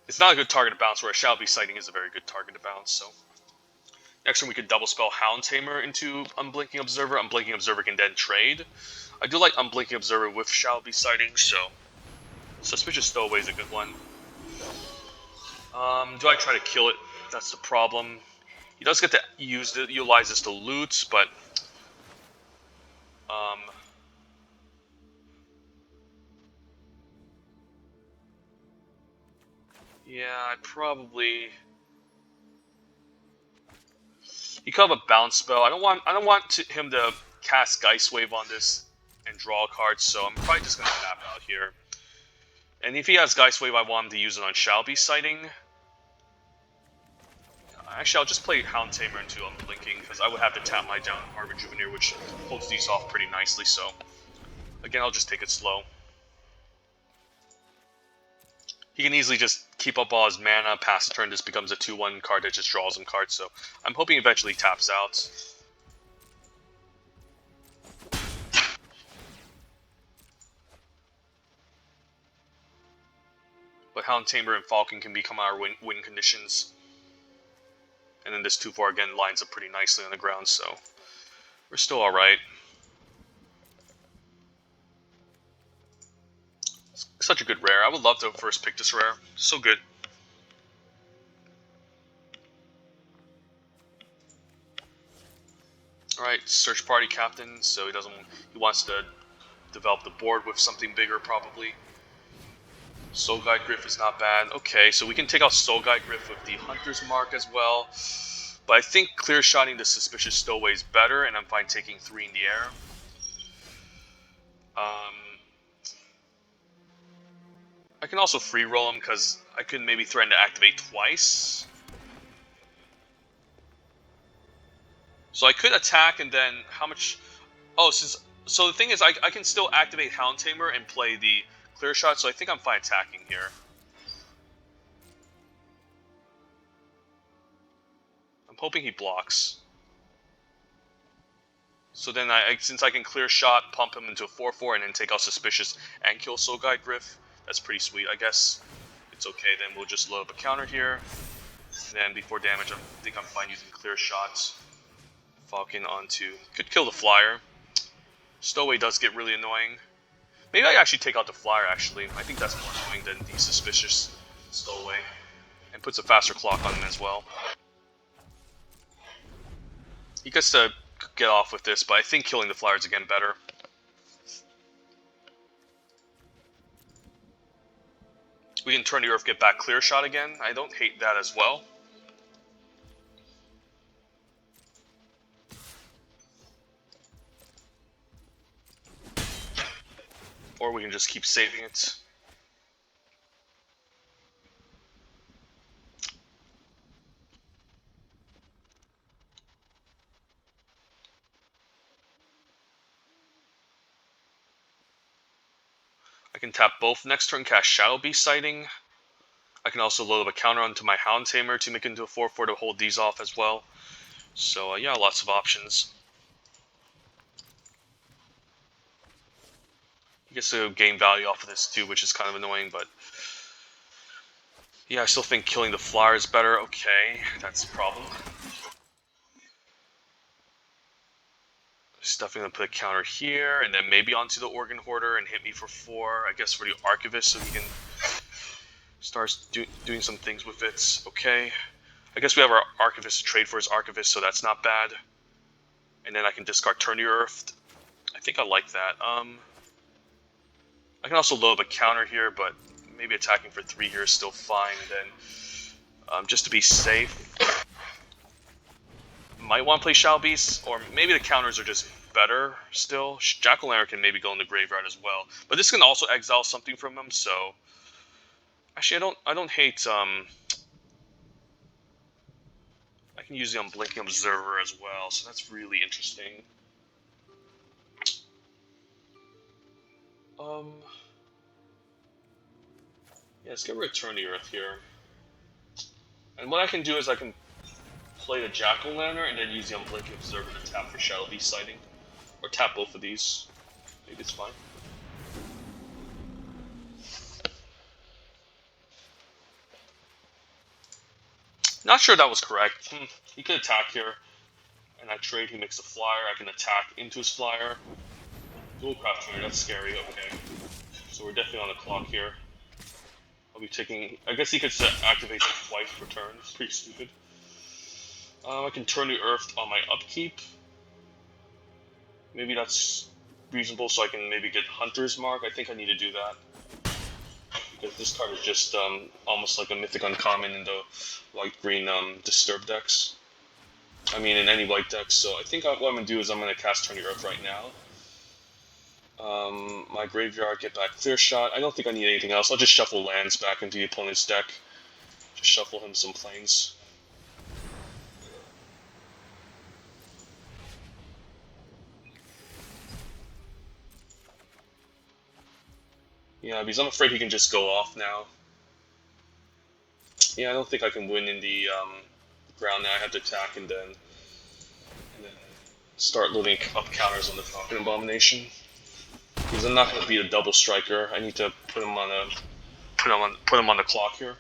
It's not a good target to bounce, where a Shall Be Sighting is a very good target to bounce, so... Next turn we could double spell Hound Tamer into Unblinking Observer. Unblinking Observer can then trade. I do like Unblinking Observer with Shall Be Sighting, so... Suspicious Stowaway is a good one. Do I try to kill it? That's the problem. He does get to utilize this to loot, but... Yeah, I probably. He could have a bounce spell. I don't want him to cast Geist Wave on this and draw a card, so I'm probably just gonna tap out here. And if he has Geist Wave, I want him to use it on Shall Be Sighting. Actually, I'll just play Hound Tamer into Unblinking, because I would have to tap my down Hard Rejuveneer, which holds these off pretty nicely, so... Again, I'll just take it slow. He can easily just keep up all his mana, pass the turn, this becomes a 2-1 card that just draws him cards, so... I'm hoping he eventually taps out. But Hound Tamer and Falcon can become our win conditions. And then this 2-4 again lines up pretty nicely on the ground, so we're still alright. Such a good rare. I would love to first pick this rare. So good. Alright, search party captain, so he wants to develop the board with something bigger probably. Soul Guide Griff is not bad. Okay, so we can take out Soul Guide Griff with the Hunter's Mark as well. But I think clear shotting the Suspicious Stowaway is better, and I'm fine taking 3 in the air. I can also free roll him because I could maybe threaten to activate twice. So I could attack and then how much? Oh, so the thing is, I can still activate Hound Tamer and play the clear shot. So I think I'm fine attacking here. I'm hoping he blocks. So then since I can clear shot, pump him into a 4/4, and then take out Suspicious and kill Soul Guide Griff, that's pretty sweet, I guess. It's okay, then we'll just load up a counter here. And then before damage, I think I'm fine using clear shots. Falcon onto... Could kill the Flyer. Stowaway does get really annoying. Maybe I actually take out the Flyer, actually. I think that's more annoying than the Suspicious Stowaway. And puts a faster clock on him as well. He gets to get off with this, but I think killing the Flyer is again better. We can turn the Earth, get back clear shot again. I don't hate that as well. Or we can just keep saving it. I can tap both next turn, cast Shadow Beast Sighting. I can also load up a counter onto my Hound Tamer to make it into a 4/4 to hold these off as well. So yeah, lots of options. He gets to gain value off of this too, which is kind of annoying, but yeah, I still think killing the Flyer is better. Okay, that's a problem. Stuffing to put a counter here, and then maybe onto the Organ Hoarder and hit me for 4. I guess for the Archivist, so he can start doing some things with it. Okay. I guess we have our Archivist to trade for his Archivist, so that's not bad. And then I can discard Turn to Earth. I think I like that. I can also load up a counter here, but maybe attacking for 3 here is still fine. And then, just to be safe, might want to play Shall Beast, or maybe the counters are just better still. Jack-o'-lantern can maybe go in the graveyard as well, but this can also exile something from him. So actually, I don't hate. I can use the Unblinking Observer as well, so that's really interesting. Yeah, let's get Return to Earth here, and what I can do is I can play the Jack-o'-lantern and then use the Unblinking Observer to tap for Shadow Beast Sighting. Or tap both of these. Maybe it's fine. Not sure that was correct. He could attack here. And I trade, he makes a Flyer. I can attack into his Flyer. Dual Craft Trader, that's scary. Okay. So we're definitely on the clock here. I'll be taking... I guess he could activate it twice per turn. It's pretty stupid. I can turn the Earth on my upkeep. Maybe that's reasonable, so I can maybe get Hunter's Mark. I think I need to do that. because this card is just almost like a mythic uncommon in the white-green disturb decks. I mean, in any white deck. So I think what I'm gonna do is I'm gonna cast Turn the Earth right now. My graveyard, get back Clear Shot. I don't think I need anything else. I'll just shuffle lands back into the opponent's deck. Just shuffle him some planes. Yeah, because I'm afraid he can just go off now. Yeah, I don't think I can win in the ground now. I have to attack and then start loading up counters on the Falcon Abomination. Because I'm not going to be a double striker. I need to put him on the clock here.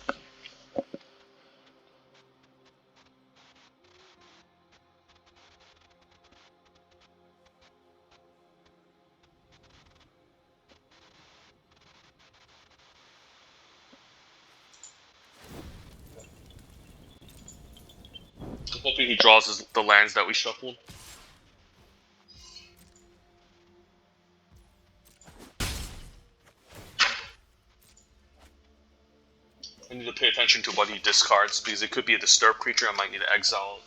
I'm hoping he draws the lands that we shuffled. I need to pay attention to what he discards, because it could be a disturbed creature I might need to exile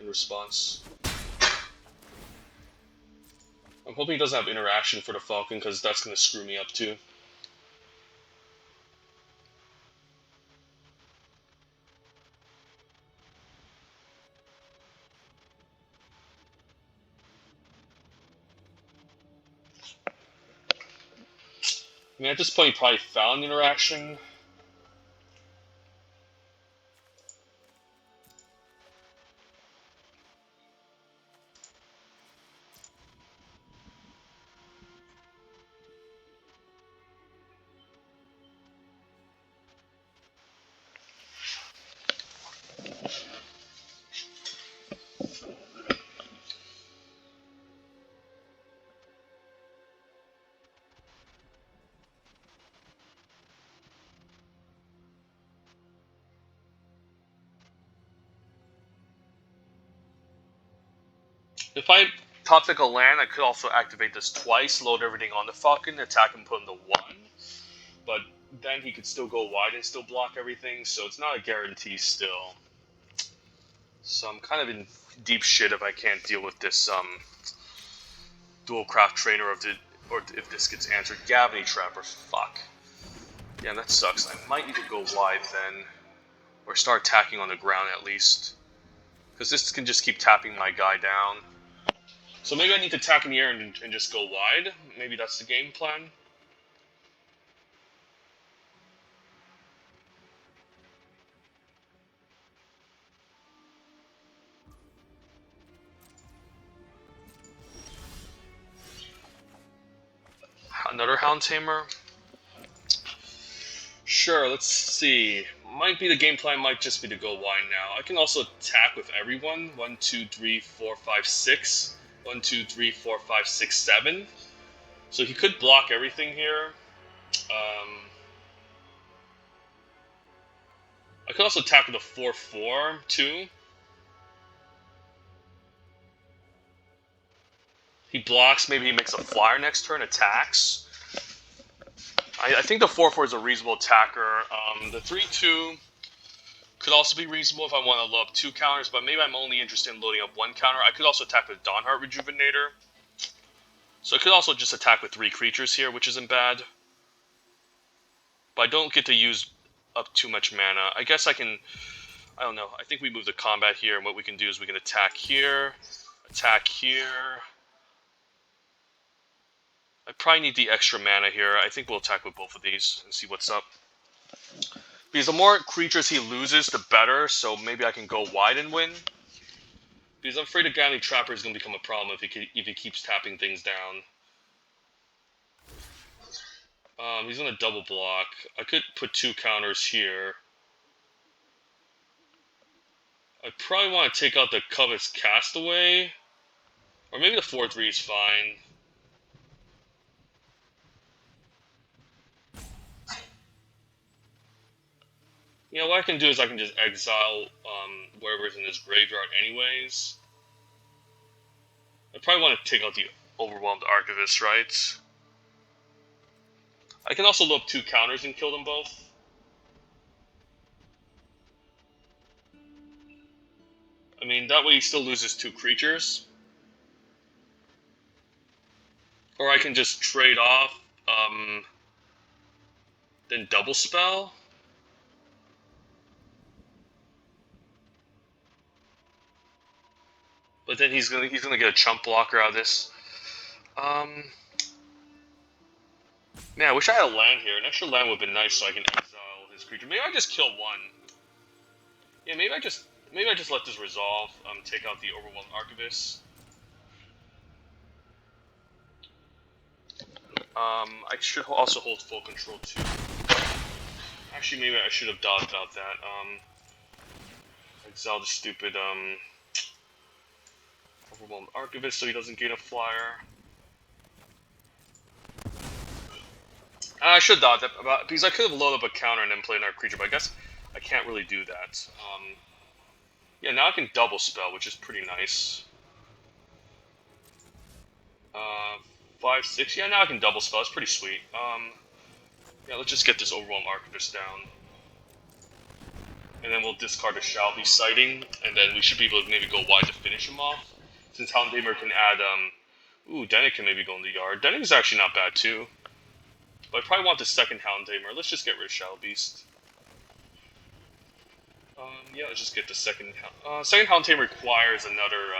in response. I'm hoping he doesn't have interaction for the Falcon, because that's going to screw me up too. I mean, at this point, he probably found interaction. If I top deck a land, I could also activate this twice, load everything on the Falcon, attack and put him to 1. But then he could still go wide and still block everything, so it's not a guarantee still. So I'm kind of in deep shit if I can't deal with this dual craft trainer, or if this gets answered. Gavany Trapper, fuck. Yeah, that sucks. I might need to go wide then, or start attacking on the ground at least, because this can just keep tapping my guy down. So maybe I need to attack in the air and just go wide. Maybe that's the game plan. Another Hound Tamer. Sure, let's see. Might be the game plan, might just be to go wide now. I can also attack with everyone. 1, 2, 3, 4, 5, 6. 1, 2, 3, 4, 5, 6, 7. So he could block everything here. I could also attack with a 4/4 too. He blocks, maybe he makes a flyer next turn, attacks. I think the 4/4 is a reasonable attacker. The 3/2 could also be reasonable if I want to load up 2 counters, but maybe I'm only interested in loading up 1 counter. I could also attack with Dawnheart Rejuvenator. So I could also just attack with 3 creatures here, which isn't bad. But I don't get to use up too much mana. I guess I can... I don't know. I think we move the combat here, and what we can do is we can attack here, attack here. I probably need the extra mana here. I think we'll attack with both of these and see what's up. Because the more creatures he loses, the better, so maybe I can go wide and win. Because I'm afraid a Gavany Trapper is going to become a problem if he keeps tapping things down. He's going to double block. I could put 2 counters here. I probably want to take out the Covet's Castaway. Or maybe the 4/3 is fine. You know, what I can do is I can just exile wherever's in this graveyard anyways. I probably want to take out the Overwhelmed Archivist, right? I can also load up 2 counters and kill them both. I mean, that way he still loses 2 creatures. Or I can just trade off, then double spell. But then he's gonna get a chump blocker out of this. Man, I wish I had a land here. An extra land would have been nice so I can exile his creature. Maybe I just kill one. Yeah, maybe I just let this resolve. Take out the Overwhelmed Archivist. I should also hold full control too. Actually, maybe I should have dodged out that. Exile the stupid Overwhelmed Archivist so he doesn't gain a flyer. I should dodge that because I could have loaded up a counter and then played another creature, but I guess I can't really do that. Yeah, now I can double spell, which is pretty nice. 5, 6. Yeah, now I can double spell. It's pretty sweet. Yeah, let's just get this Overwhelmed Archivist down. And then we'll discard a Shall Be Sighting, and then we should be able to maybe go wide to finish him off. Since Houndamer can add, Dennick can maybe go in the yard. Dennick is actually not bad too. But I probably want the second Houndamer. Let's just get rid of Shadow Beast. Yeah, let's just get the second. Second Houndamer requires another.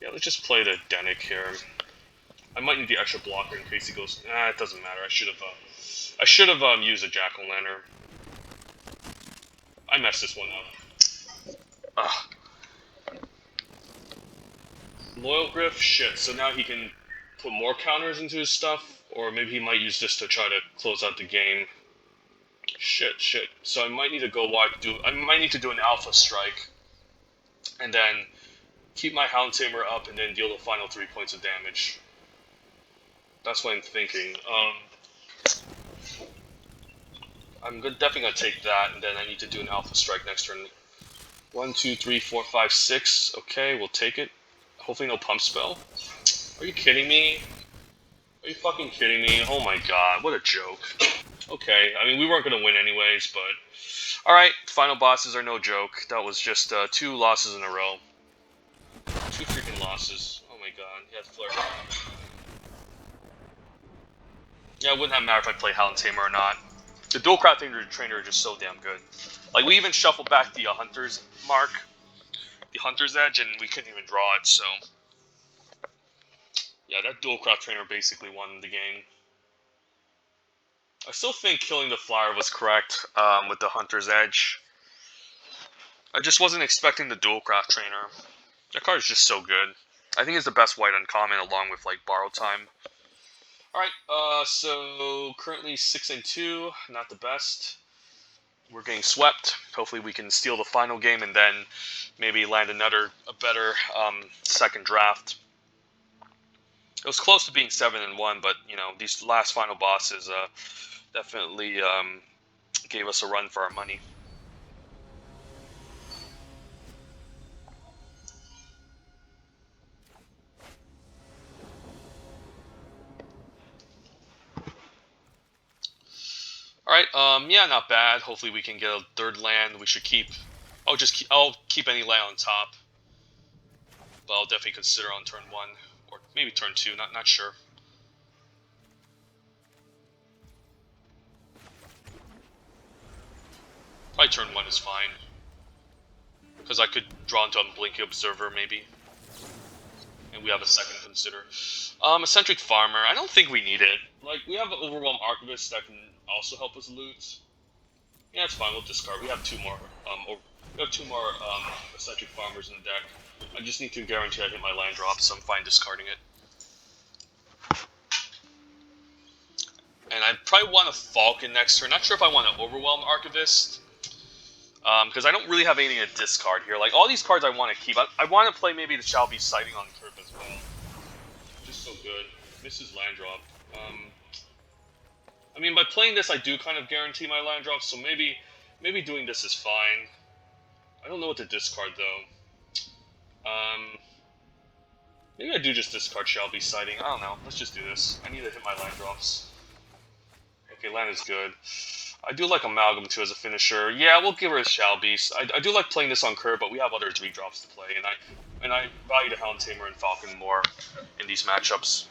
Yeah, let's just play the Dennick here. I might need the extra blocker in case he goes. It doesn't matter. I should have used a Jack-o'-lantern. I messed this one up. Loyal Griff, shit. So now he can put more counters into his stuff, or maybe he might use this to try to close out the game. Shit. So I might need to go wide. I might need to do an Alpha Strike, and then keep my Houndtamer up, and then deal the final 3 points of damage. That's what I'm thinking. I'm definitely gonna take that, and then I need to do an Alpha Strike next turn. 1, 2, 3, 4, 5, 6. Okay, we'll take it. Hopefully no Pump Spell. Are you kidding me? Are you fucking kidding me? Oh my god, what a joke. Okay, I mean, we weren't gonna win anyways, but... Alright, final bosses are no joke. That was just 2 losses in a row. 2 freaking losses. Oh my god, he had Flare. Yeah, it wouldn't have mattered if I played Houndtamer or not. The Dual Crafting Trainer is just so damn good. Like, we even shuffled back the Hunter's Mark, the Hunter's Edge, and we couldn't even draw it, so... Yeah, that Dual Craft Trainer basically won the game. I still think killing the flyer was correct with the Hunter's Edge. I just wasn't expecting the Dual Craft Trainer. That card is just so good. I think it's the best white uncommon along with, like, Borrow Time. Alright, so currently 6-2, not the best. We're getting swept. Hopefully we can steal the final game and then maybe land a better second draft. It was close to being 7-1, but, you know, these last final bosses definitely gave us a run for our money. Alright, yeah, not bad. Hopefully we can get a third land. We should keep... I'll keep any land on top. But I'll definitely consider on turn 1. Or maybe turn 2, not sure. Probably turn 1 is fine. Because I could draw into Unblinking Observer, maybe. And we have a second consider. Eccentric Farmer, I don't think we need it. Like, we have an Overwhelmed Archivist that can also help us loot. Yeah, it's fine, we'll discard. We have 2 more, Eccentric Farmers in the deck. I just need to guarantee I hit my land drop, so I'm fine discarding it. And I probably want a Falcon next turn. Not sure if I want an Overwhelmed Archivist. Because I don't really have anything to discard here. Like, all these cards I want to keep. I want to play maybe the Shall Be Sighting on Curve as well. Just so good. Misses land drop. I mean, by playing this, I do kind of guarantee my land drop, so maybe doing this is fine. I don't know what to discard, though. Maybe I do just discard Shall Be Sighting. I don't know. Let's just do this. I need to hit my land drops. Okay, land is good. I do like Amalgam too as a finisher. Yeah, we'll give her a Shall Beast. I do like playing this on curve, but we have other 3-drops to play, and I value the Hound Tamer and Falcon more in these matchups.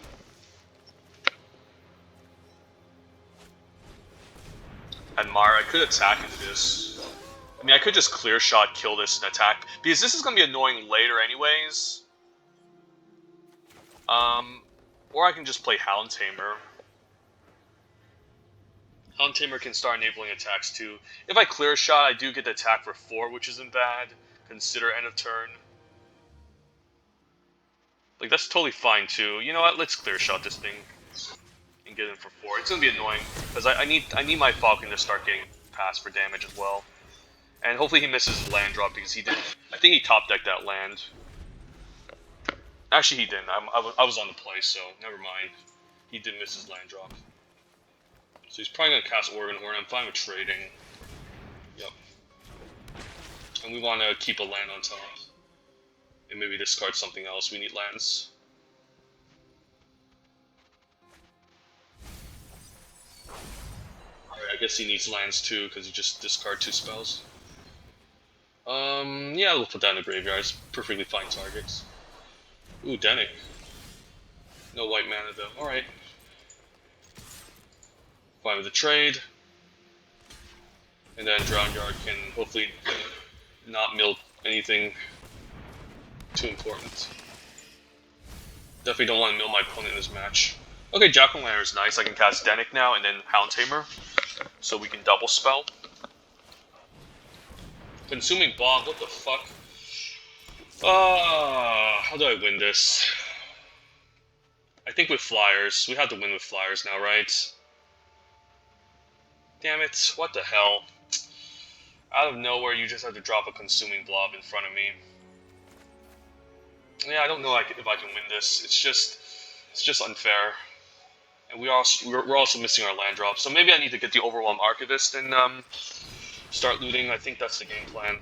And Mara, I could attack into this. I mean, I could just clear shot, kill this, and attack, because this is going to be annoying later anyways. Or I can just play Hound Tamer. Hound Tamer can start enabling attacks too. If I clear shot, I do get the attack for 4, which isn't bad. Consider end of turn. Like, that's totally fine too. You know what? Let's clear shot this thing and get in for 4. It's gonna be annoying because I need my Falcon to start getting passed for damage as well. And hopefully he misses his land drop because he did. I think he top decked that land. Actually, he didn't. I was on the play, so never mind. He did miss his land drop. So he's probably gonna cast Organ Horn. I'm fine with trading. Yep. And we want to keep a land on top. And maybe discard something else. We need lands. Alright, I guess he needs lands too, because he just discard 2 spells. Yeah, we'll put that in the graveyard. It's perfectly fine targets. Ooh, Denick. No white mana though. Alright. Fine with the trade. And then Drown Yard can hopefully not mill anything too important. Definitely don't want to mill my opponent in this match. Okay, Jack-o'-lantern is nice. I can cast Denick now and then Hound Tamer. So we can double spell. Consuming Blob, what the fuck? How do I win this? I think with Flyers. We have to win with Flyers now, right? Damn it, what the hell? Out of nowhere, you just have to drop a Consuming Blob in front of me. Yeah, I don't know if I can win this. It's just unfair. And we're also missing our land drop. So maybe I need to get the Overwhelm Archivist and start looting. I think that's the game plan.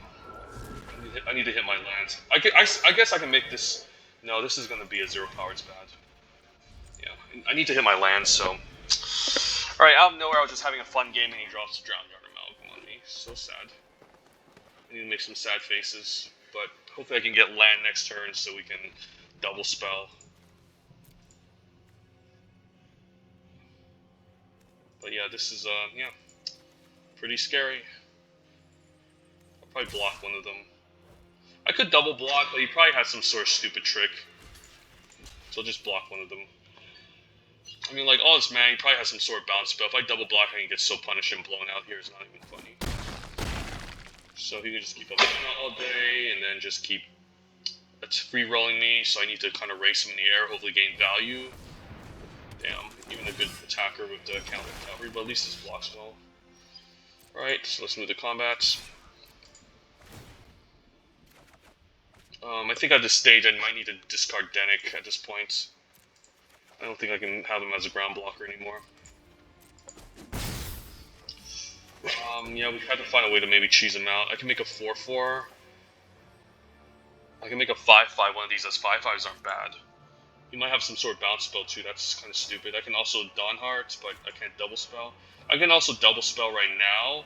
I need to hit my land. I guess I can make this. No, this is going to be a 0 power. It's bad. Yeah, I need to hit my land, so. Alright, out of nowhere, I was just having a fun game and he drops a Drown Yard Amalgam on me. So sad. I need to make some sad faces. But hopefully I can get land next turn so we can double spell. But yeah, this is, yeah, pretty scary. I'll probably block one of them. I could double block, but he probably has some sort of stupid trick. So I'll just block one of them. I mean, like, all this mana, he probably has some sort of bounce spell. If I double block, I can get so punished and blown out here, it's not even funny. So he can just keep up all day, and then just keep free-rolling me, so I need to kind of race him in the air, hopefully gain value. Damn, even a good attacker with the counter cavalry, but at least this blocks well. Alright, so let's move to combat. I think at this stage I might need to discard Denick at this point. I don't think I can have him as a ground blocker anymore. Yeah, we had to find a way to maybe cheese him out. I can make a 4/4. I can make a 5/5. One of these as 5/5s aren't bad. He might have some sort of bounce spell too. That's kind of stupid. I can also Dawn Heart, but I can't double spell. I can also double spell right now.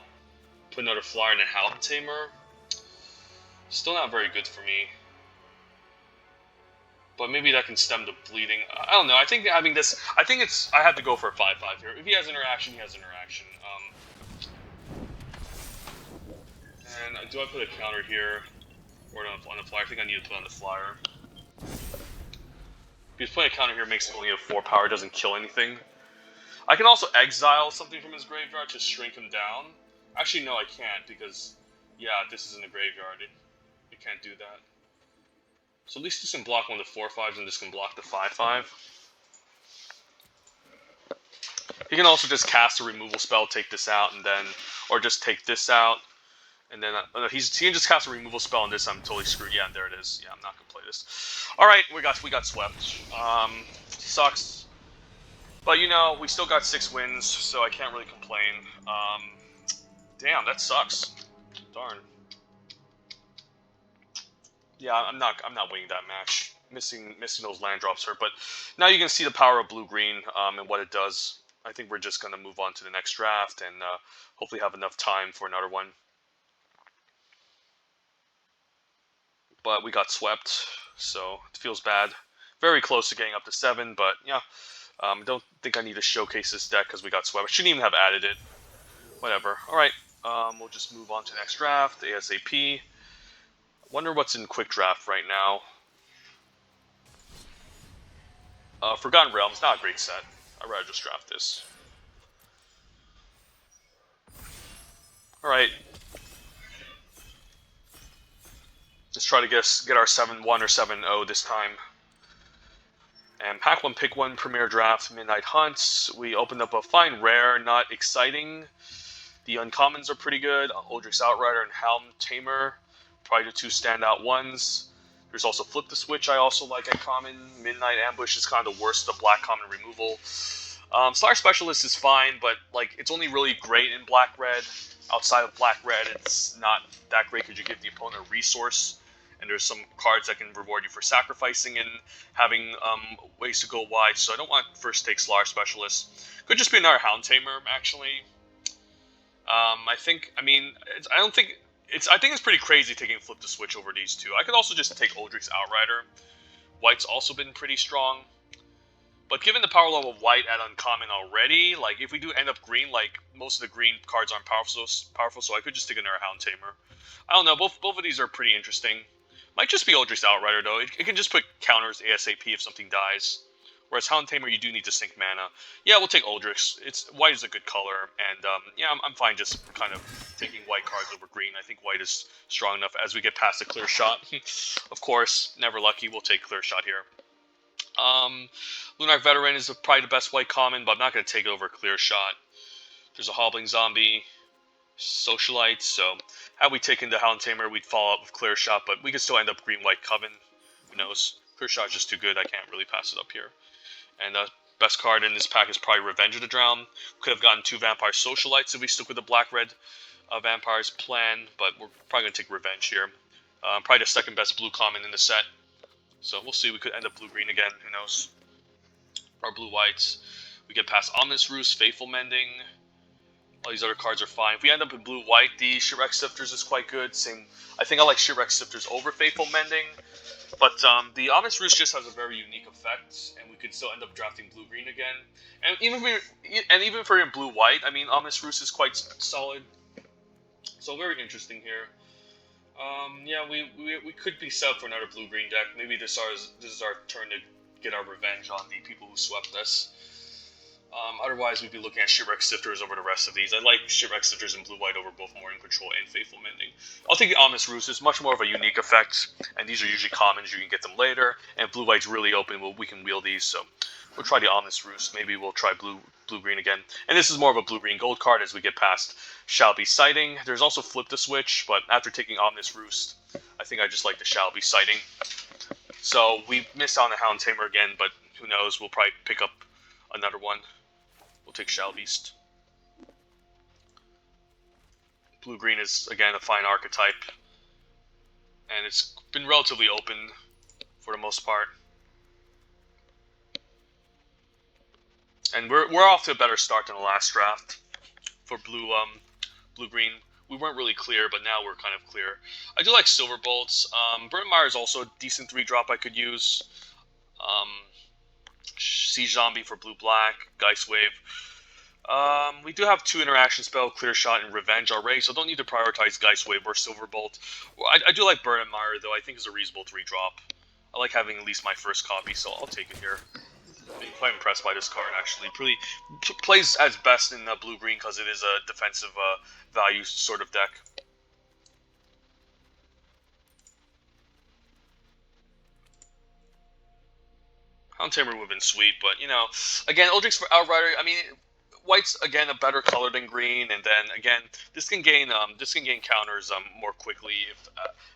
Put another flyer in a Hound Tamer. Still not very good for me. But maybe that can stem the bleeding. I don't know. I think having this, I have to go for a 5/5 here. If he has interaction, he has interaction. And do I put a counter here or on the flyer? I think I need to put on the flyer. Because putting a counter here makes it only a 4 power, doesn't kill anything. I can also exile something from his graveyard to shrink him down. Actually, no, I can't because, yeah, this is in the graveyard. It can't do that. So at least this can block one of the 4/5s and this can block the 5/5. He can also just cast a removal spell, take this out, and then, or just take this out. And then he can just cast a removal spell on this. I'm totally screwed. Yeah, there it is. Yeah, I'm not gonna play this. All right, we got swept. Sucks, but you know we still got 6 wins, so I can't really complain. Damn, that sucks. Darn. Yeah, I'm not winning that match. Missing those land drops hurt, but now you can see the power of blue green and what it does. I think we're just going to move on to the next draft and hopefully have enough time for another one. But we got swept, so it feels bad. Very close to getting up to 7, but yeah. Don't think I need to showcase this deck because we got swept. I shouldn't even have added it. Whatever. Alright, we'll just move on to the next draft, ASAP. Wonder what's in quick draft right now. Forgotten Realms, not a great set. I'd rather just draft this. Alright. Let's try to get our 7-1 or 7-0 this time. And pack 1, pick 1, Premier Draft, Midnight Hunts. We opened up a fine rare, not exciting. The uncommons are pretty good. Oldrich's Outrider and Helm Tamer, probably the 2 standout ones. There's also Flip the Switch I also like at common. Midnight Ambush is kind of the worst of black common removal. Slayer Specialist is fine, but like it's only really great in black-red. Outside of black-red, it's not that great because you give the opponent a resource. And there's some cards that can reward you for sacrificing and having ways to go wide. So I don't want first take Slayer Specialist. Could just be another Hound Tamer, actually. I think it's pretty crazy taking Flip the Switch over these two. I could also just take Oldrich's Outrider. White's also been pretty strong. But given the power level of White at uncommon already, like if we do end up green, like most of the green cards aren't powerful, so I could just take another Hound Tamer. I don't know, both of these are pretty interesting. Might just be Oldrich's Outrider though. It can just put counters ASAP if something dies. Whereas Hound Tamer, you do need to sink mana. Yeah, we'll take Oldrich's. White is a good color, and yeah, I'm fine just kind of taking white cards over green. I think white is strong enough as we get past the clear shot. Of course, never lucky. We'll take clear shot here. Lunar Veteran is probably the best white common, but I'm not going to take it over clear shot. There's a Hobbling Zombie, Socialite, so had we taken the Hound Tamer, we'd follow up with clear shot, but we could still end up green-white Coven. Who knows? Clear shot is just too good. I can't really pass it up here. And best card in this pack is probably Revenge of the Drown. Could have gotten 2 Vampire Socialites if we stuck with the black-red Vampires plan, but we're probably going to take Revenge here. Probably the second best blue common in the set. So we'll see. We could end up blue-green again. Who knows? Or blue-whites. We get past Omnis Roost, Faithful Mending. All these other cards are fine. If we end up in blue-white, the Shipwreck Sifters is quite good. I think I like Shipwreck Sifters over Faithful Mending. But the Omnis Roost just has a very unique effect, and we could still end up drafting blue-green again. And even if we're in blue-white, I mean, Omnis Roost is quite solid. So very interesting here. Yeah, we could be set up for another blue-green deck. Maybe this is our turn to get our revenge on the people who swept us. Otherwise, we'd be looking at Shipwreck Sifters over the rest of these. I like Shipwreck Sifters in blue-white over both Morning Control and Faithful Mending. I'll take the Omnis Roost. It's much more of a unique effect, and these are usually commons. You can get them later, and blue-white's really open. We can wheel these, so we'll try the Omnis Roost. Maybe we'll try blue-green again. And this is more of a blue-green gold card as we get past Shall Be Sighting. There's also Flip the Switch, but after taking Omnis Roost, I think I just like the Shall Be Sighting. So we missed out on the Hound Tamer again, but who knows? We'll probably pick up another one. We'll take Shall Beast. Blue-green is, again, a fine archetype. And it's been relatively open for the most part. And we're off to a better start than the last draft for blue-green. We weren't really clear, but now we're kind of clear. I do like Silver Bolts. Burnmire is also a decent 3-drop I could use. Siege Zombie for blue-black, Geist Wave. We do have 2 interaction spell, Clear Shot and Revenge already, so don't need to prioritize Geist Wave or Silverbolt. I do like Burn Admire, though. I think it's a reasonable 3-drop. I like having at least my first copy, so I'll take it here. I'm quite impressed by this card, actually. Really plays as best in blue-green because it is a defensive value sort of deck. Hound Tamer would have been sweet, but, you know, again, Oldrich's Outrider, I mean, white's, again, a better color than green, and then, again, this can gain counters more quickly,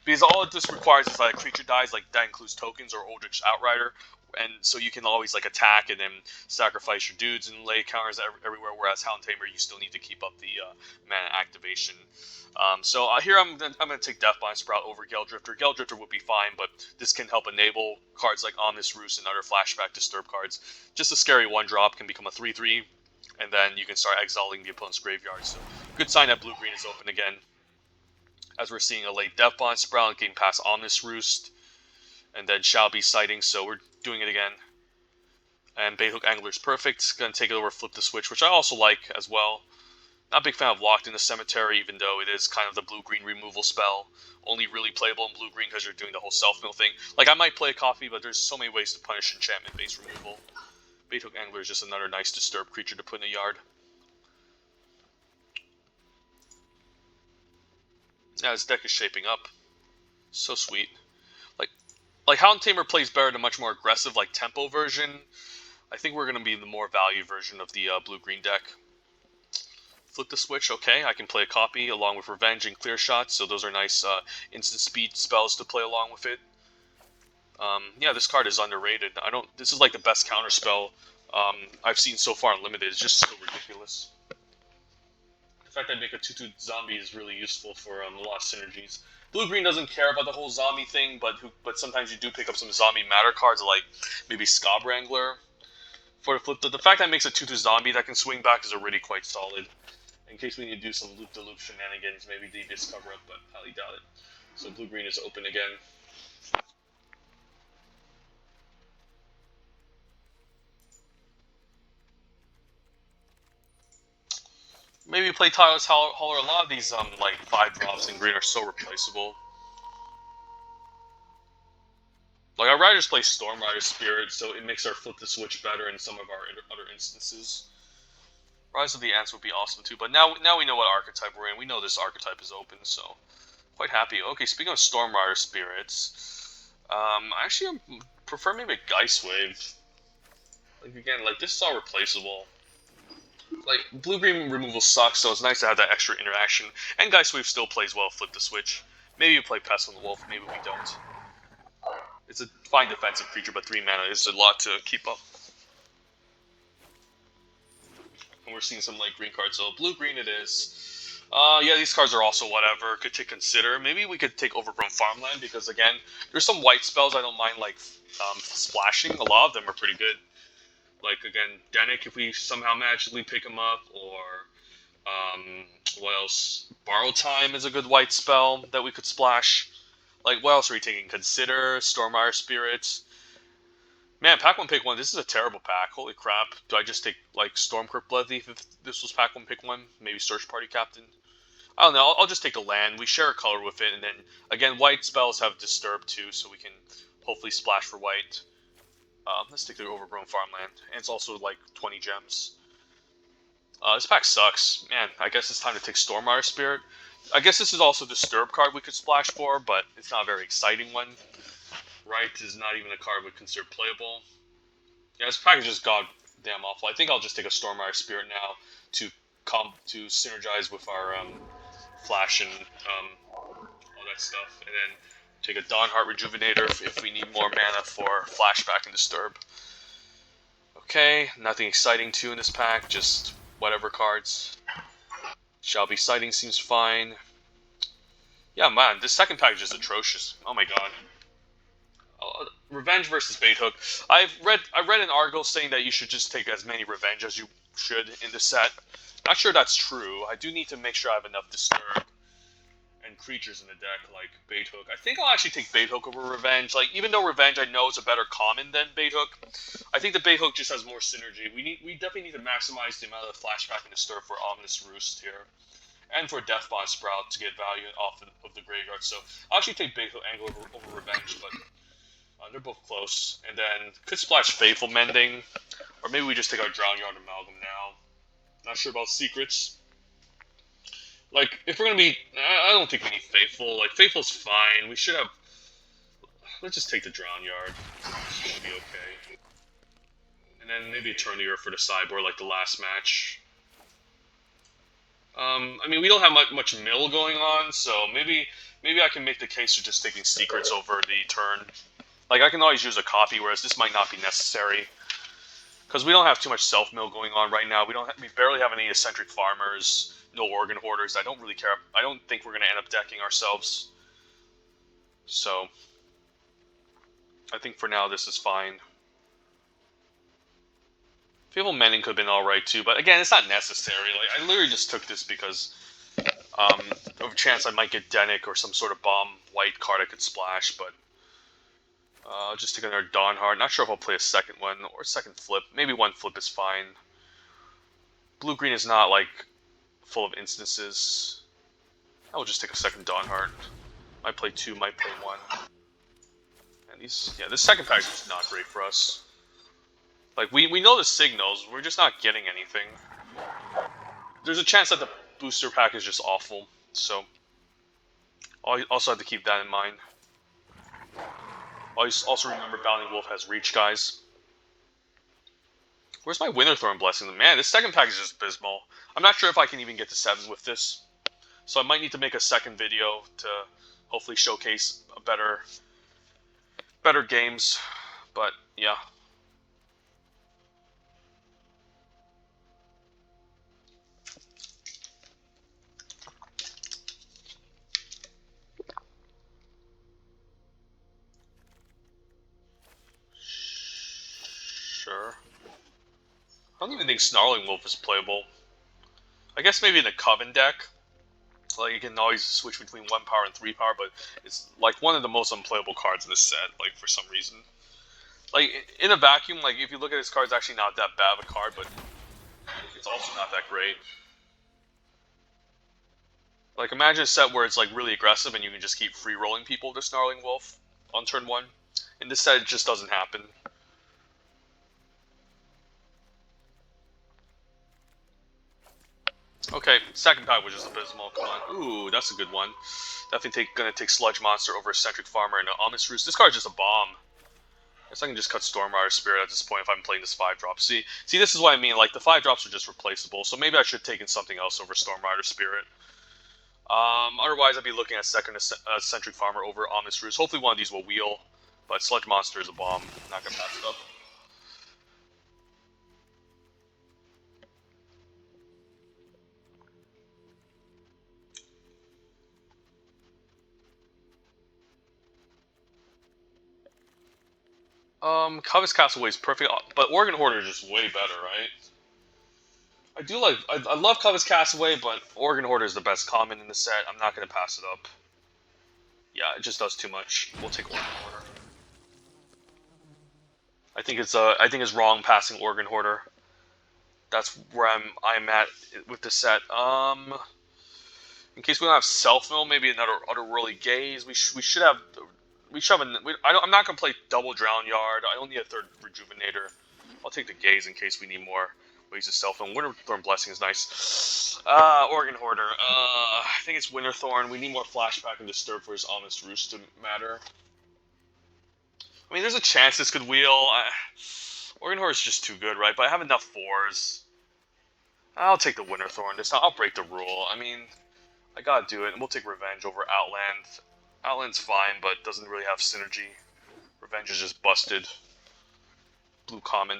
because all this requires is that a creature dies, like, that includes tokens or Oldrich's Outrider, and so you can always, like, attack and then sacrifice your dudes and lay counters everywhere, whereas Hound Tamer, you still need to keep up the mana activation. So here I'm going to take Deathbind Sprout over Geldrifter. Geldrifter would be fine, but this can help enable cards like Omnis Roost and other Flashback Disturb cards. Just a scary 1-drop can become a 3/3. and then you can start exiling the opponent's graveyard. So good sign that blue-green is open again, as we're seeing a late Death Bond Sprout getting past Omnis Roost, and then shall be sighting, so we're doing it again. And Baithook Angler's perfect. Gonna take it over, flip the switch, which I also like as well. Not a big fan of Locked in the Cemetery, even though it is kind of the blue-green removal spell. Only really playable in blue-green because you're doing the whole self-mill thing. Like, I might play a Coffee, but there's so many ways to punish enchantment-based removal. Baithook Angler is just another nice disturb creature to put in a yard. Yeah, this deck is shaping up. So sweet. Like Hound Tamer plays better than a much more aggressive, like, tempo version. I think we're going to be the more value version of the blue-green deck. Flip the switch, okay, I can play a copy along with Revenge and Clear Shot, so those are nice instant speed spells to play along with it. Yeah, this card is underrated. This is like the best counter spell I've seen so far in Limited. It's just so ridiculous. The fact that I make a 2/2 zombie is really useful for a lot of synergies. Blue-green doesn't care about the whole zombie thing, but sometimes you do pick up some zombie matter cards, like maybe Scob Wrangler. For the flip, the fact that it makes a 2/2 zombie that can swing back is already quite solid. In case we need to do some loop-to-loop shenanigans, maybe Devious cover up, but highly doubt it. So blue-green is open again. Maybe play Tireless Hauler. A lot of these like 5 drops in green are so replaceable. Like, I'd rather just play Storm Rider Spirit, so it makes our flip the switch better in some of our other instances. Rise of the Ants would be awesome too, but now we know what archetype we're in. We know this archetype is open, so quite happy. Okay, speaking of Storm Rider Spirits, actually I prefer maybe Geist Wave. Like, again, like, this is all replaceable. Like, blue-green removal sucks, so it's nice to have that extra interaction. And Geist Wave still plays well, flip the switch. Maybe you play Pest on the Wolf, maybe we don't. It's a fine defensive creature, but 3 mana is a lot to keep up. And we're seeing some light green cards, so blue-green it is. Yeah, these cards are also whatever. Good to consider. Maybe we could take Overgrown Farmland, because again, there's some white spells I don't mind, like splashing. A lot of them are pretty good. Like, again, Denick, if we somehow magically pick him up, or what else? Borrow Time is a good white spell that we could splash. Like, what else are we taking? Consider, Stormire Spirits. Man, pack one, pick one. This is a terrible pack. Holy crap. Do I just take, like, Stormcrypt Bloodleaf if this was pack one, pick one? Maybe Search Party Captain? I don't know. I'll just take the land. We share a color with it, and then, again, white spells have Disturb too, so we can hopefully splash for white. Let's take the Overgrown Farmland. And it's also, like, 20 gems. This pack sucks. Man, I guess it's time to take Stormire Spirit. I guess this is also the Disturb card we could splash for, but it's not a very exciting one. Right is not even a card we consider playable. Yeah, this pack is just goddamn awful. I think I'll just take a Stormire Spirit now to synergize with our Flash and all that stuff, and then take a Dawnheart Rejuvenator if we need more mana for Flashback and Disturb. Okay, nothing exciting too in this pack, just whatever cards. Shall Be Sighting seems fine. Yeah, man, this second pack is just atrocious. Oh my god. Revenge versus Baithook. I read an article saying that you should just take as many Revenge as you should in the set. Not sure that's true. I do need to make sure I have enough Disturb and creatures in the deck, like Baithook. I think I'll actually take Baithook over Revenge. Like, even though Revenge I know is a better common than Baithook, I think the Baithook just has more synergy. We definitely need to maximize the amount of Flashback and Disturb for Ominous Roost here, and for Death Bond Sprout to get value off of the graveyard. So I'll actually take Baithook Angle over Revenge, but they're both close. And then could splash Faithful Mending, or maybe we just take our Drownyard Amalgam now. Not sure about Secrets. Like, if we're gonna be, I don't think we need Faithful. Like, Faithful's fine. We should have. Let's just take the Drownyard. Should be okay. And then maybe a Turn the Earth for the sideboard, like the last match. I mean, we don't have much mill going on, so maybe I can make the case for just taking Secrets over the turn. Like, I can always use a copy, whereas this might not be necessary. Because we don't have too much self-mill going on right now. We barely have any Eccentric Farmers, no Organ Hoarders. I don't really care. I don't think we're going to end up decking ourselves. So, I think for now this is fine. Faithful Mending could have been alright too, but again, it's not necessary. Like, I literally just took this because of a chance I might get Denick or some sort of bomb white card I could splash, but I'll just take another Dawnheart. Not sure if I'll play a second one or a second flip. Maybe one flip is fine. Blue-green is not, like, full of instances. I will just take a second Dawnheart. Might play 2, might play 1. And these, yeah, this second pack is just not great for us. Like, we know the signals, we're just not getting anything. There's a chance that the booster pack is just awful, so I also have to keep that in mind. Also remember Bounding Wolf has reach, guys. Where's my Winterthorn Blessing? Man, this second pack is just abysmal. I'm not sure if I can even get to 7 with this, so I might need to make a second video to hopefully showcase a better games, but yeah. Sure. I don't even think Snarling Wolf is playable. I guess maybe in a Coven deck. Like, you can always switch between 1 power and 3 power, but it's like one of the most unplayable cards in this set, like, for some reason. Like, in a vacuum, like, if you look at this card, it's actually not that bad of a card, but it's also not that great. Like, imagine a set where it's, like, really aggressive and you can just keep free-rolling people with the Snarling Wolf on turn 1. In this set, it just doesn't happen. Okay, second pack was just abysmal. Come on. Ooh, that's a good one. Definitely gonna take Sludge Monster over Eccentric Farmer and Ominous Roost. This card's just a bomb. I guess I can just cut Stormrider Spirit at this point if I'm playing this 5-drop. See, this is what I mean. Like, the 5-drops are just replaceable, so maybe I should have taken something else over Stormrider Spirit. Otherwise, I'd be looking at second Eccentric Farmer over Ominous Roost. Hopefully one of these will wheel, but Sludge Monster is a bomb. Not gonna pass it up. Covet's Castaway is perfect, but Organ Hoarder is just way better, right? I do like, I love Covet's Castaway, but Organ Hoarder is the best common in the set. I'm not going to pass it up. Yeah, it just does too much. We'll take Organ Hoarder. I think it's wrong passing Organ Hoarder. That's where I'm at with the set. In case we don't have Self Mill, maybe another Otherworldly Gaze. We should have. I'm not gonna play double Drown Yard. I don't need a third Rejuvenator. I'll take the Gaze in case we need more ways to Self Mill. Winterthorn Blessing is nice. Organ Hoarder. I think it's Winterthorn. We need more Flashback and Disturb for his Ominous Roost to matter. I mean, there's a chance this could wheel. Organ Hoarder is just too good, right? But I have enough 4s. I'll take the Winterthorn this time. I'll break the rule. I mean, I gotta do it. And we'll take Revenge over Outland. Outland's fine, but doesn't really have synergy. Revenge is just busted. Blue common.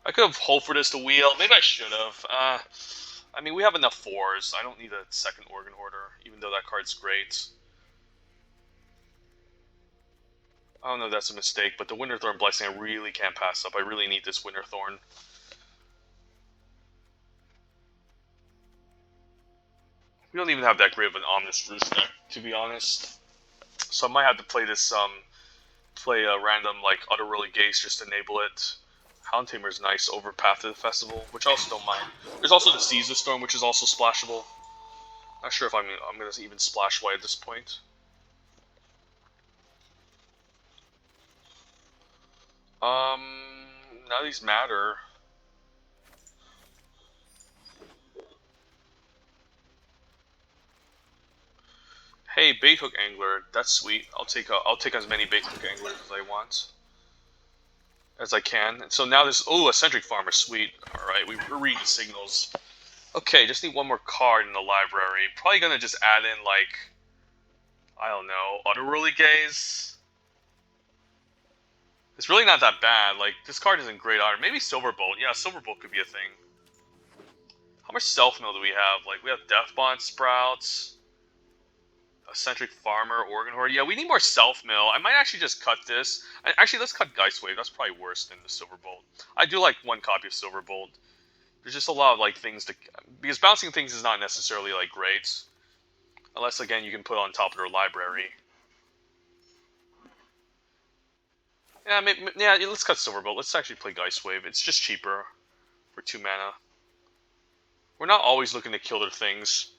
I could have hoped for this to wheel. Maybe I should have. I mean, we have enough 4s. I don't need a second Organ Hoarder, even though that card's great. I don't know if that's a mistake, but the Winterthorn Blessing I really can't pass up. I really need this Winterthorn. We don't even have that great of an Ominous Roost deck, to be honest. So I might have to play this, play a random, like, Otherworldly Gaze just to enable it. Hound Tamer is nice over Path to the Festival, which I also don't mind. There's also the Seize the Storm, which is also splashable. Not sure if I'm going to even splash white at this point. None of these matter. Hey, Bait Hook Angler, that's sweet. I'll take as many Bait Hook Anglers as I want, as I can. And so now this, Eccentric Farmer, sweet. All right, we're reading signals. Okay, just need one more card in the library. Probably gonna just add in, like, I don't know, Otherworldly Gaze. It's really not that bad. Like, this card isn't great either. Maybe Silverbolt. Yeah, Silverbolt could be a thing. How much Self Mill do we have? Like, we have Deathbond Sprouts. Eccentric Farmer, Organ Horde. Yeah, we need more Self Mill. I might actually just cut this. Actually, let's cut Geist Wave. That's probably worse than the Silver Bolt. I do like one copy of Silver Bolt. There's just a lot of like things to, because bouncing things is not necessarily like great, unless again you can put on top of their library. Yeah, yeah. Let's cut Silver Bolt. Let's actually play Geist Wave. It's just cheaper for 2 mana. We're not always looking to kill their things,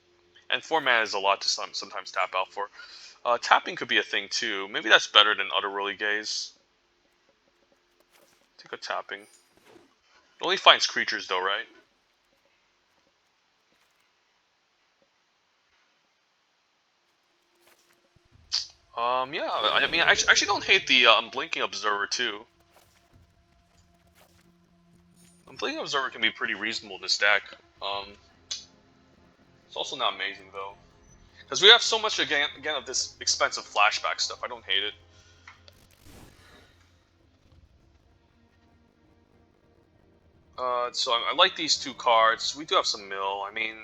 and 4 mana is a lot to sometimes tap out for. Tapping could be a thing too. Maybe that's better than Utterworldly Gaze. Take a tapping. It only finds creatures though, right? Yeah. I mean, I actually don't hate the Blinking Observer too. Blinking Observer can be pretty reasonable in this deck. It's also not amazing though, because we have so much again of this expensive flashback stuff. I don't hate it. So I like these 2 cards. We do have some mill. I mean,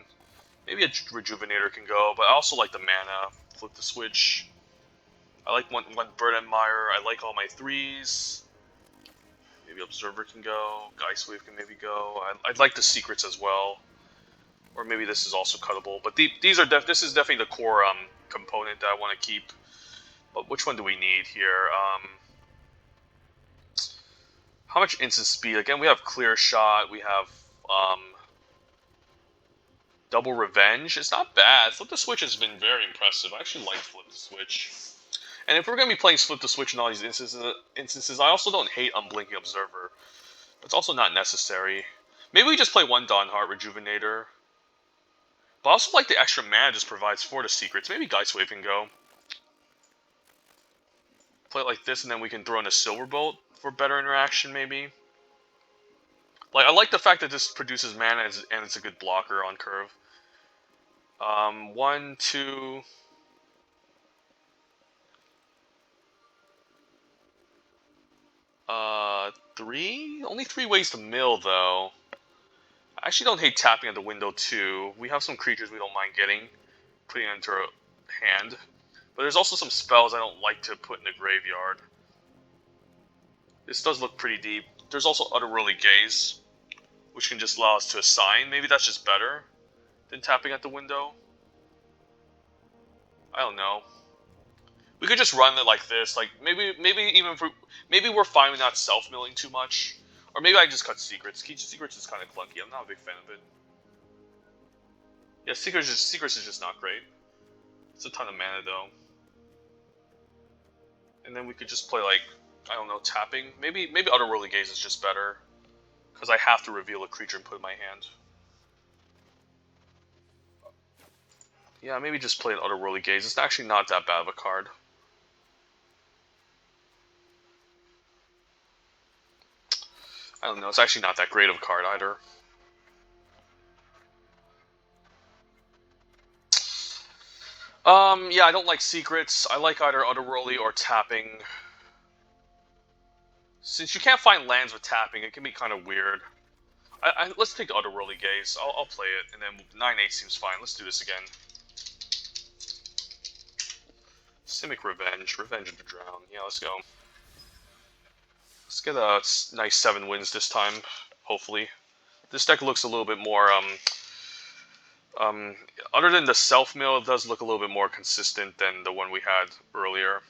maybe a Rejuvenator can go, but I also like the mana. Flip the switch. I like one Bird Admirer. I like all my 3s. Maybe Observer can go. Geist Wave can maybe go. I'd like the Secrets as well. Or maybe this is also cuttable. But these are this is definitely the core component that I want to keep. But which one do we need here? How much instant speed? Again, we have Clear Shot. We have Double Revenge. It's not bad. Flip the Switch has been very impressive. I actually like Flip the Switch. And if we're going to be playing Flip the Switch in all these instances, I also don't hate Unblinking Observer. It's also not necessary. Maybe we just play one Dawnheart Rejuvenator. But I also like the extra mana this provides for the secrets. Maybe Geist Wave can go. Play it like this, and then we can throw in a Silver Bolt for better interaction, maybe. Like, I like the fact that this produces mana and it's a good blocker on curve. 1, 2... 3? Only 3 ways to mill, though. I actually don't hate tapping at the window, too. We have some creatures we don't mind getting, putting into our hand. But there's also some spells I don't like to put in the graveyard. This does look pretty deep. There's also Otherworldly Gaze, which can just allow us to assign. Maybe that's just better than tapping at the window. I don't know. We could just run it like this. Like maybe even if maybe we're fine with not self-milling too much. Or maybe I just cut Secrets. Secrets is kind of clunky. I'm not a big fan of it. Yeah, Secrets is just not great. It's a ton of mana though. And then we could just play like, I don't know, tapping. Maybe Otherworldly Gaze is just better. Because I have to reveal a creature and put it in my hand. Yeah, maybe just play an Otherworldly Gaze. It's actually not that bad of a card. I don't know, it's actually not that great of a card either. Yeah, I don't like Secrets. I like either Otherworldly or tapping. Since you can't find lands with tapping, it can be kind of weird. Let's take the Otherworldly Gaze. I'll play it, and then 9/8 seems fine. Let's do this again. Simic Revenge. Revenge of the Drown. Yeah, let's go. Let's get a nice 7 wins this time, hopefully. This deck looks a little bit more, other than the self-mill, it does look a little bit more consistent than the one we had earlier.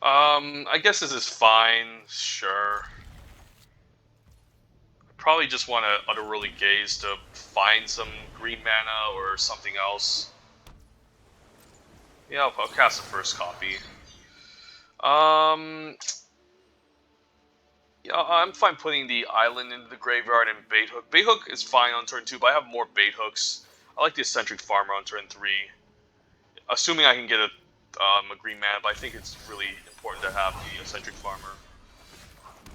I guess this is fine. Sure. Probably just want to utterly gaze to find some green mana or something else. Yeah, I'll cast the first copy. Yeah, I'm fine putting the island into the graveyard and bait hook. Bait hook is fine on turn 2, but I have more bait hooks. I like the eccentric farmer on turn 3. Assuming I can get a green mana, but I think it's really important to have the eccentric farmer.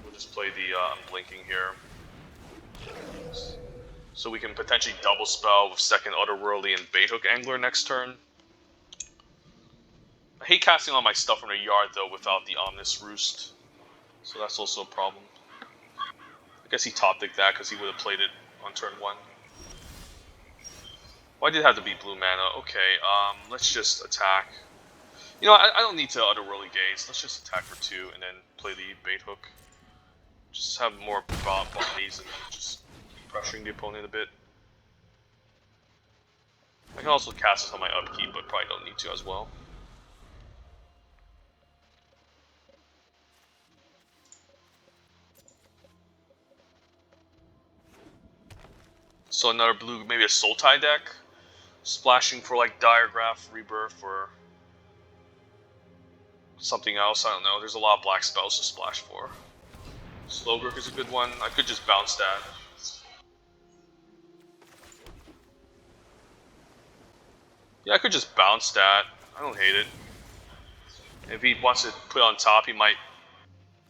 We'll just play the blinking here. So we can potentially double spell with second Otherworldly and bait hook angler next turn. I hate casting all my stuff from the yard though without the Omnis Roost. So that's also a problem. I guess he top decked that because he would have played it on turn 1. Why did it have to be blue mana? Okay, let's just attack. You know, I don't need to Otherworldly Gaze. Let's just attack for 2 and then play the bait hook. Just have more bodies and just keep pressuring the opponent a bit. I can also cast this on my upkeep, but probably don't need to as well. So another blue, maybe a Sultai deck. Splashing for like Diregraph, Rebirth, or something else, I don't know. There's a lot of black spells to splash for. Slowgrip is a good one. I could just bounce that. Yeah, I could just bounce that. I don't hate it. If he wants to put it on top, he might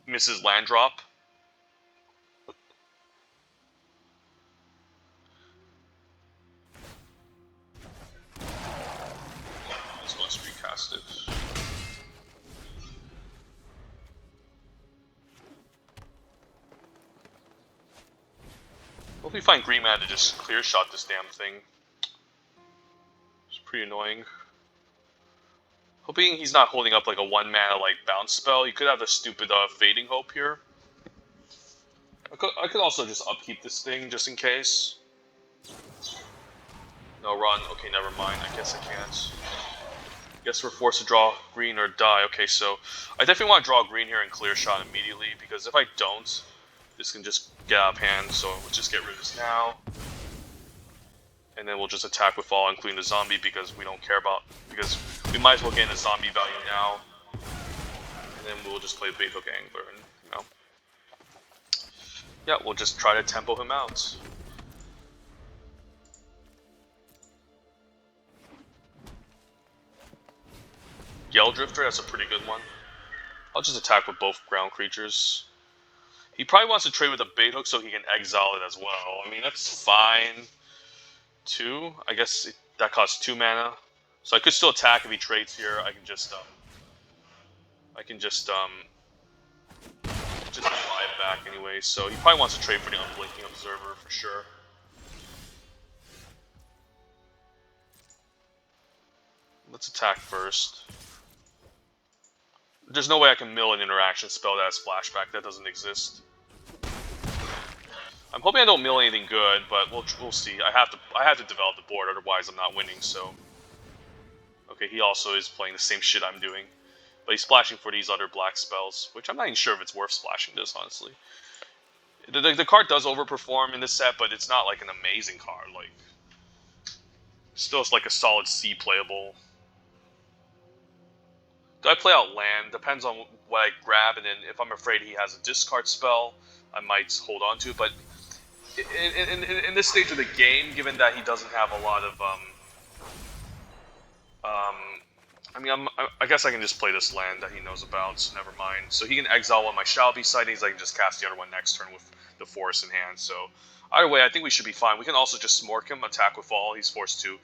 miss his land drop. This one's recasted. Hope we find green mana to just clear shot this damn thing. It's pretty annoying. Hoping he's not holding up like a 1 mana like bounce spell. He could have a stupid Fading Hope here. I could also just upkeep this thing just in case. No, run. Okay, never mind. I guess I can't. Guess we're forced to draw green or die. Okay, so I definitely want to draw green here and clear shot immediately, because if I don't, this can just get out of hand. So let's just get rid of this now. And then we'll just attack with all, including the zombie, because we don't care about, because we might as well gain a zombie value now. And then we'll just play bait hook angler, and you know. Yeah, we'll just try to tempo him out. Yell Drifter, that's a pretty good one. I'll just attack with both ground creatures. He probably wants to trade with a bait hook so he can exile it as well. I mean, that's fine. 2? I guess that costs 2 mana. So I could still attack if he trades here. I can just buy it back anyway. So he probably wants to trade for the Unblinking Observer for sure. Let's attack first. There's no way I can mill an interaction spell that has flashback. That doesn't exist. I'm hoping I don't mill anything good, but we'll see. I have to develop the board, otherwise I'm not winning. So, okay, he also is playing the same shit I'm doing, but he's splashing for these other black spells, which I'm not even sure if it's worth splashing this, honestly. The card does overperform in this set, but it's not like an amazing card. Like, still, it's like a solid C playable. Do I play out land? Depends on what I grab, and then if I'm afraid he has a discard spell, I might hold on to it. But in this stage of the game, given that he doesn't have a lot of, I mean, I guess I can just play this land that he knows about, so never mind. So he can exile one of my Shall Be sightings, I can just cast the other one next turn with the forest in hand. So either way, I think we should be fine. We can also just smork him, attack with all, he's forced to.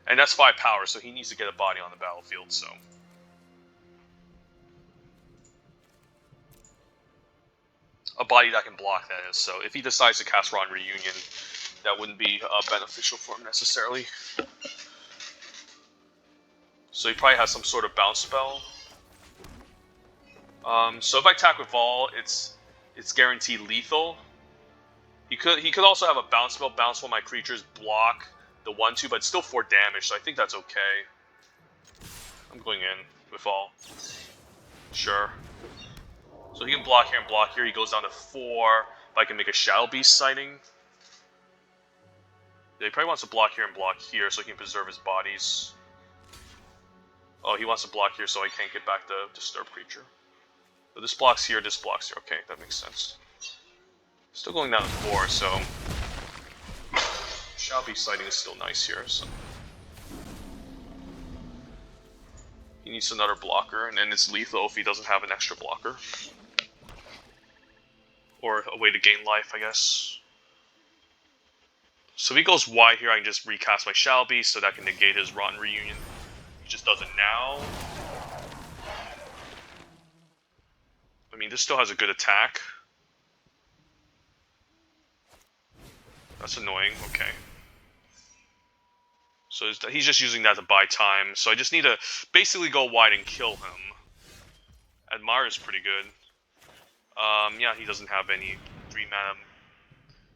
And that's 5 power, so he needs to get a body on the battlefield, so... a body that can block, that is. So if he decides to cast Ron Reunion, that wouldn't be beneficial for him necessarily. So he probably has some sort of bounce spell. So if I attack with Vol, it's guaranteed lethal. He could also have a bounce spell, bounce one of my creatures, block the 1/2, but still 4 damage. So I think that's okay. I'm going in with Vol. Sure. So he can block here and block here. He goes down to 4. If I can make a Shadow Beast sighting. Yeah, he probably wants to block here and block here so he can preserve his bodies. Oh, he wants to block here so I can't get back the Disturb creature. So this blocks here, this blocks here. Okay, that makes sense. Still going down to 4, so Shadow Beast sighting is still nice here. So he needs another blocker, and then it's lethal if he doesn't have an extra blocker. Or a way to gain life, I guess. So if he goes wide here, I can just recast my Shadow Beast so that can negate his Rotten Reunion. He just does it now. I mean, this still has a good attack. That's annoying, okay. So he's just using that to buy time. So I just need to basically go wide and kill him. Admire is pretty good. Yeah, he doesn't have any 3-mana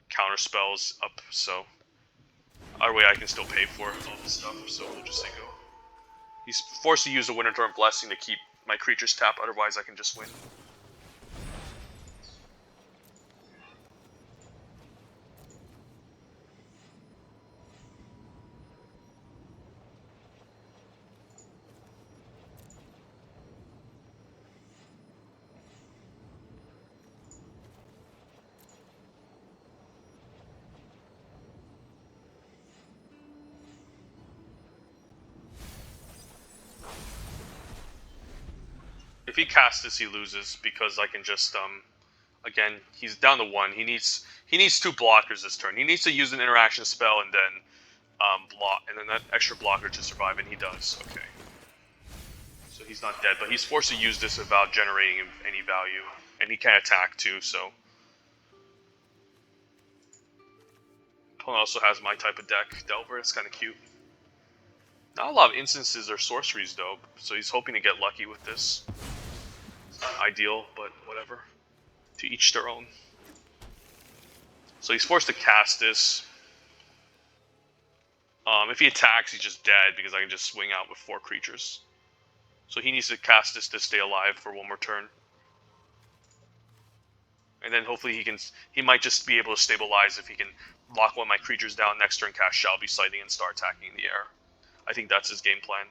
counter spells up, so either way I can still pay for all this stuff, so we'll just say go. He's forced to use the Winterthorn Blessing to keep my creatures tapped, otherwise I can just win. If he casts this, he loses because I can just again, he's down to 1. He needs 2 blockers this turn. He needs to use an interaction spell and then block, and then that extra blocker to survive, and he does. Okay. So he's not dead, but he's forced to use this without generating any value, and he can attack too. So opponent also has my type of deck, Delver. It's kind of cute. Not a lot of instances or sorceries though, so he's hoping to get lucky with this. It's not ideal, but whatever. To each their own. So he's forced to cast this. If he attacks, he's just dead because I can just swing out with 4 creatures. So he needs to cast this to stay alive for 1 more turn. And then hopefully he might just be able to stabilize if he can lock one of my creatures down next turn, cast Shall Be Sighting, and start attacking in the air. I think that's his game plan.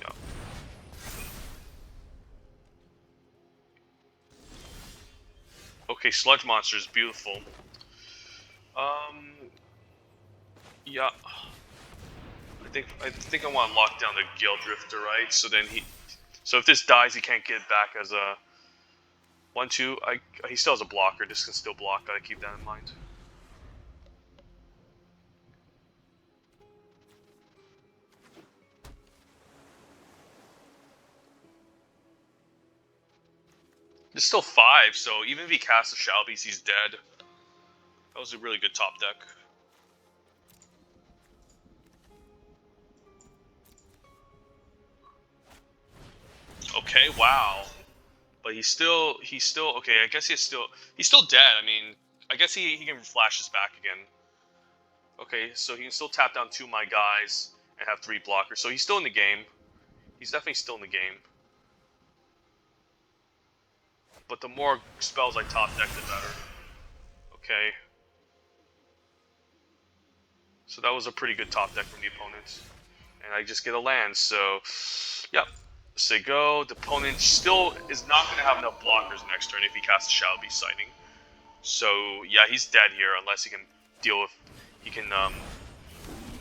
Yeah. Okay, Sludge Monster is beautiful. Yeah. I think I want to lock down the Gale Drifter, right? So then so if this dies, he can't get it back as a 1/2. He still has a blocker. This can still block. Gotta keep that in mind. There's still 5, so even if he casts a Shadow Beast, he's dead. That was a really good top deck. Okay, wow. But he's still okay. I guess he's still dead. I mean, I guess he can flash this back again. Okay, so he can still tap down 2 of my guys and have 3 blockers. So he's still in the game. He's definitely still in the game. But the more spells I top deck, the better. Okay. So that was a pretty good top deck from the opponent. And I just get a land, so yep. Say go. The opponent still is not going to have enough blockers next turn if he casts a Shadow Beast Sighting. So yeah, he's dead here unless he can deal with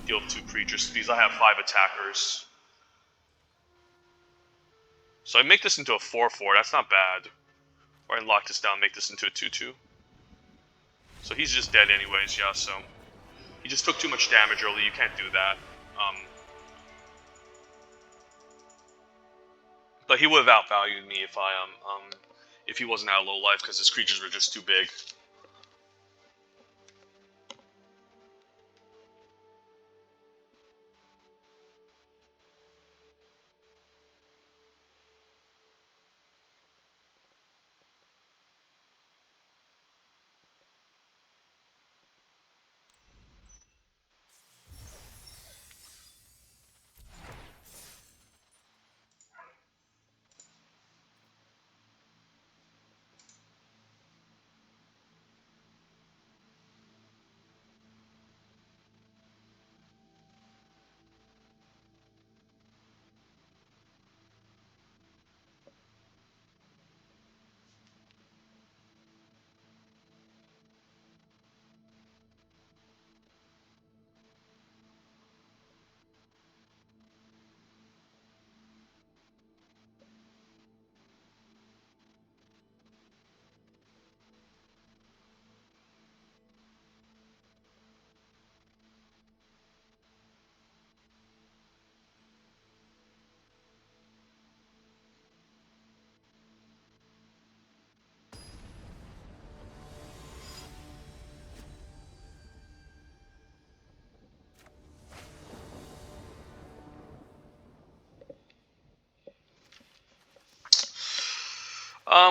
deal with 2 creatures because I have 5 attackers. So I make this into a 4/4. That's not bad. Or I can lock this down, make this into a 2/2. So he's just dead anyways. Yeah. So he just took too much damage early. You can't do that. But he would have outvalued me if he wasn't out of low life because his creatures were just too big.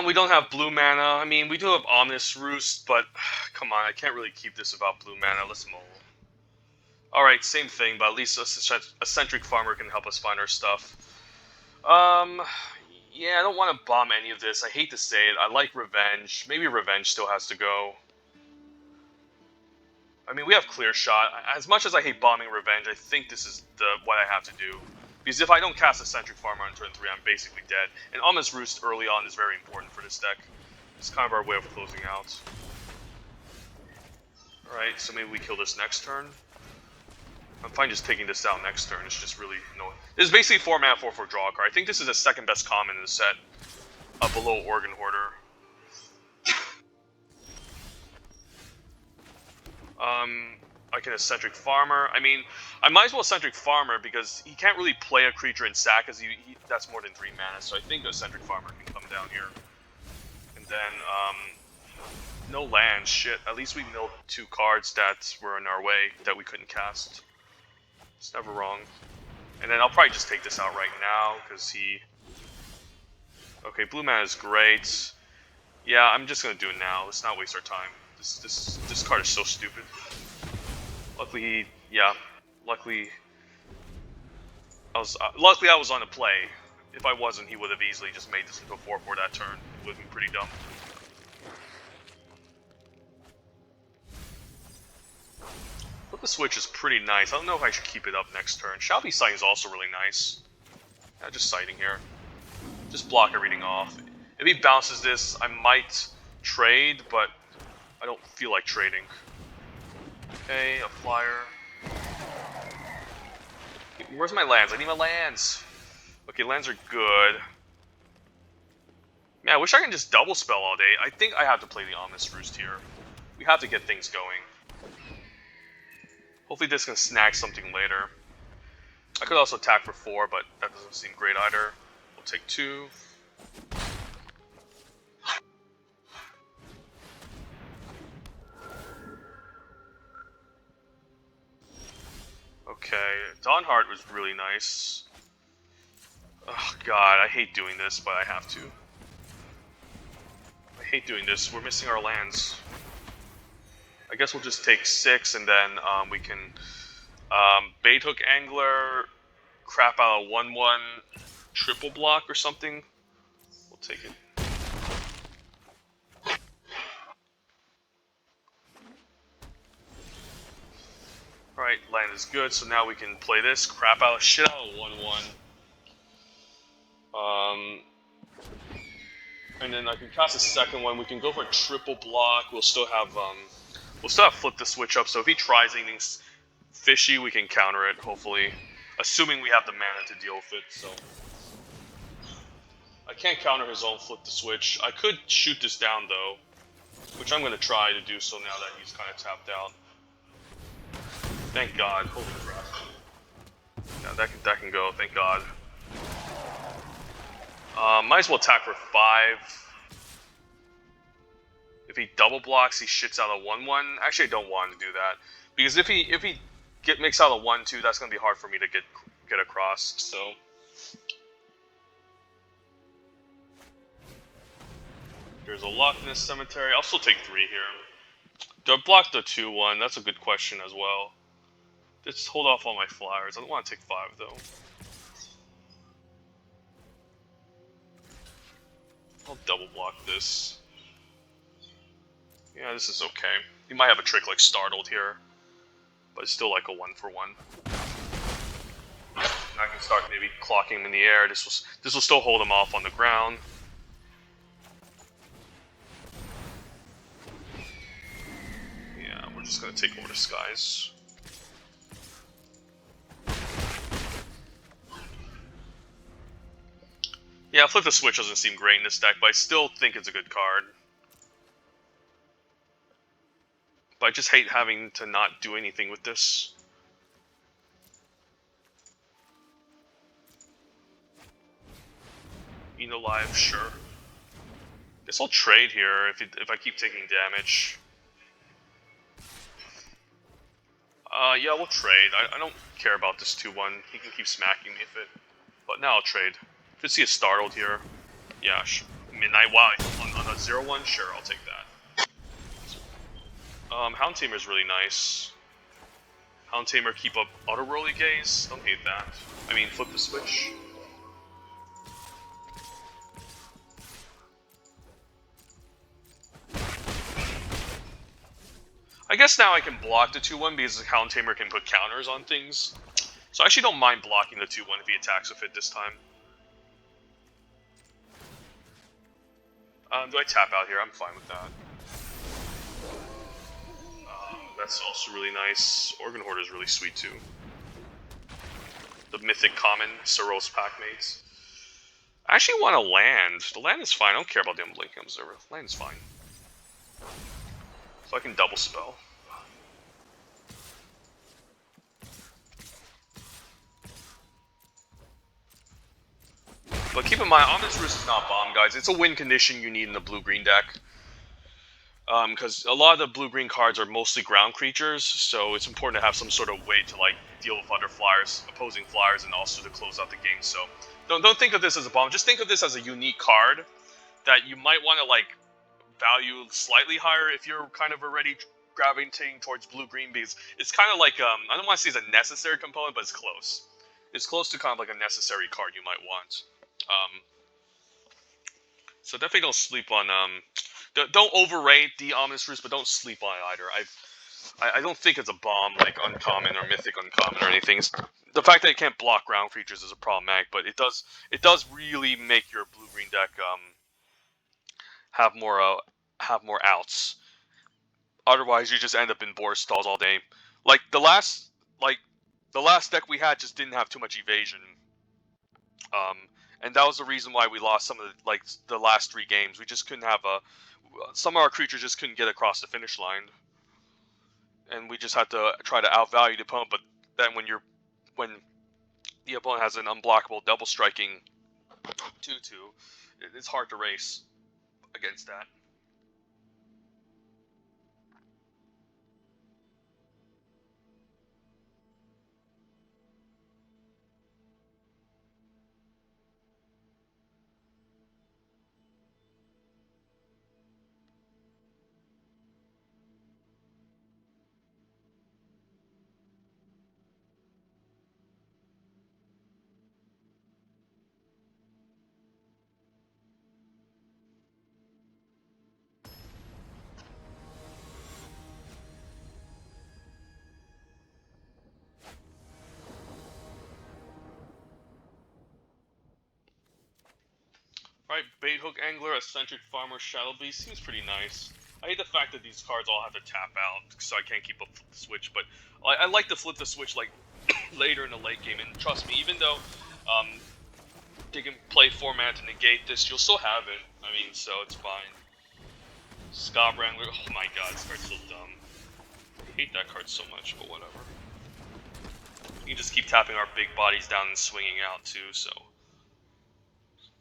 We don't have blue mana. I mean, we do have Ominous Roost, but come on, I can't really keep this without blue mana. Let's mull. Alright, same thing, but at least a Centric Farmer can help us find our stuff. Yeah, I don't want to bomb any of this. I hate to say it. I like Revenge. Maybe Revenge still has to go. I mean, we have Clear Shot. As much as I hate bombing Revenge, I think this is what I have to do. Because if I don't cast a Centric Farmer on turn 3, I'm basically dead. And Ominous Roost early on is very important for this deck. It's kind of our way of closing out. Alright, so maybe we kill this next turn. I'm fine just taking this out next turn. It's just really annoying. This is basically 4 mana 4/4 draw a card. I think this is the second best common in the set, below Organ Hoarder. I can Eccentric Farmer. I mean, I might as well Eccentric Farmer because he can't really play a creature in sack because that's more than 3 mana. So I think Eccentric Farmer can come down here. And then, no lands. Shit. At least we milled 2 cards that were in our way that we couldn't cast. It's never wrong. And then I'll probably just take this out right now because he... Okay, blue mana is great. Yeah, I'm just gonna do it now. Let's not waste our time. This card is so stupid. Luckily, yeah. Luckily I was on a play. If I wasn't, he would have easily just made this into a 4/4 that turn. It would have been pretty dumb. Flip the Switch is pretty nice. I don't know if I should keep it up next turn. Shall Be Sighting is also really nice. Yeah, just sighting here. Just block everything off. If he bounces this, I might trade, but I don't feel like trading. Okay, a flyer. Where's my lands? I need my lands. Okay, lands are good. Man, I wish I could just double spell all day. I think I have to play the Ominous Roost here. We have to get things going. Hopefully this can snag something later. I could also attack for 4, but that doesn't seem great either. We'll take 2. Okay, Dawnheart was really nice. Oh god, I hate doing this, but I have to. I hate doing this. We're missing our lands. I guess we'll just take 6, and then we can Bait Hook Angler, crap out a 1/1 triple block or something. We'll take it. Alright, land is good, so now we can play this, crap out shit out of 1/1. And then I can cast a second one. We can go for a triple block. We'll still have Flip the Switch up, so if he tries anything fishy, we can counter it, hopefully. Assuming we have the mana to deal with it, so. I can't counter his own Flip the Switch. I could shoot this down, though, which I'm going to try to do so now that he's kind of tapped out. Thank God. Holy crap. Yeah, that can go, thank God. Might as well attack for 5. If he double blocks, he shits out a 1/1. Actually, I don't want to do that. Because if he makes out a 1/2, that's going to be hard for me to get across, so. There's a Loch Ness Cemetery. I'll still take 3 here. Do I block the 2/1? That's a good question as well. Just hold off all my flyers. I don't want to take 5, though. I'll double block this. Yeah, this is okay. He might have a trick like Startled here, but it's still like a 1/1. I can start maybe clocking him in the air. This will still hold him off on the ground. Yeah, we're just gonna take over the skies. Yeah, Flip the Switch doesn't seem great in this deck, but I still think it's a good card. But I just hate having to not do anything with this. Live, sure. Guess I'll trade here if I keep taking damage. Yeah, we'll trade. I don't care about this 2/1. He can keep smacking me if it. But now I'll trade. Could see a Startled here. Yeah, Midnight. Wow, on a 0-1? Sure, I'll take that. Hound Tamer is really nice. Hound Tamer, keep up auto rolly gaze. Don't hate that. I mean, flip the switch. I guess now I can block the 2-1 because the Hound Tamer can put counters on things. So I actually don't mind blocking the 2-1 if he attacks with it this time. Do I tap out here? I'm fine with that. That's also really nice. Organ Hoarder is really sweet too. The Mythic Common, Soros Packmates. I actually want to land. The land is fine. I don't care about the Unblinking Observer. Land is fine. So I can double spell. But keep in mind, Ominous Roost is not bomb, guys. It's a win condition you need in the blue-green deck. Because a lot of the blue-green cards are mostly ground creatures, so it's important to have some sort of way to like deal with other flyers, opposing flyers, and also to close out the game. So don't think of this as a bomb. Just think of this as a unique card that you might want to like value slightly higher if you're kind of already gravitating towards blue-green, because it's kind of like I don't want to say it's a necessary component, but it's close. It's close to kind of like a necessary card you might want. So definitely don't sleep on don't overrate the Ominous Roost, but don't sleep on it either. I don't think it's a bomb like uncommon or mythic uncommon or anything. The fact that it can't block ground creatures is a problematic, but it does really make your blue green deck have more outs. Otherwise, you just end up in board stalls all day. Like the last deck we had just didn't have too much evasion. And that was the reason why we lost some of the last 3 games. We just couldn't have some of our creatures just couldn't get across the finish line, and we just had to try to outvalue the opponent. But then when the opponent has an unblockable double striking 2/2, it's hard to race against that. Alright, Bait Hook Angler, Eccentric Farmer, Shadow Beast seems pretty nice. I hate the fact that these cards all have to tap out, so I can't keep a flip the switch, but I like to flip the switch like later in the late game, and trust me, even though they can play 4 mana to negate this, you'll still have it. I mean, so it's fine. Scob Wrangler, oh my god, this card's so dumb. I hate that card so much, but whatever. You can just keep tapping our big bodies down and swinging out too, so...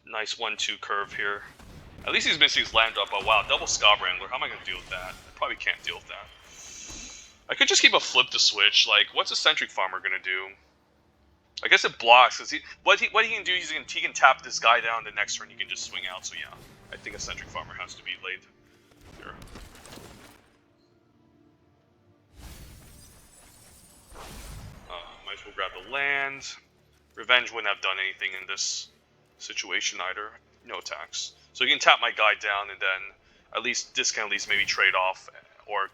Nice 1-2 curve here. At least he's missing his land drop, but wow, double Scob Wrangler, how am I going to deal with that? I probably can't deal with that. I could just keep a flip to switch, like, what's Eccentric Farmer going to do? I guess it blocks, because what he can do is he can tap this guy down the next turn, he can just swing out, so yeah. I think Eccentric Farmer has to be laid here. Might as well grab the land. Revenge wouldn't have done anything in this situation either. No attacks. So you can tap my guy down, and then at least this can at least maybe trade off, or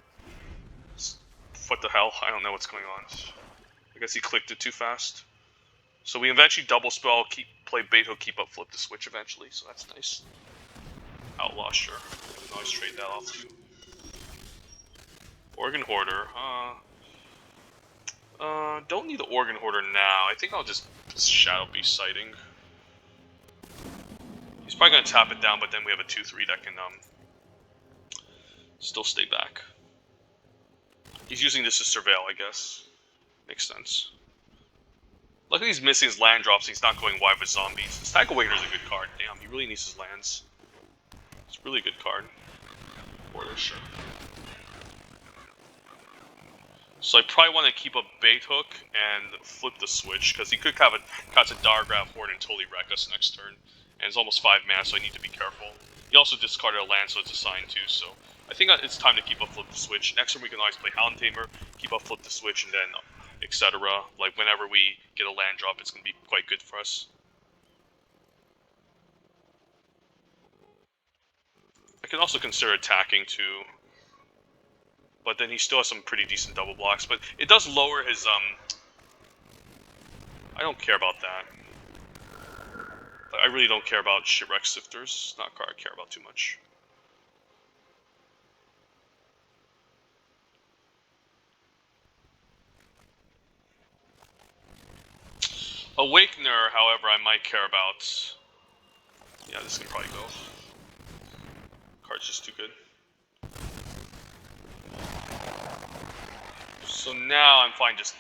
what the hell? I don't know what's going on. I guess he clicked it too fast. So we eventually double spell, play Bait Hook, keep up, flip the switch eventually. So that's nice. Outlaw, sure. I can always trade that off too. Organ Hoarder. Don't need the Organ Hoarder now. I think I'll just Shadow Beast Sighting. He's probably going to tap it down, but then we have a 2/3 that can still stay back. He's using this to surveil, I guess. Makes sense. Luckily he's missing his land drops, he's not going wide with zombies. Stag Awakener is a good card. Damn, he really needs his lands. It's a really good card. Order, sure. So I probably want to keep a Bait Hook and flip the switch, because he could cast a Dargraph Horde and totally wreck us next turn. And it's almost 5 mana, so I need to be careful. He also discarded a land, so it's a sign too. So I think it's time to keep up Flip the Switch. Next turn we can always play Hound Tamer, keep up Flip the Switch, and then etc. Like whenever we get a land drop, it's gonna be quite good for us. I can also consider attacking too, but then he still has some pretty decent double blocks. But it does lower his I don't care about that. I really don't care about Shipwreck Sifters. Not a card I care about too much. Awakener, however, I might care about. Yeah, this can probably go. Card's just too good. So now I'm fine just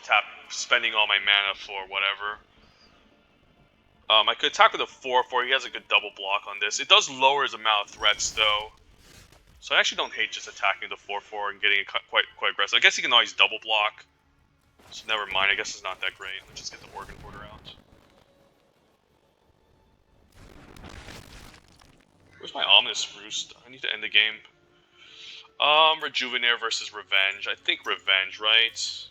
spending all my mana for whatever. I could attack with a 4/4. He has a good double block on this. It does lower his amount of threats though. So I actually don't hate just attacking the 4/4 and getting it quite aggressive. I guess he can always double block. So never mind, I guess it's not that great. Let's just get the Organ Border out. Where's my Ominous Roost? I need to end the game. Rejuvenator versus Revenge. I think Revenge, right?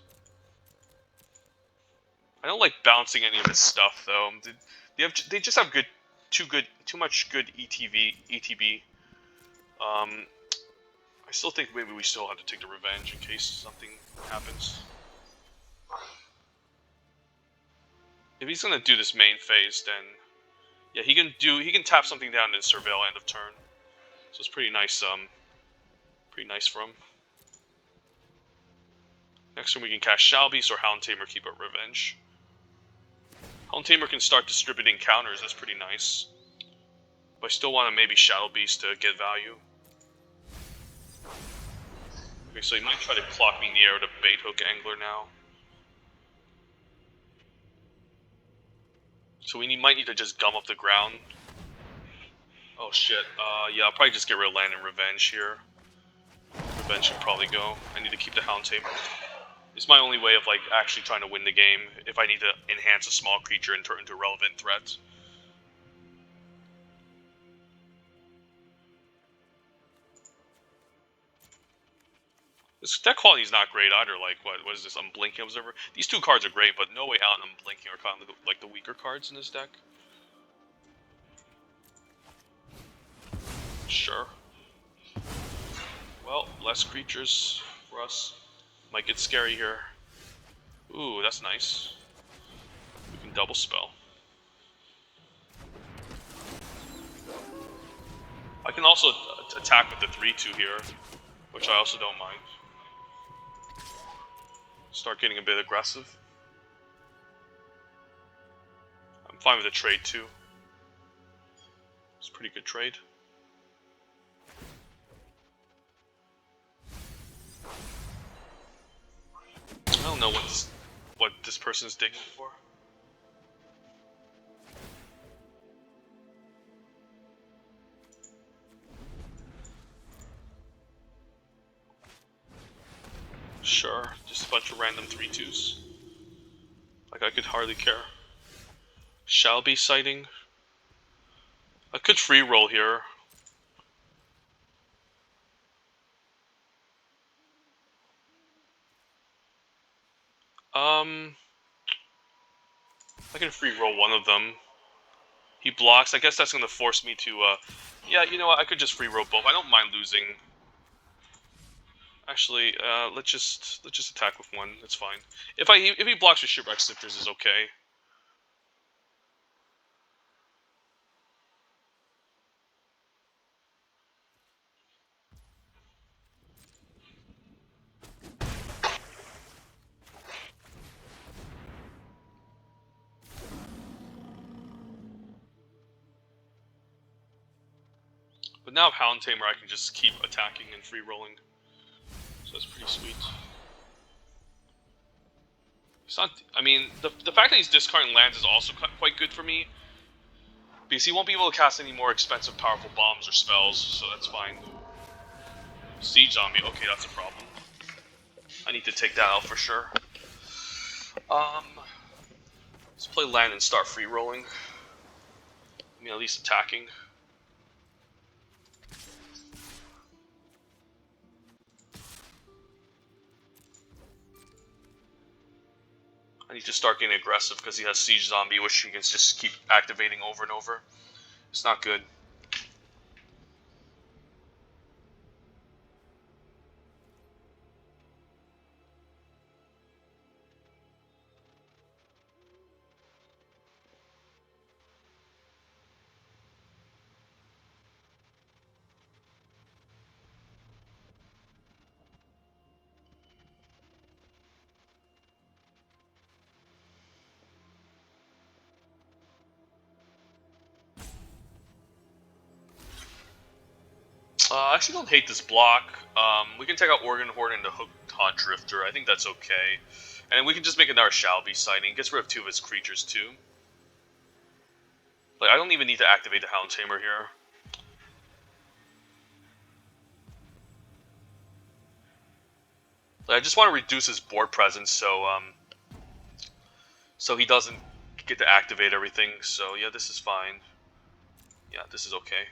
I don't like bouncing any of his stuff though. They just have too much good ETB. I still think maybe we still have to take the Revenge in case something happens. If he's gonna do this main phase, then yeah, he can tap something down and surveil end of turn. So it's pretty nice. Pretty nice for him. Next turn we can cast Shadow Beast or Hound Tamer, keep up Revenge. Hound Tamer can start distributing counters. That's pretty nice. But I still want to maybe Shadow Beast to get value. Okay, so he might try to clock me in the air with a Bait Hook Angler now. So we might need to just gum up the ground. Oh shit, yeah, I'll probably just get rid of land and Revenge here. Revenge should probably go. I need to keep the Hound Tamer. It's my only way of like actually trying to win the game if I need to enhance a small creature and turn into a relevant threat. This deck quality is not great either. Like, what is this? Unblinking Observer? These two cards are great, but No Way Out and Unblinking are kind of like the weaker cards in this deck. Sure. Well, less creatures for us. Might get scary here. Ooh, that's nice. We can double spell. I can also attack with the 3/2 here, which I also don't mind. Start getting a bit aggressive. I'm fine with the trade too. It's a pretty good trade. I don't know what this person's digging for. Sure, just a bunch of random 3/2s. Like, I could hardly care. Shall be sighting. I could free roll here. I can free roll one of them. He blocks. I guess that's gonna force me to. Yeah, you know what? I could just free roll both. I don't mind losing. Actually, let's just attack with one. That's fine. If he blocks with Shipwreck Sifters, is okay. But now with Hound Tamer, I can just keep attacking and free rolling. So that's pretty sweet. It's not. I mean, the fact that he's discarding lands is also quite good for me, because he won't be able to cast any more expensive, powerful bombs or spells. So that's fine. Siege on me. Okay, that's a problem. I need to take that out for sure. Let's play land and start free rolling. I mean, at least attacking. need to start getting aggressive because he has Siege Zombie, which he can just keep activating over and over. It's not good. I actually don't hate this block. We can take out Organ Horde and the Hook Haunt Drifter. I think that's okay. And we can just make another Shall Be sighting. Gets rid of 2 of his creatures too. Like, I don't even need to activate the Hound Tamer here. Like, I just want to reduce his board presence so he doesn't get to activate everything. So yeah, this is fine. Yeah, this is okay.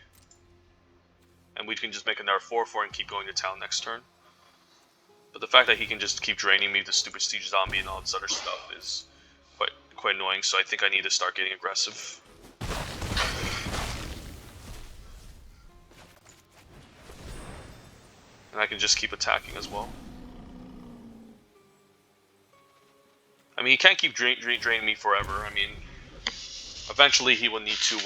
And we can just make another 4/4 and keep going to town next turn. But the fact that he can just keep draining me with the stupid Siege Zombie and all this other stuff is quite annoying, so I think I need to start getting aggressive. And I can just keep attacking as well. I mean, he can't keep draining me forever. I mean, eventually he will need to,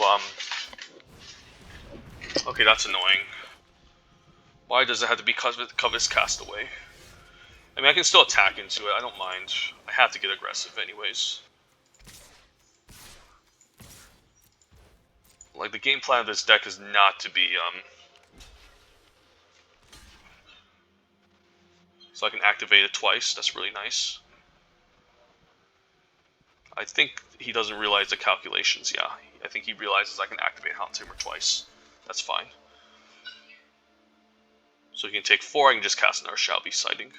Okay, that's annoying. Why does it have to be Covetous Castaway? I mean, I can still attack into it. I don't mind. I have to get aggressive anyways. Like, the game plan of this deck is not to be, So I can activate it twice. That's really nice. I think he doesn't realize the calculations. Yeah, I think he realizes I can activate Hound Tamer twice. That's fine. So he can take 4, I can just cast another Shall Be sighting.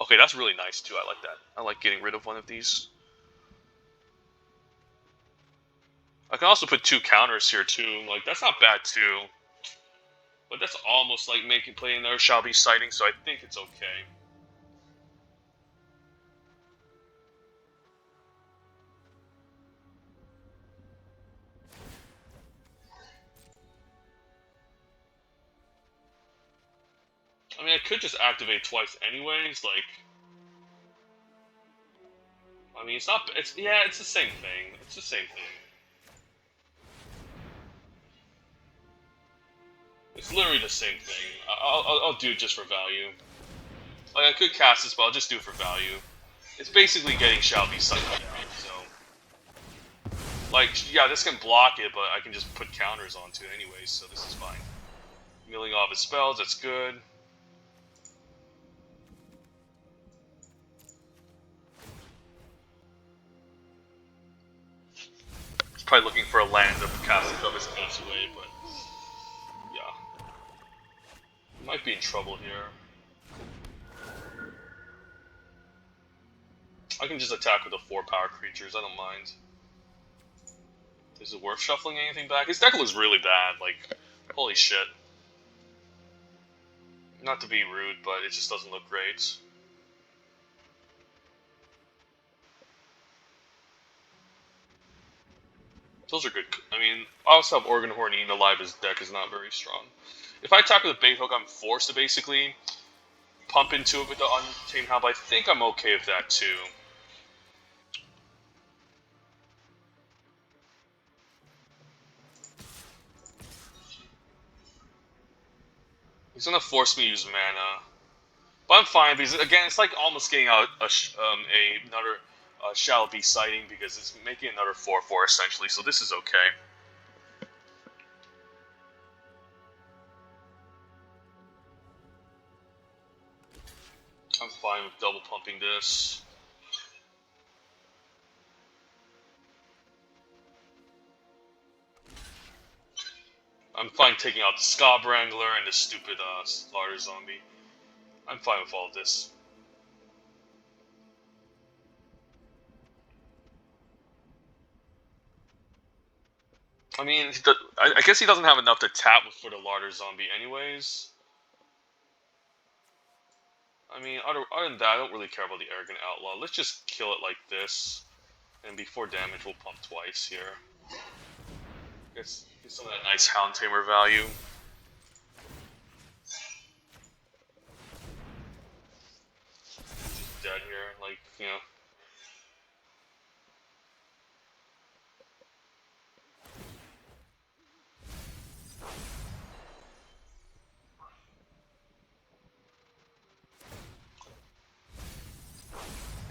Okay, that's really nice too, I like that. I like getting rid of one of these. I can also put 2 counters here too, like that's not bad too. But that's almost like playing another Shall Be sighting, so I think it's okay. I mean, I could just activate twice anyways, like... I mean, it's not... yeah, it's the same thing. It's the same thing. It's literally the same thing. I'll do it just for value. Like, I could cast this, but I'll just do it for value. It's basically getting Shall Be sighted down, so... Like, yeah, this can block it, but I can just put counters onto it anyways, so this is fine. Milling off his spells, that's good. Probably looking for a land of casting of his Castaway, but yeah. Might be in trouble here. I can just attack with the 4-power creatures, I don't mind. Is it worth shuffling anything back? His deck looks really bad, like, holy shit. Not to be rude, but it just doesn't look great. Those are good. I mean, I also have Organ Horde and Alive. His deck is not very strong. If I attack with a Bait Hook, I'm forced to basically pump into it with the Untamed Hound, but I think I'm okay with that too. He's gonna force me to use mana, but I'm fine because again, it's like almost getting out another Shall Be sighting because it's making another 4/4 essentially. So this is okay. I'm fine with double pumping this. I'm fine taking out the Scob Wrangler and the stupid Slaughter Zombie. I'm fine with all of this. I mean, I guess he doesn't have enough to tap for the Larder Zombie anyways. I mean, other than that, I don't really care about the Arrogant Outlaw. Let's just kill it like this. And before damage, we'll pump twice here. Get some of that nice Hound Tamer value. Just dead here, like, you know.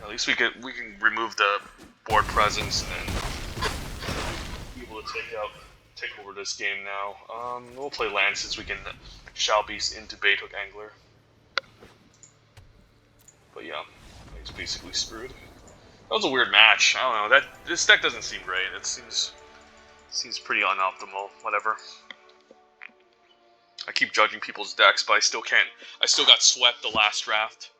At least we can remove the board presence and then be able to take over this game now. We'll play land since we can Shao Beast into Baithook Angler. But yeah, he's basically screwed. That was a weird match. I don't know. This deck doesn't seem great. It seems pretty unoptimal. Whatever. I keep judging people's decks, but I still can't. I still got swept the last draft.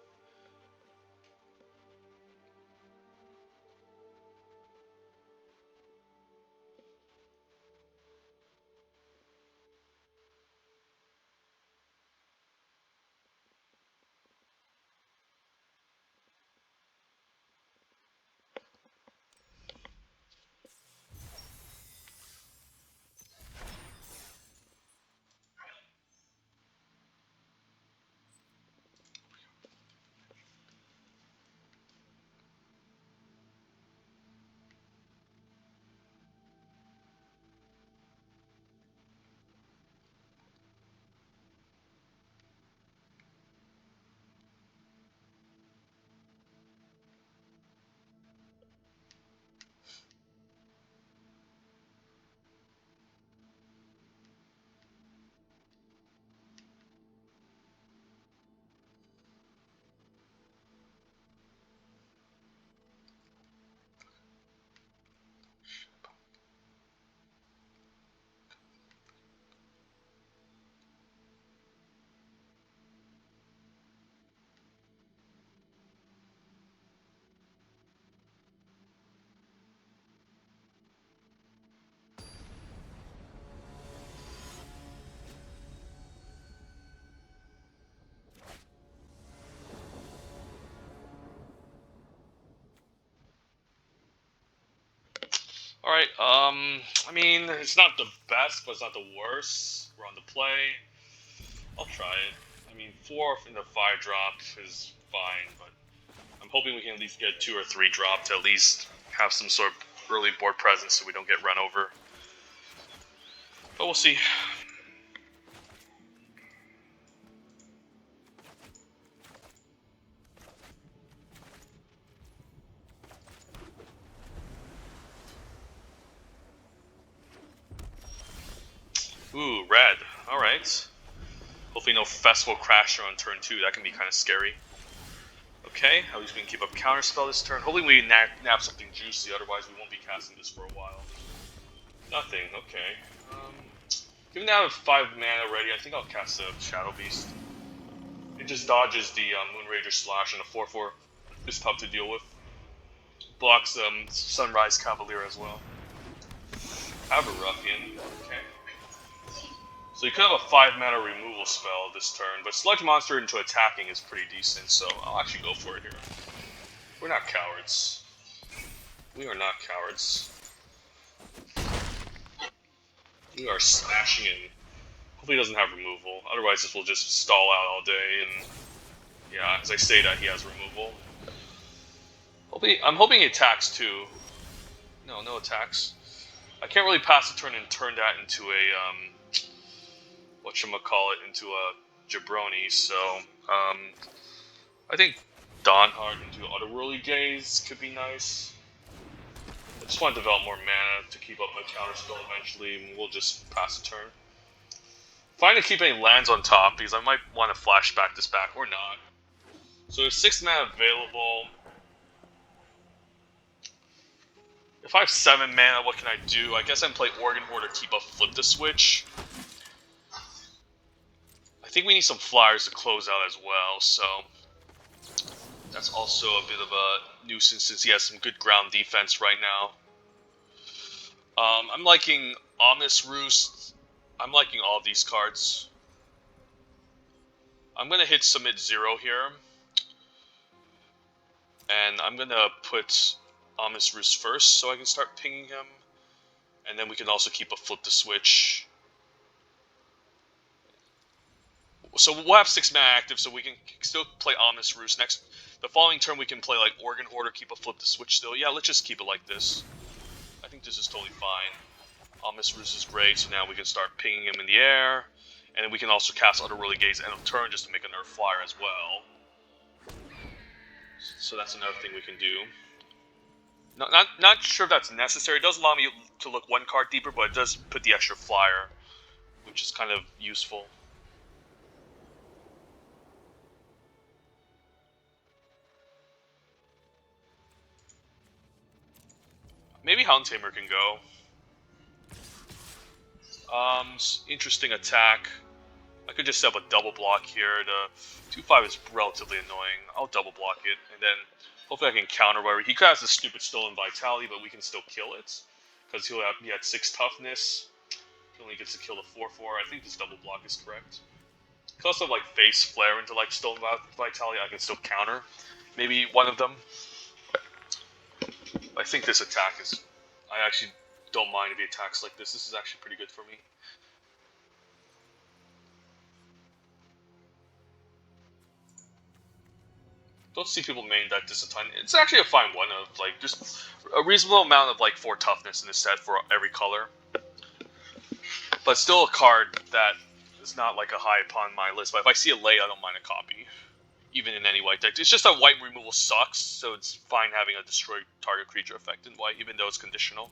Alright, I mean, it's not the best, but it's not the worst. We're on the play. I'll try it. I mean, 4 in the 5 drop is fine, but I'm hoping we can at least get 2 or 3 drop to at least have some sort of early board presence so we don't get run over. But we'll see. Ooh, red. Alright. Hopefully no Festival Crasher on turn 2. That can be kind of scary. Okay, at least we can keep up Counterspell this turn. Hopefully we nab something juicy, otherwise we won't be casting this for a while. Nothing, okay. Given that I have 5 mana already, I think I'll cast a Shadow Beast. It just dodges the Moonrager Slash and a 4/4 is tough to deal with. Blocks Sunrise Cavalier as well. I have a Ruffian, okay. So you could have a 5 mana removal spell this turn, but Sludge Monster into attacking is pretty decent, so I'll actually go for it here. We're not cowards. We are not cowards. We are smashing in. Hopefully he doesn't have removal, otherwise this will just stall out all day, and yeah, as I say that, he has removal. I'm hoping he attacks too. No attacks. I can't really pass the turn and turn that into a, whatchamacallit, into a Jabroni, so, I think Dawnheart into Otherworldly Gaze could be nice. I just want to develop more mana to keep up my counterspell eventually, and we'll just pass the turn. Fine to keep any lands on top, because I might want to flashback this back, or not. So there's 6 mana available. If I have 7 mana, what can I do? I guess I can play Organ Horde to keep up Flip the Switch. I think we need some flyers to close out as well, so that's also a bit of a nuisance since he has some good ground defense right now. I'm liking Ominous Roost. I'm liking all of these cards. I'm going to hit Submit 0 here. And I'm gonna put Ominous Roost first so I can start pinging him. And then we can also keep a Flip the Switch. So we'll have 6 mana active, so we can still play Ominous Roost. The following turn we can play like Organ Hoarder, keep a Flip the Switch still. Yeah, let's just keep it like this. I think this is totally fine. Ominous Roost is great, so now we can start pinging him in the air. And then we can also cast Otherworldly Gaze end of turn just to make a Nerf Flyer as well. So that's another thing we can do. Not sure if that's necessary. It does allow me to look 1 card deeper, but it does put the extra flyer, which is kind of useful. Maybe Hound Tamer can go. Interesting attack. I could just set up a double block here. The 2/5 is relatively annoying. I'll double block it, and then hopefully I can counter where he has this stupid Stolen Vitality, but we can still kill it because he had 6 toughness. He only gets to kill the 4/4. I think this double block is correct. He can also like face flare into like Stolen Vitality. I can still counter maybe one of them. I think this attack is. I actually don't mind if he attacks like this. This is actually pretty good for me. Don't see people main deck this a ton. It's actually a fine one of like just a reasonable amount of like 4 toughness in this set for every color. But still a card that is not like a high upon my list. But if I see a lay, I don't mind a copy. Even in any white deck. It's just that white removal sucks, so it's fine having a destroy target creature effect in white, even though it's conditional.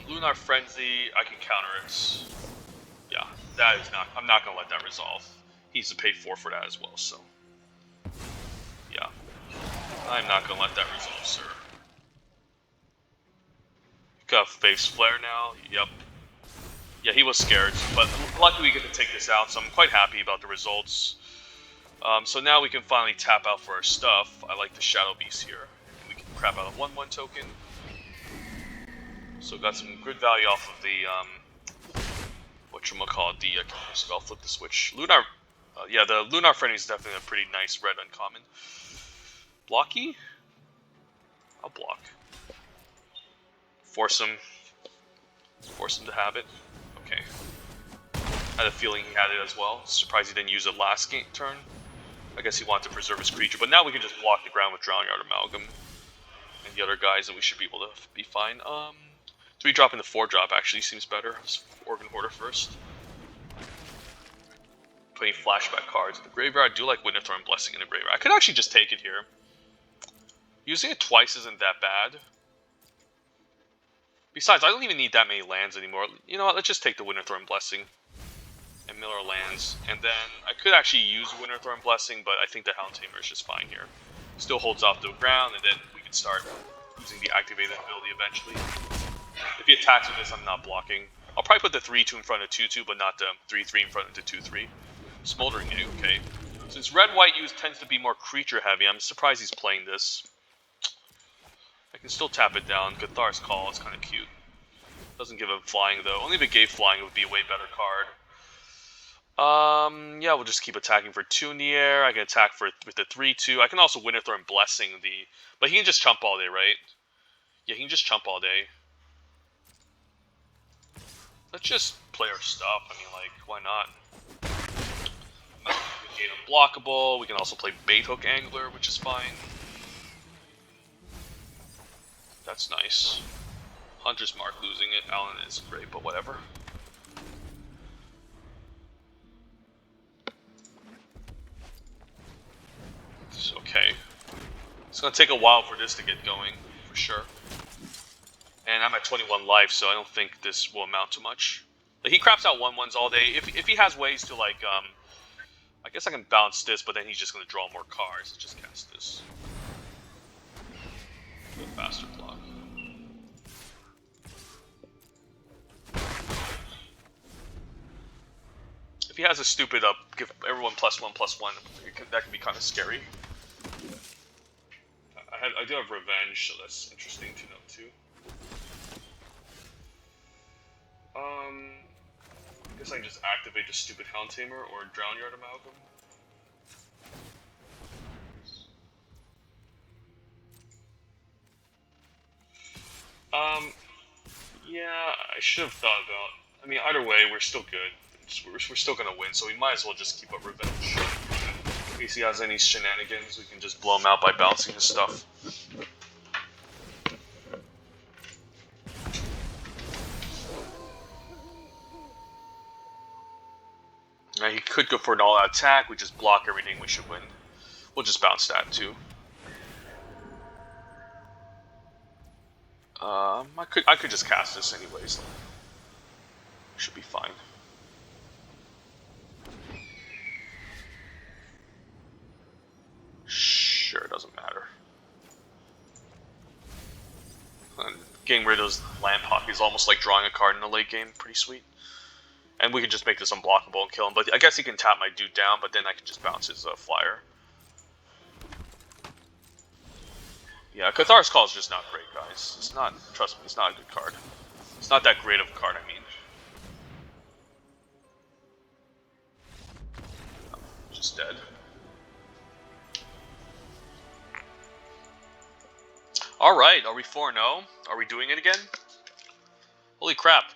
Lunar Frenzy, I can counter it. Yeah, that is not. I'm not gonna let that resolve. He needs to pay 4 for that as well. So, yeah, I'm not gonna let that resolve, sir. Got Faith's Flare now. Yep. Yeah, he was scared, but luckily we get to take this out, so I'm quite happy about the results. So now we can finally tap out for our stuff. I like the Shadow Beast here. We can crap out a 1/1 token. So got some good value off of the whatchamacallit, the spell Flip the Switch. Lunar, yeah, the Lunar Frenzy is definitely a pretty nice red uncommon. Blocky? I'll block. Force him to have it. Okay. I had a feeling he had it as well. Surprised he didn't use it last turn. I guess he wanted to preserve his creature, but now we can just block the ground with Drown Yard Amalgam and the other guys, and we should be able to be fine. 3-drop into 4-drop actually seems better. Let's Organ Hoarder first. Putting flashback cards in the graveyard. I do like Winterthorn Blessing in the graveyard. I could actually just take it here. Using it twice isn't that bad. Besides, I don't even need that many lands anymore. You know what, let's just take the Winterthorn Blessing and mill our lands. And then I could actually use Winterthorn Blessing, but I think the Hound Tamer is just fine here. Still holds off the ground, and then we can start using the activated ability eventually. If he attacks with this, I'm not blocking. I'll probably put the 3/2 in front of 2/2, but not the 3/3 in front of the 2/3. Smoldering Egg, okay. Since red-white use tends to be more creature heavy, I'm surprised he's playing this. I can still tap it down. Gathar's Call is kind of cute. Doesn't give him flying though. Only if it gave flying, it would be a way better card. Yeah, we'll just keep attacking for 2 in the air. I can attack with the 3/2. I can also Winterthorn Blessing the... But he can just chump all day, right? Yeah, he can just chump all day. Let's just play our stuff. I mean, like, why not? Gain unblockable. We can also play Bait Hook Angler, which is fine. That's nice. Hunter's Mark losing it. Alan is great, but whatever. It's okay. It's gonna take a while for this to get going, for sure. And I'm at 21 life, so I don't think this will amount to much. Like, he craps out 1/1s all day. If he has ways to, like, I guess I can bounce this, but then he's just gonna draw more cards. Let's just cast this. Good faster block. If he has a stupid give everyone +1/+1, that can be kind of scary. I do have Revenge, so that's interesting to note too. I guess I can just activate the stupid Hound Tamer or Drown Yard Amalgam. Yeah, I should have thought about... I mean, either way, we're still good. We're still gonna win, so we might as well just keep up revenge. In case he has any shenanigans, we can just blow him out by bouncing his stuff. Now, he could go for an all-out attack. We just block everything. We should win. We'll just bounce that too. I could just cast this anyways. Should be fine. Sure, it doesn't matter. And getting rid of those land pocket is almost like drawing a card in the late game. Pretty sweet. And we can just make this unblockable and kill him. But I guess he can tap my dude down, but then I can just bounce his flyer. Yeah, Cathar's Call is just not great, guys. It's not, trust me, it's not a good card. It's not that great of a card, I mean. Oh, just dead. Alright, are we 4-0? Are we doing it again? Holy crap.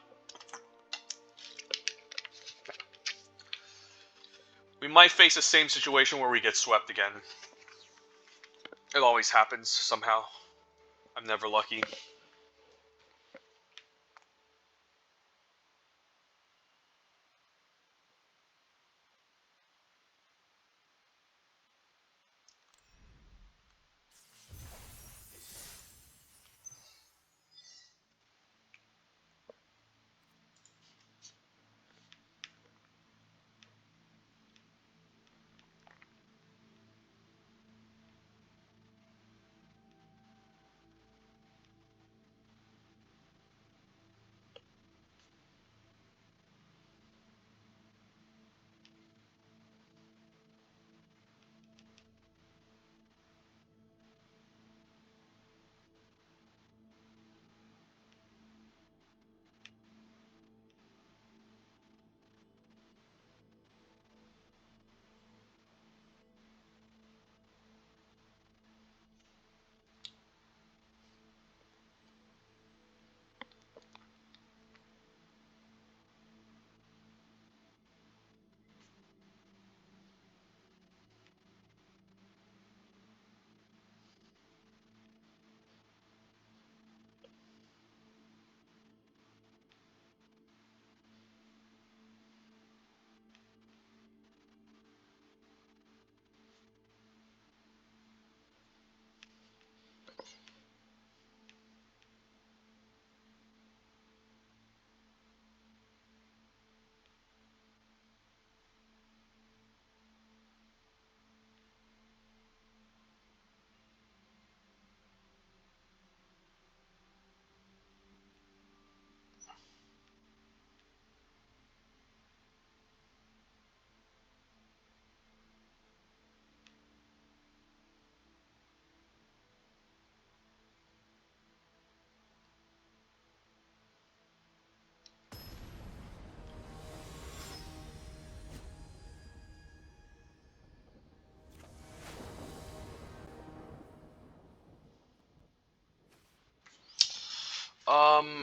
We might face the same situation where we get swept again. It always happens, somehow. I'm never lucky.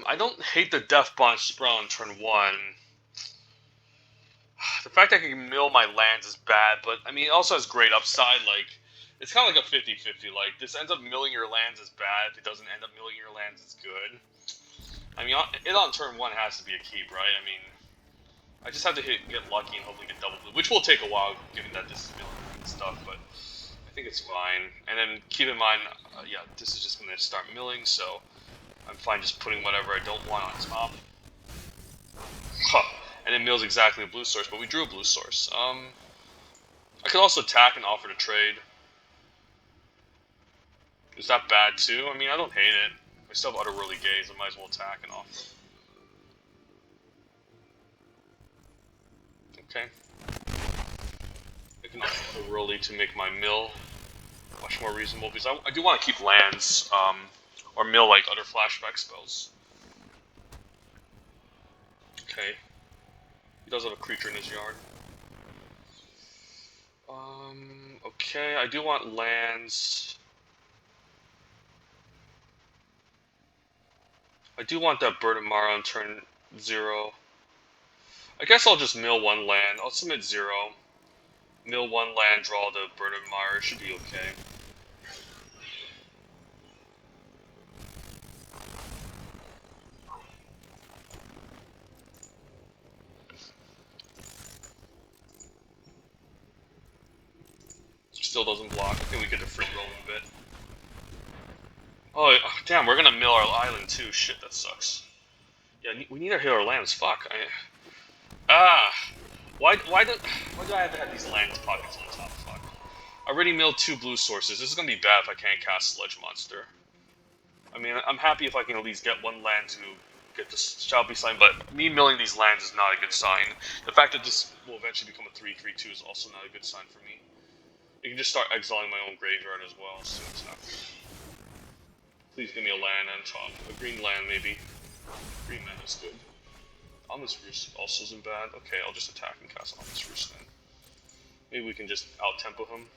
I don't hate the Death Bond Sprawl on turn 1. The fact that I can mill my lands is bad, but I mean, it also has great upside. Like, it's kind of like a 50-50. Like, this ends up milling your lands is bad. If it doesn't end up milling your lands is good. I mean, it on turn 1 has to be a keep, right? I mean, I just have to get lucky and hopefully get double blue, which will take a while given that this is milling and stuff, but I think it's fine. And then keep in mind, yeah, this is just going to start milling, so I'm fine just putting whatever I don't want on top. Huh. And it mills exactly a blue source, but we drew a blue source. I could also attack and offer to trade. Is that bad too? I mean, I don't hate it. I still have Utterworldly Gaze, I might as well attack and offer. Okay. I can offer Utterworldly to make my mill much more reasonable, because I do want to keep lands, or mill like other flashback spells. Okay. He does have a creature in his yard. Okay, I do want lands. I do want that Bird of Mara on turn 0. I guess I'll just mill 1 land. I'll submit 0. Mill 1 land, draw the Bird of Mara. Should be okay. Still doesn't block. I think we get to free roll a bit. Oh, damn, we're gonna mill our island too. Shit, that sucks. Yeah, we need to hit our lands. Fuck. Why do I have to have these land pockets on top? Fuck. I already milled 2 blue sources. This is gonna be bad if I can't cast Sludge Monster. I mean, I'm happy if I can at least get 1 land to get the Shall Be sign, but me milling these lands is not a good sign. The fact that this will eventually become a 3/3/2 is also not a good sign for me. You can just start exiling my own graveyard as well, so it's not. Please give me a land on top. A green land, maybe. Green land is good. Ominous Roost also isn't bad. Okay, I'll just attack and cast Ominous Roost then. Maybe we can just out-tempo him.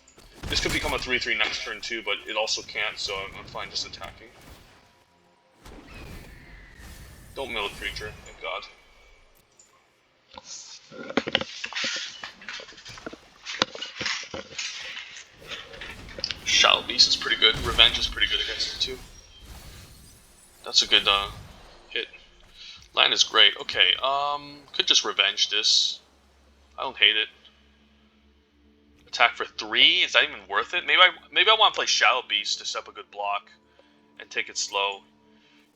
This could become a 3/3 next turn too, but it also can't, so I'm fine just attacking. Don't mill a creature, thank god. Shadow Beast is pretty good. Revenge is pretty good against it too. That's a good hit. Land is great. Okay, could just revenge this. I don't hate it. Attack for 3? Is that even worth it? Maybe I want to play Shadow Beast to set up a good block and take it slow.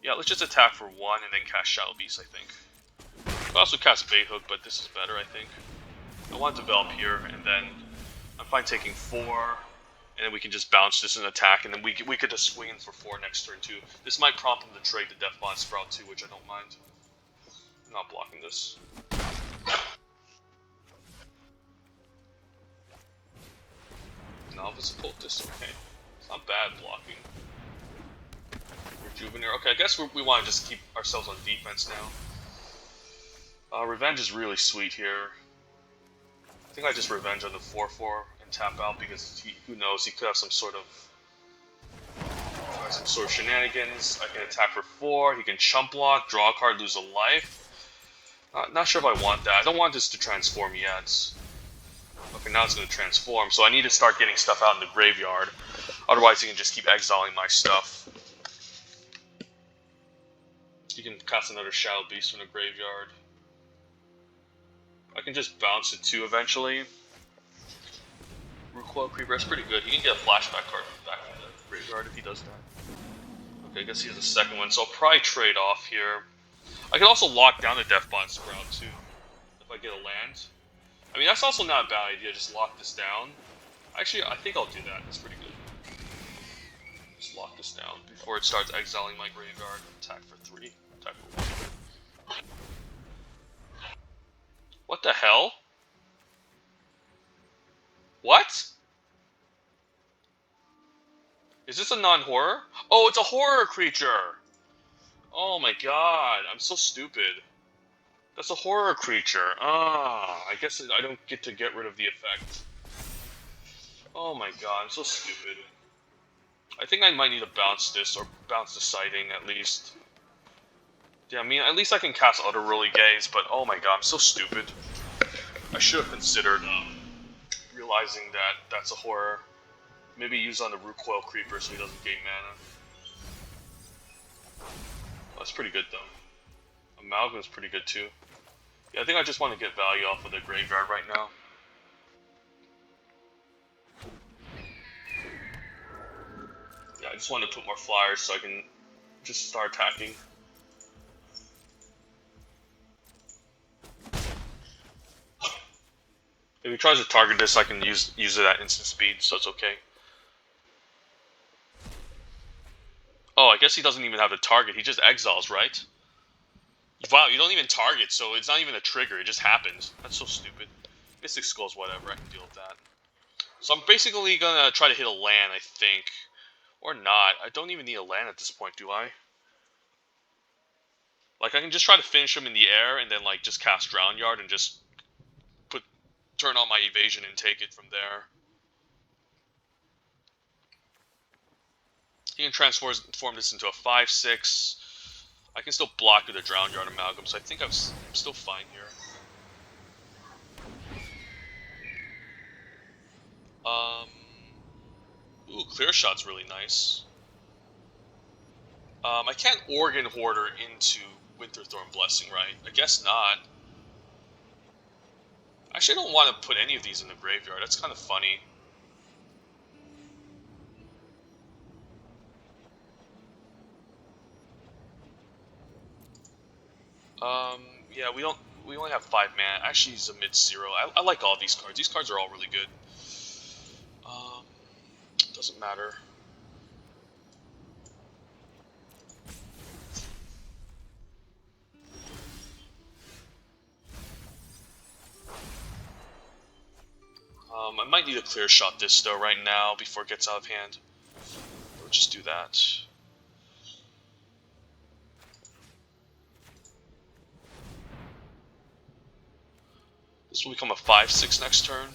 Yeah, let's just attack for 1 and then cast Shadow Beast, I think. I also cast Bait Hook, but this is better, I think. I want to develop here, and then I'm fine taking 4, and then we can just bounce this and attack, and then we could just swing in for 4 next turn too. This might prompt him to trade the Deathbond Sprout too, which I don't mind. I'm not blocking this. Novice Cultist, okay. It's not bad blocking. Rejuvenator, okay, I guess we want to just keep ourselves on defense now. Revenge is really sweet here. I think I just Revenge on the 4/4 and tap out because who knows, he could have some sort of shenanigans. I can attack for 4, he can chump block, draw a card, lose a life. Not sure if I want that. I don't want this to transform yet. Okay, now it's going to transform, so I need to start getting stuff out in the graveyard. Otherwise, he can just keep exiling my stuff. You can cast another Shadow Beast from the graveyard. I can just bounce it too eventually. Recoil Creeper, that's pretty good. He can get a flashback card back from the graveyard if he does that. Okay, I guess he has a second one, so I'll probably trade off here. I can also lock down the Deathbond Sprout too, if I get a land. I mean, that's also not a bad idea, just lock this down. Actually, I think I'll do that, that's pretty good. Just lock this down before it starts exiling my graveyard. Attack for 3, attack for 1. What the hell? What? Is this a non-horror? Oh, it's a horror creature! Oh my god, I'm so stupid. That's a horror creature. I guess I don't get to get rid of the effect. Oh my god, I'm so stupid. I think I might need to bounce this, or bounce the sighting at least. Yeah, I mean, at least I can cast Utterly Gaze, but oh my god, I'm so stupid. I should have considered realizing that that's a horror. Maybe use on the Recoil Creeper so he doesn't gain mana. That's pretty good though. Amalgam is pretty good too. Yeah, I think I just want to get value off of the graveyard right now. Yeah, I just want to put more flyers so I can just start attacking. If he tries to target this, I can use it at instant speed, so it's okay. Oh, I guess he doesn't even have to target. He just exiles, right? Wow, you don't even target, so it's not even a trigger. It just happens. That's so stupid. Mystic Skull's whatever. I can deal with that. So I'm basically gonna try to hit a land, I think. Or not. I don't even need a land at this point, do I? Like, I can just try to finish him in the air and then, like, just cast Drown Yard and just turn on my evasion and take it from there. He can transform this into a 5/6. I can still block with a Drown Yard Amalgam, so I think I'm still fine here. Ooh, Clear Shot's really nice. I can't Organ Hoarder into Winterthorn Blessing, right? I guess not. Actually, I don't want to put any of these in the graveyard. That's kind of funny. Yeah, we only have 5 mana. Actually, he's a mid-0. I like all these cards. These cards are all really good. Doesn't matter. I might need to Clear Shot this though right now before it gets out of hand. We'll just do that. This will become a 5/6 next turn.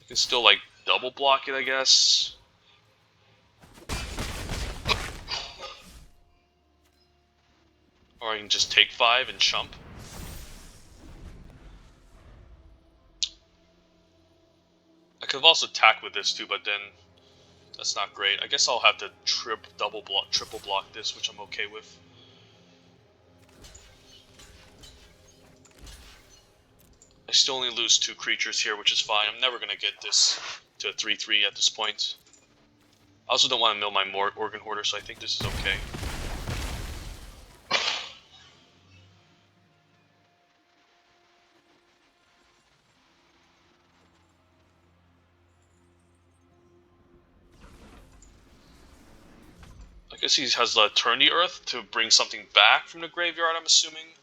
I can still like double block it, I guess. Or I can just take 5 and chump. I could have also attacked with this too, but then that's not great. I guess I'll have to triple block this, which I'm okay with. I still only lose 2 creatures here, which is fine. I'm never gonna get this to a 3/3 at this point. I also don't want to mill my Organ Hoarder, so I think this is okay. I guess he has the Turn the Earth to bring something back from the graveyard, I'm assuming.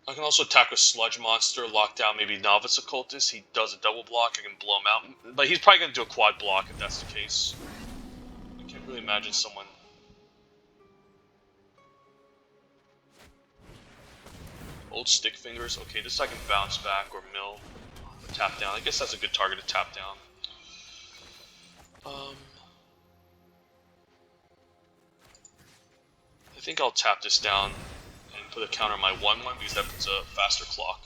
I can also attack with Sludge Monster, lock down maybe Novice Occultist. He does a double block, I can blow him out. But he's probably going to do a quad block if that's the case. I can't really imagine someone... Old Stick Fingers. Okay, this I can bounce back or mill. Or tap down. I guess that's a good target to tap down. I think I'll tap this down and put a counter on my 1/1 because that puts a faster clock.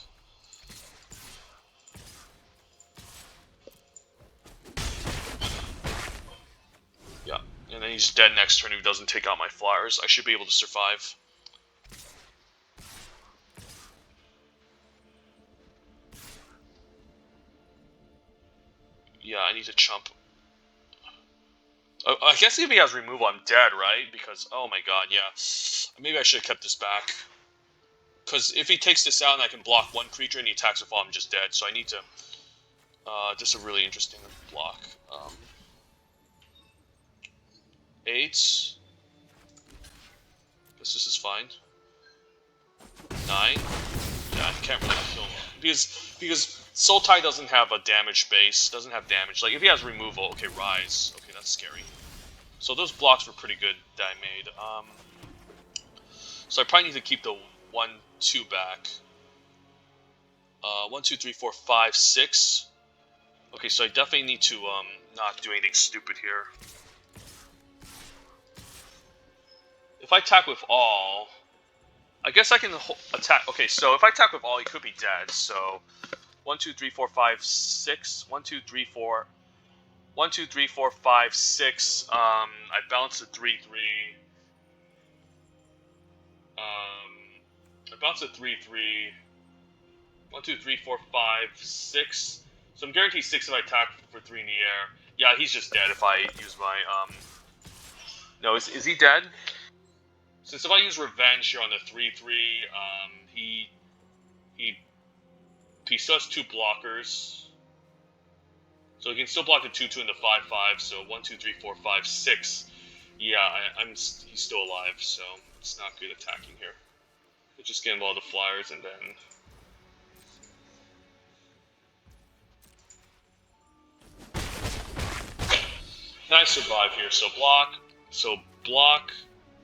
Yeah, and then he's dead next turn if he doesn't take out my flyers. I should be able to survive. Yeah, I need to chump. I guess if he has removal, I'm dead, right? Because, oh my god, yeah. Maybe I should have kept this back. Because if he takes this out and I can block 1 creature and he attacks with all, I'm just dead. So I need to... this is a really interesting block. 8. Guess this is fine. 9. Yeah, I can't really kill him. Because Sultai doesn't have a damage base, doesn't have damage. Like, if he has removal, okay, Rise. Okay, that's scary. So those blocks were pretty good that I made. So I probably need to keep the 1/2 back. 1, 2, 3, 4, 5, 6. Okay, so I definitely need to not do anything stupid here. If I attack with all, I guess I can attack. Okay, so if I attack with all, he could be dead. So 1, 2, 3, 4, 5, 6. 1, 2, 3, 4. 1, 2, 3, 4, 5, 6. I bounce a 3/3. I bounce a 3/3. 1, 2, 3, 4, 5, 6. So I'm guaranteed 6 if I attack for 3 in the air. Yeah, he's just dead if I use my No, is he dead? Since if I use Revenge here on the 3/3, he still has 2 blockers. So he can still block the 2/2 and the 5/5. So 1, 2, 3, 4, 5, 6. Yeah, he's still alive. So it's not good attacking here. Let's just get him all the flyers and then. Can I survive here? So block. So block.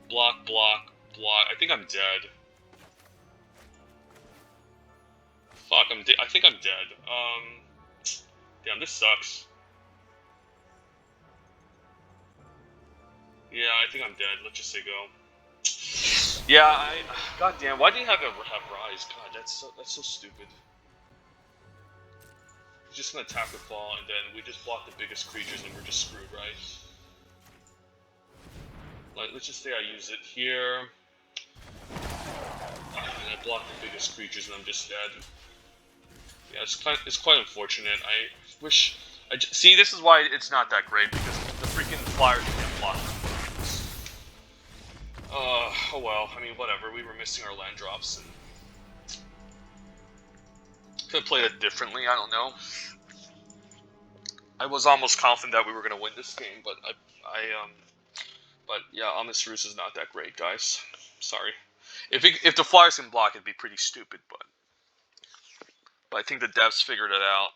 Block, block, block. I think I'm dead. Fuck, I think I'm dead. Damn, this sucks. Yeah, I think I'm dead. Let's just say go. Yeah, God damn, why didn't you have Rise? God, that's so stupid. He's just gonna attack with Fall, and then we just block the biggest creatures, and we're just screwed, right? Like, let's just say I use it here. And I block the biggest creatures, and I'm just dead. Yeah, it's quite unfortunate. I wish. See, this is why it's not that great, because the freaking Flyers can't block. Oh well. I mean, whatever. We were missing our land drops, and could have played it differently. I don't know. I was almost confident that we were gonna win this game, but but yeah, Amisrus is not that great, guys. Sorry. If the Flyers can block, it'd be pretty stupid, but I think the devs figured it out.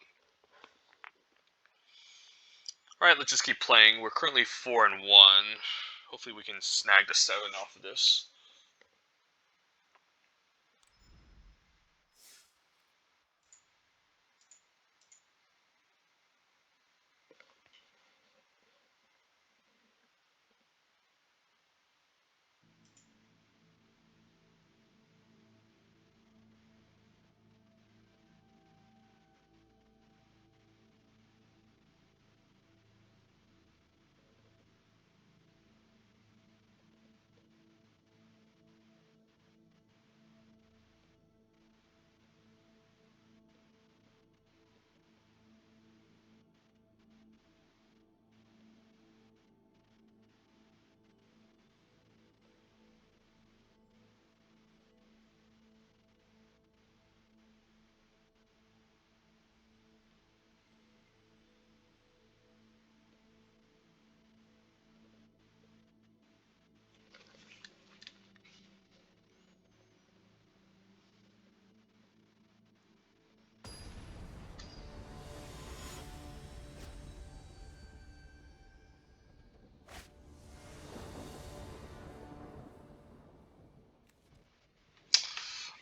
Alright, let's just keep playing. We're currently 4-1. Hopefully we can snag the 7 off of this.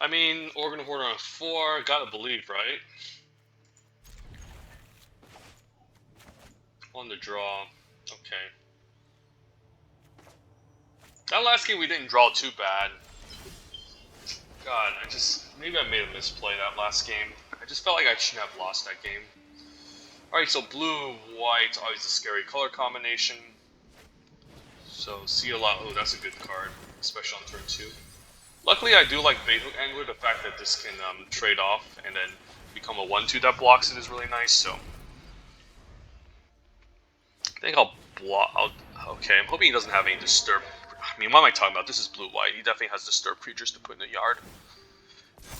I mean, Organ Hoarder on 4, gotta believe, right? On the draw. Okay. That last game we didn't draw too bad. God, maybe I made a misplay that last game. I just felt like I shouldn't have lost that game. Alright, so blue, white, always a scary color combination. So, see a lot. Oh, that's a good card, especially on turn 2. Luckily, I do like Baithook Angler. The fact that this can trade off and then become a 1-2 that blocks it is really nice. So, I think I'll block. Okay, I'm hoping he doesn't have any disturb. I mean, what am I talking about? This is blue-white. He definitely has disturb creatures to put in the yard.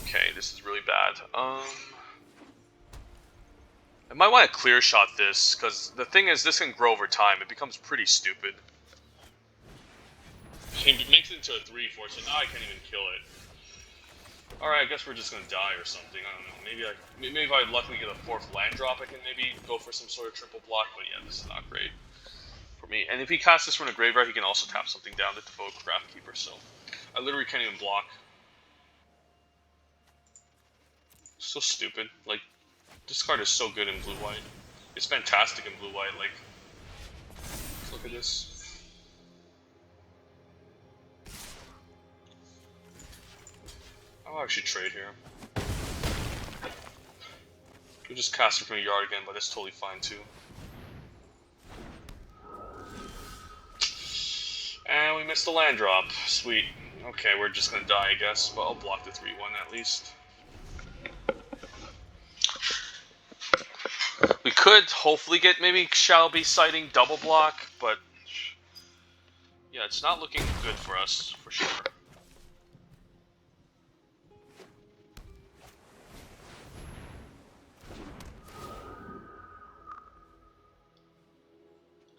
Okay, this is really bad. I might want to clear shot this, because the thing is, this can grow over time. It becomes pretty stupid. He makes it into a 3-4, so now I can't even kill it. Alright, I guess we're just gonna die or something. I don't know. Maybe if I luckily get a 4th land drop, I can maybe go for some sort of triple block, but yeah, this is not great for me. And if he casts this from the graveyard, he can also tap something down to devote Craftkeeper, so I literally can't even block. So stupid. Like, this card is so good in blue-white. It's fantastic in blue-white, like, look at this. I'll actually trade here. We'll just cast it from the yard again, but it's totally fine too. And we missed the land drop. Sweet. Okay, we're just gonna die, I guess, but I'll block the 3-1 at least. We could hopefully get maybe Shadowbee Sighting double block, but yeah, it's not looking good for us, for sure.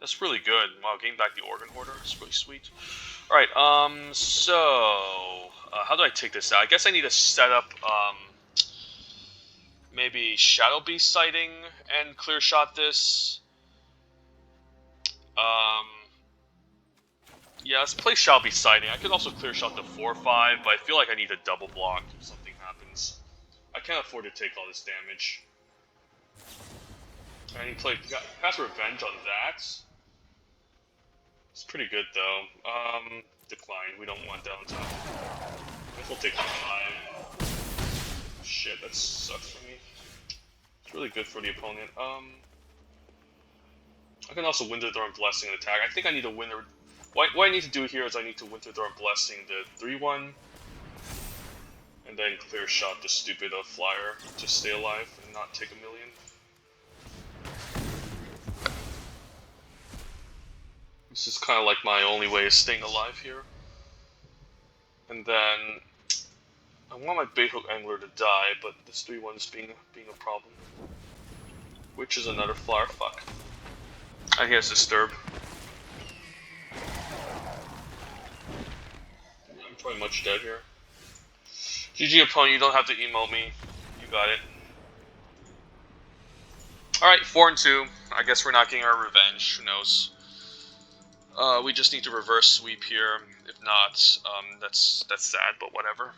That's really good. Wow, getting back the Organ Hoarder is really sweet. Alright, so how do I take this out? I guess I need to set up, maybe Shadowbee Sighting and clear shot this. Yeah, let's play Shall Be Sighting. I could also clear shot to 4/5, but I feel like I need a double block if something happens. I can't afford to take all this damage. I need to play Pass Revenge on that. It's pretty good though. Decline. We don't want downtime. I guess we'll take 5. Shit, that sucks for me. It's really good for the opponent. I can also Winter Thorn Blessing and attack. I think I need to Winter. What I need to do here is I need to Winter Thorn Blessing the 3/1, and then clear shot the stupid flyer to stay alive and not take a million. This is kind of like my only way of staying alive here. And then I want my bait hook angler to die, but this 3/1 is being a problem. Which is another flyer. Fuck. I guess disturb. I'm pretty much dead here. GG opponent, you don't have to emote me. You got it. Alright, 4-2. I guess we're not getting our revenge. Who knows? We just need to reverse sweep here. If not, that's sad, but whatever.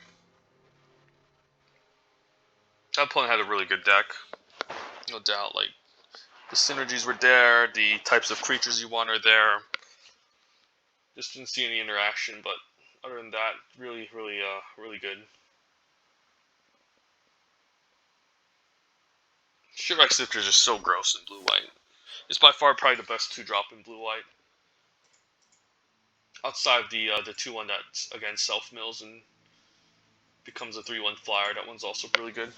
That opponent had a really good deck. No doubt, like, the synergies were there, the types of creatures you want are there. Just didn't see any interaction, but other than that, really good. Shivak Sifter is just so gross in blue-white. It's by far probably the best 2-drop in blue-white. Outside of the 2/1 that, again, self-mills and becomes a 3/1 flyer, that one's also really good.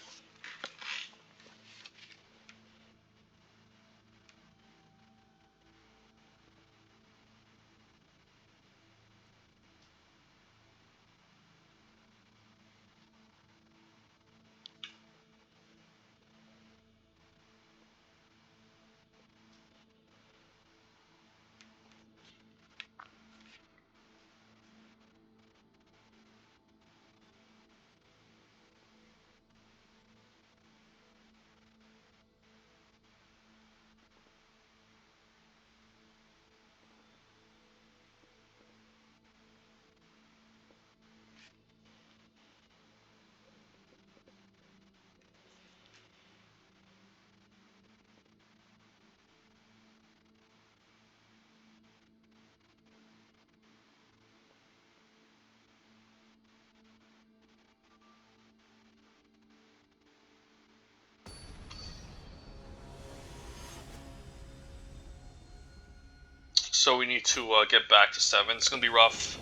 So we need to get back to 7. It's going to be rough.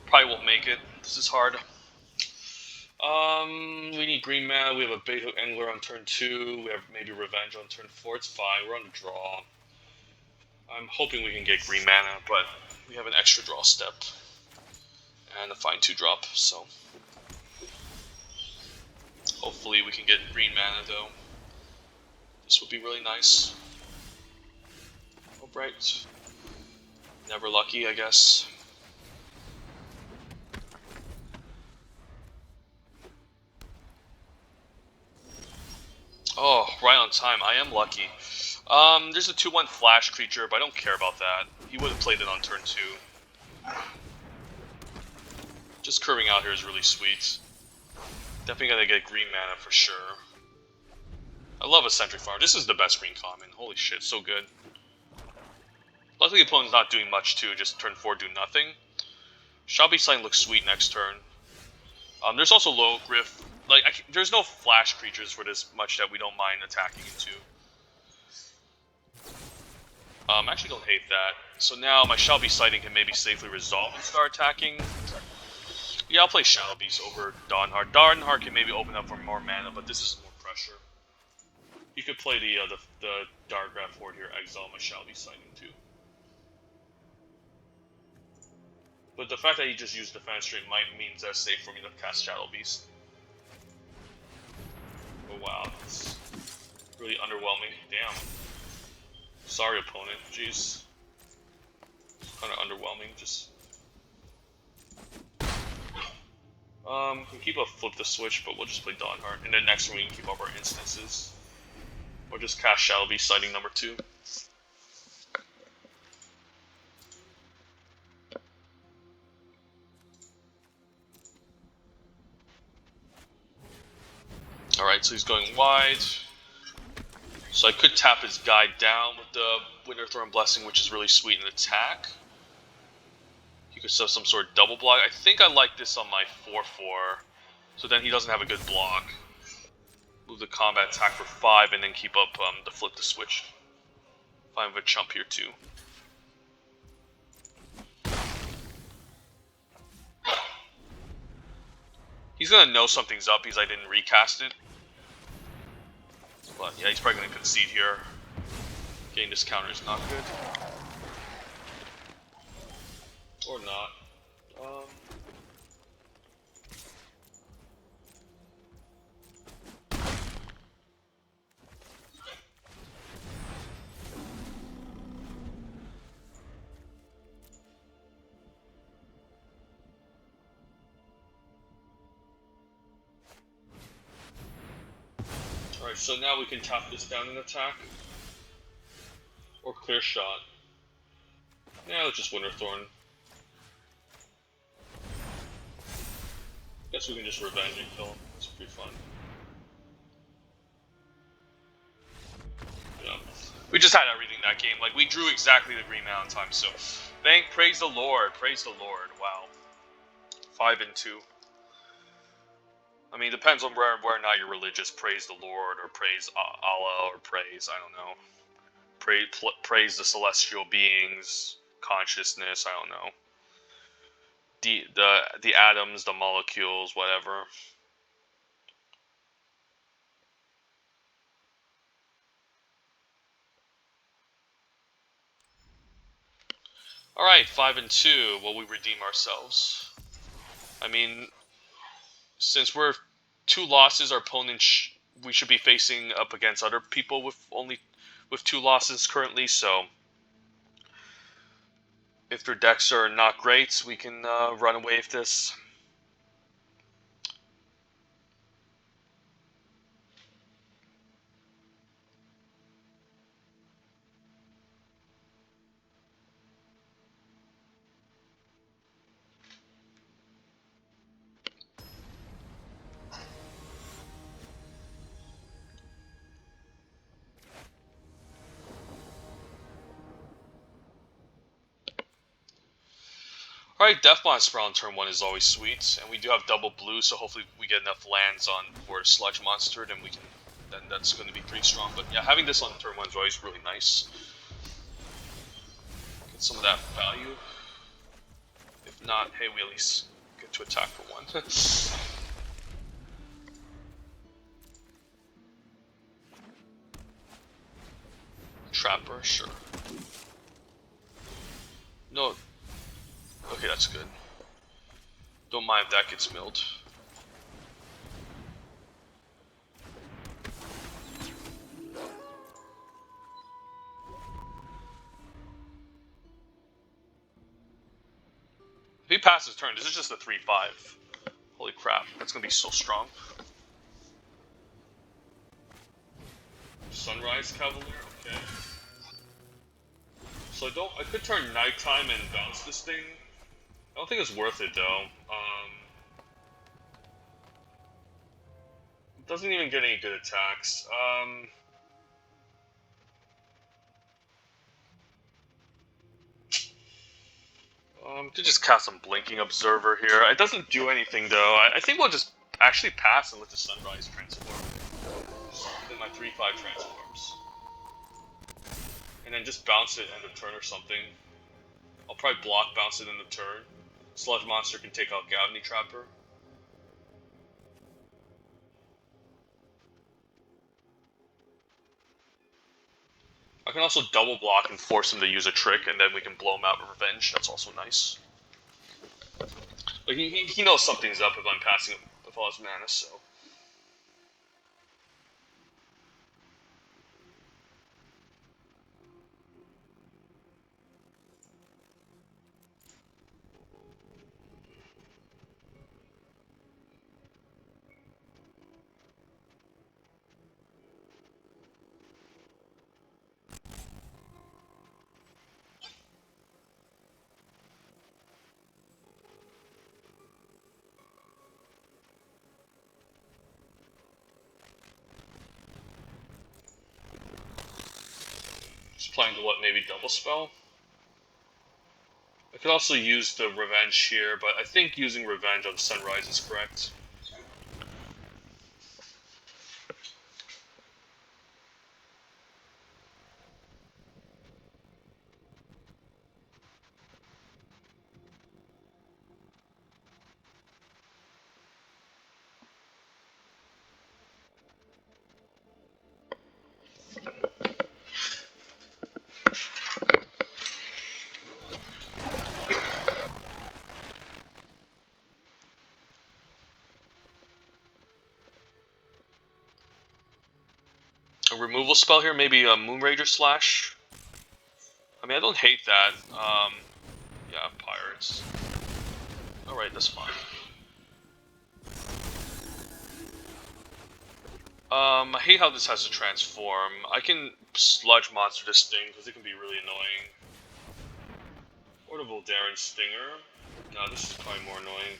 Probably won't make it. This is hard. We need green mana. We have a bait hook angler on turn 2. We have maybe revenge on turn 4. It's fine. We're on a draw. I'm hoping we can get green mana, but we have an extra draw step and a fine 2-drop. So hopefully we can get green mana though. This would be really nice. Alright. Never lucky, I guess. Oh, right on time. I am lucky. There's a 2/1 flash creature, but I don't care about that. He would have played it on turn 2. Just curving out here is really sweet. Definitely gonna get green mana for sure. I love a Sentry Farm. This is the best green common. Holy shit, so good. Luckily the opponent's not doing much too, just turn 4 do nothing. Shall Be Sighting looks sweet next turn. There's also Low Griff. Like, there's no flash creatures for this much that we don't mind attacking into. I actually don't hate that. So now my Shall Be Sighting can maybe safely resolve and start attacking. Yeah, I'll play Shall Be's over Dawnheart. Dawnheart can maybe open up for more mana, but this is more pressure. You could play the Darkgraph Horde here, exile my Shall Be Sighting too. But the fact that he just used Defense String might means that's safe for me to cast Shadow Beast. Oh wow, it's really underwhelming. Damn. Sorry opponent, jeez. Kind of underwhelming, just... we can keep a Flip the Switch, but we'll just play Dawnheart. And then next one we can keep up our instances. Or just cast Shadow Beast Sighting number 2. Alright, so he's going wide. So I could tap his guy down with the Winterthorn Blessing, which is really sweet in attack. He could set some sort of double block. I think I like this on my 4-4, so then he doesn't have a good block. Move the combat attack for 5, and then keep up the flip the switch. Fine with a chump here too. He's gonna know something's up because I didn't recast it. But yeah, he's probably gonna concede here. Getting this counter is not good. Or not. Alright, so now we can tap this down and attack. Or clear shot. Yeah, let's just Winterthorn. Guess we can just revenge and kill him. That's pretty fun. Yeah. We just had everything that game. Like, we drew exactly the green amount of time, so praise the Lord. Praise the Lord. Wow. 5 and 2. I mean, it depends on where or not you're religious. Praise the Lord, or praise Allah, or praise, I don't know. Praise the celestial beings, consciousness, I don't know. The atoms, the molecules, whatever. Alright, 5 and 2. Will we redeem ourselves? I mean, since we're 2 losses, our opponent we should be facing up against other people with 2 losses currently, so if their decks are not great, we can run away with this. Alright, Death Monster on turn 1 is always sweet, and we do have double blue, so hopefully we get enough lands on for a Sludge Monster, then that's going to be pretty strong. But yeah, having this on turn 1 is always really nice. Get some of that value. If not, hey, we at least get to attack for 1. Trapper, sure. No. Okay, that's good. Don't mind if that gets milled. If he passes turn, this is just a 3-5. Holy crap, that's gonna be so strong. Sunrise Cavalier, okay. So I could turn nighttime and bounce this thing. I don't think it's worth it though. It doesn't even get any good attacks. To just cast some Blinking Observer here. It doesn't do anything though. I think we'll just actually pass and let the Sunrise transform. Then my 3-5 transforms. And then just bounce it end of turn or something. I'll probably block bounce it end of turn. Sludge Monster can take out Gavny Trapper. I can also double block and force him to use a trick, and then we can blow him out with Revenge. That's also nice. Like he knows something's up if I'm passing him with all his mana, so. Applying to what, maybe double spell? I could also use the Revenge here, but I think using Revenge on Sunrise is correct. A removal spell here, maybe a Moonrager Slash. I mean, I don't hate that. Yeah, Pirates. Alright, that's fine. I hate how this has to transform. I can Sludge Monster this thing, because it can be really annoying. Or the Voldaren Stinger. No, this is probably more annoying.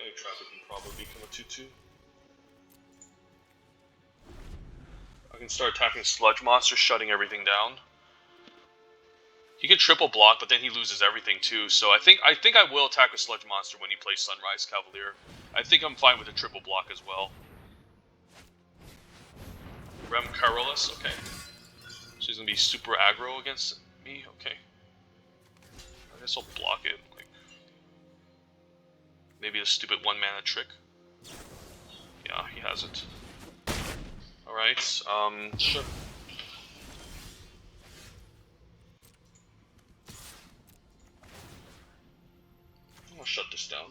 Any traffic can probably become a 2-2. I can start attacking Sludge Monster, shutting everything down. He can triple block, but then he loses everything too. So I think I will attack a Sludge Monster when he plays Sunrise Cavalier. I think I'm fine with a triple block as well. Rem Carolus, okay. So he's gonna be super aggro against me, okay. I guess I'll block it. Like, maybe a stupid 1-mana trick. Yeah, he has it. Alright, sure. I'll shut this down.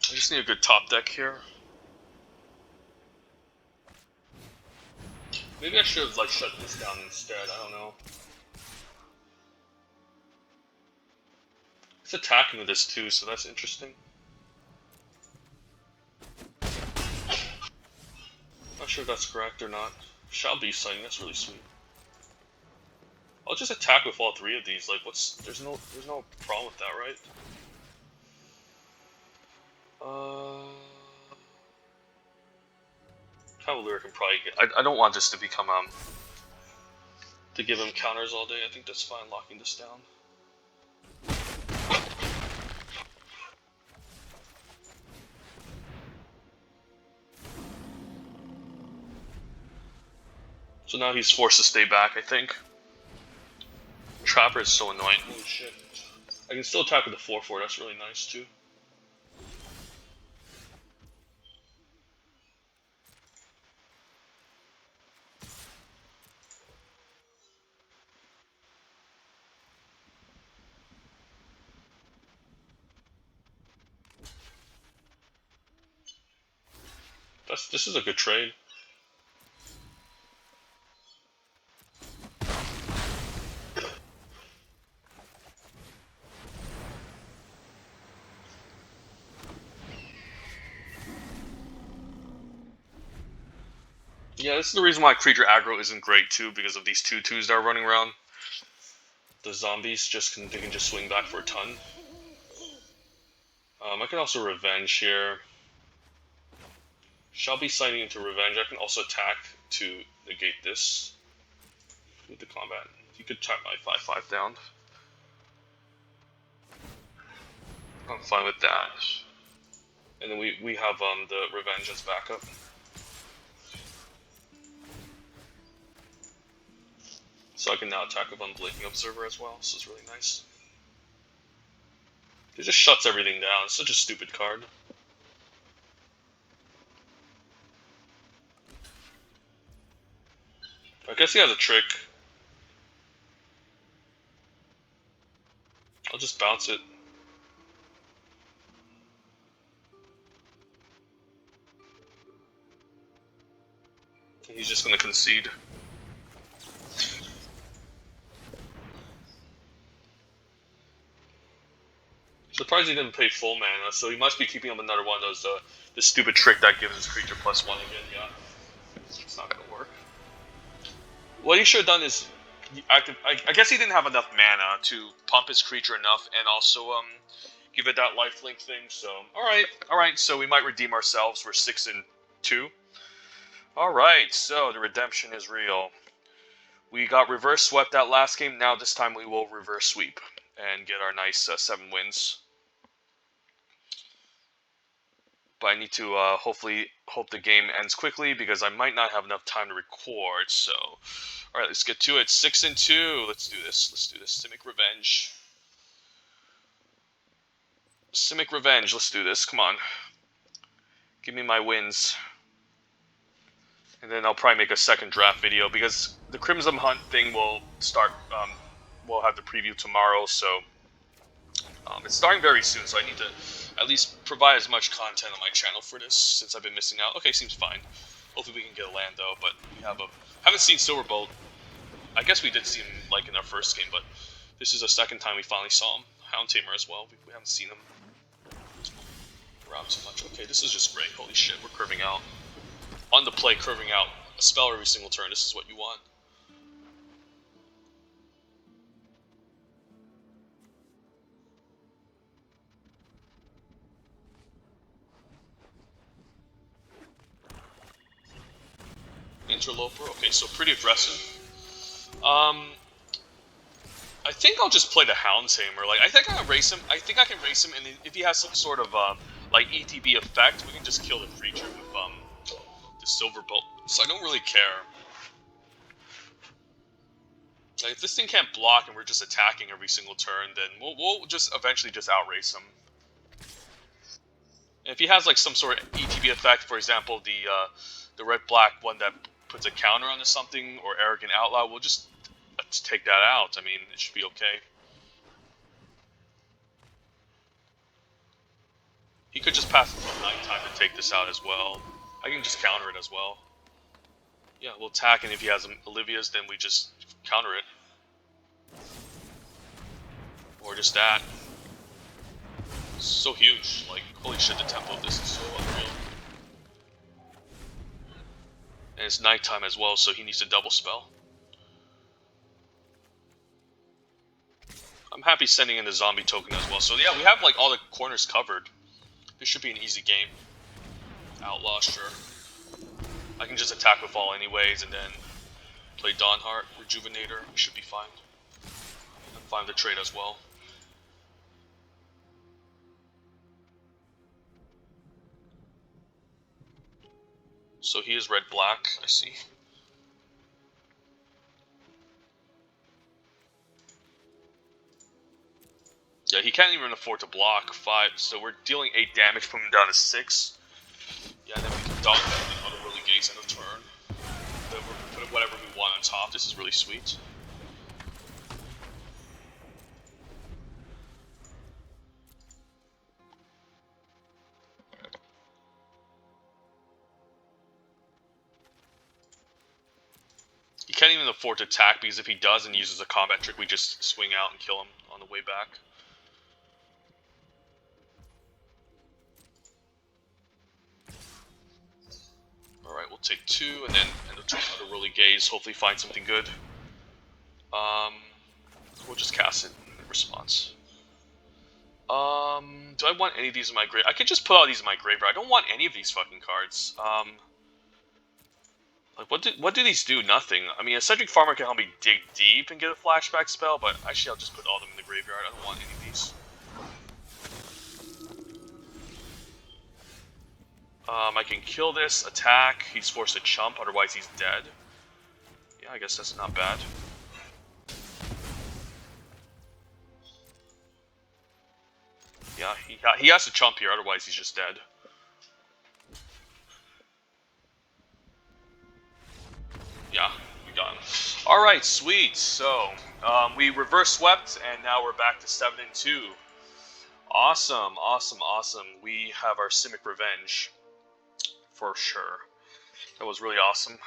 I just need a good top deck here. Maybe I should have like shut this down instead, I don't know. It's attacking with this too, so that's interesting. Not sure if that's correct or not. Shall be sighting, that's really sweet. I'll just attack with all three of these, like there's no problem with that, right? Cavalier can probably get. I don't want this to become to give him counters all day. I think that's fine locking this down. So now he's forced to stay back, I think. Trapper is so annoying. Holy shit. I can still attack with the 4/4, that's really nice too. This is a good trade. Yeah, this is the reason why creature aggro isn't great too, because of these 2/2s that are running around. The zombies they can just swing back for a ton. I can also revenge here. Shall be signing into revenge. I can also attack to negate this with the combat. You could tap my 5/5 down. I'm fine with that. And then we have the revenge as backup. So I can now attack with Unblinking Observer as well, so it's really nice. It just shuts everything down. It's such a stupid card. I guess he has a trick. I'll just bounce it. He's just gonna concede. Surprised he didn't pay full mana, so he must be keeping up another one of those, the stupid trick that gives his creature +1 again, yeah. It's not gonna work. What he should have done is, I guess he didn't have enough mana to pump his creature enough, and also give it that lifelink thing. So all right. So we might redeem ourselves. We're 6-2. All right. So the redemption is real. We got reverse swept that last game. Now this time we will reverse sweep and get our nice 7 wins. But I need to hopefully hope the game ends quickly because I might not have enough time to record. So, all right, let's get to it. 6-2. Let's do this. Let's do this. Simic Revenge. Simic Revenge. Let's do this. Come on. Give me my wins. And then I'll probably make a second draft video because the Crimson Hunt thing will start. We'll have the preview tomorrow, so it's starting very soon. So I need to at least provide as much content on my channel for this since I've been missing out. Okay, seems fine. Hopefully we can get a land though, but we haven't seen Silverbolt. I guess we did see him like in our first game, but this is the second time we finally saw him. Hound Tamer as well. We haven't seen him around too much. Okay, this is just great. Holy shit, we're curving out. On the play, curving out. A spell every single turn. This is what you want. Interloper. Okay, so pretty aggressive. I think I'll just play the Hound Tamer. Like, I think I can race him. And if he has some sort of like ETB effect, we can just kill the creature with the Silverbolt. So I don't really care. Like, if this thing can't block and we're just attacking every single turn, then we'll just eventually just outrace him. And if he has like some sort of ETB effect, for example, the red-black one that puts a counter onto something, or Arrogant Outlaw, we'll just take that out. I mean, it should be okay. He could just pass until nighttime to take this out as well. I can just counter it as well. Yeah, we'll attack, and if he has Olivia's, then we just counter it. Or just that. So huge. Like, holy shit, the tempo of this is so unreal. And it's nighttime as well, so he needs a double spell. I'm happy sending in the zombie token as well. So yeah, we have like all the corners covered. This should be an easy game. Outlaw, sure. I can just attack with all anyways, and then play Dawnheart, Rejuvenator. We should be fine. I'm fine with the trade as well. So he is red-black, I see. Yeah, he can't even afford to block 5, so we're dealing 8 damage, putting him down to 6. Yeah, and then we can dunk the other really gates end of turn. Then we're putting whatever we want on top. This is really sweet. He can't even afford to attack because if he does and uses a combat trick, we just swing out and kill him on the way back. Alright, we'll take 2 and then end up turn another Rolly Gaze, hopefully find something good. We'll just cast it in response. Do I want any of these in my grave? I could just put all these in my graveyard. I don't want any of these fucking cards. Like, what do these do? Nothing. I mean, a Cedric Farmer can help me dig deep and get a flashback spell, but actually I'll just put all of them in the graveyard. I don't want any of these. I can kill this, attack. He's forced to chump, otherwise he's dead. Yeah, I guess that's not bad. Yeah, he has to chump here, otherwise he's just dead. Yeah, we got him. Alright, sweet. So, we reverse swept, and now we're back to 7-2. Awesome, awesome, awesome. We have our Simic Revenge. For sure. That was really awesome.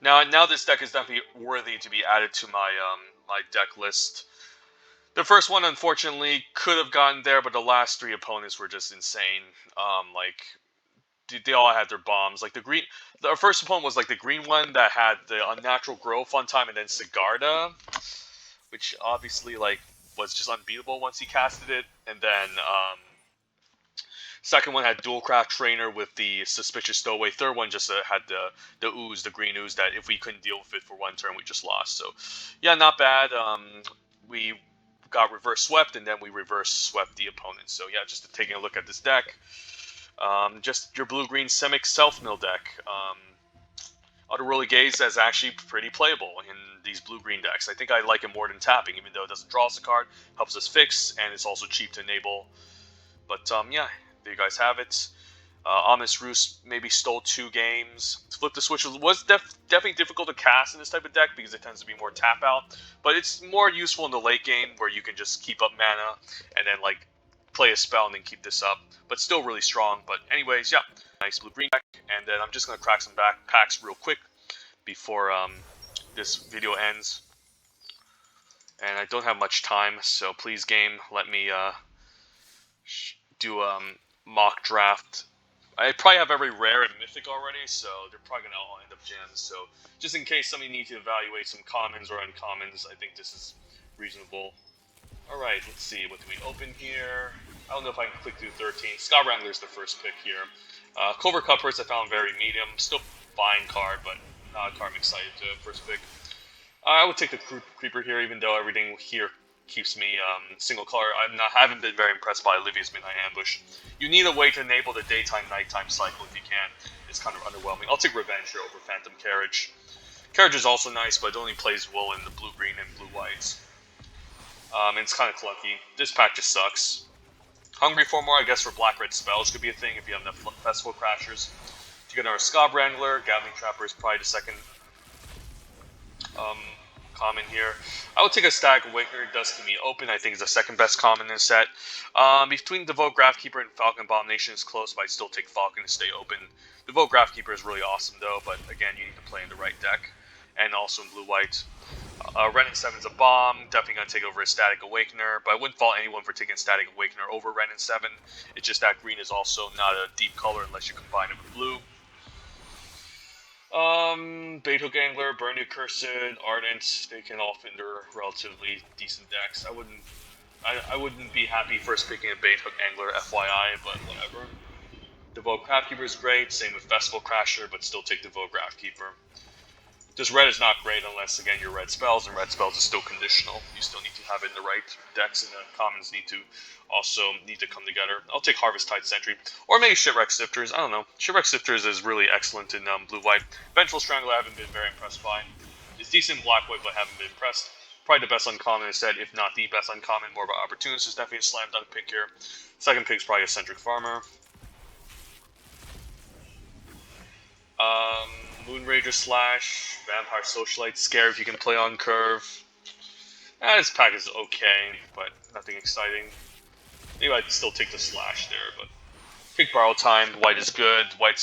Now this deck is definitely worthy to be added to my my deck list. The first one, unfortunately, could have gotten there, but the last 3 opponents were just insane. Like, they all had their bombs. Like the first opponent was like the green one that had the unnatural growth on time, and then Sigarda, which obviously like was just unbeatable once he casted it. And then second one had dual craft trainer with the suspicious stowaway. Third one just had the ooze, the green ooze, that if we couldn't deal with it for one turn, we just lost. So yeah, not bad. We got reverse swept, and then we reverse swept the opponent. So yeah, just taking a look at this deck. Just your blue-green Simic self-mill deck. Auto-Roller Gaze is actually pretty playable in these blue-green decks. I think I like it more than tapping, even though it doesn't draw us a card, helps us fix, and it's also cheap to enable. But yeah, there you guys have it. Ominous Roost maybe stole 2 games. Flip the Switch was definitely difficult to cast in this type of deck because it tends to be more tap out. But it's more useful in the late game where you can just keep up mana and then like play a spell and then keep this up. But still really strong. But anyways, yeah, nice blue-green deck. And then I'm just going to crack some packs real quick before this video ends. And I don't have much time, so please game, let me do a mock draft. I probably have every rare and mythic already, so they're probably going to all end up gems. So just in case somebody needs to evaluate some commons or uncommons, I think this is reasonable. Alright, let's see, what do we open here? I don't know if I can click through 13. Scott Wrangler's the first pick here. Clover Cuphearts I found very medium. Still fine card, but not a card I'm excited to first pick. I would take the Creeper here, even though everything here keeps me single color. I haven't been very impressed by Olivia's Midnight Ambush. You need a way to enable the daytime-nighttime cycle if you can. It's kind of underwhelming. I'll take Revenge here over Phantom Carriage. Carriage is also nice, but it only plays well in the blue-green and blue-whites. And it's kind of clunky. This pack just sucks. Hungry for more, I guess, for black-red spells could be a thing if you have enough Festival Crashers. To get our Scab Wrangler, Gatling Trapper is probably the second common here. I would take a Static Awakener. It does keep me open. I think it's the second best common in the set. Between Devote Graphkeeper and Falcon Abomination is close, but I'd still take Falcon to stay open. Devote Graphkeeper is really awesome, though, but again, you need to play in the right deck. And also in blue-white. Ren and 7 is a bomb. Definitely going to take over a Static Awakener, but I wouldn't fault anyone for taking Static Awakener over Ren and 7. It's just that green is also not a deep color unless you combine it with blue. Baithook Angler, Burning Cursed, Ardent, they can all fit their relatively decent decks. I wouldn't be happy first picking a Baithook Angler, FYI, but whatever. Devote Craftkeeper is great, same with Festival Crasher, but still take Devote Craftkeeper. This red is not great unless, again, your red spells, and red spells is still conditional. You still need to have it in the right decks, and the commons need to come together. I'll take Harvest Tide Sentry, or maybe Shipwreck Sifters. I don't know. Shipwreck Sifters is really excellent in blue-white. Vengeful Strangler I haven't been very impressed by. It's decent in black-white, but I haven't been impressed. Probably the best uncommon in the set, if not the best uncommon. More of an opportunist is definitely a slam dunk pick here. Second pick is probably Eccentric Farmer. Moonrager Slash, Vampire Socialite, Scare if you can play on curve. This pack is okay, but nothing exciting. Maybe I'd still take the Slash there, but pick Borrow Time. White is good. White's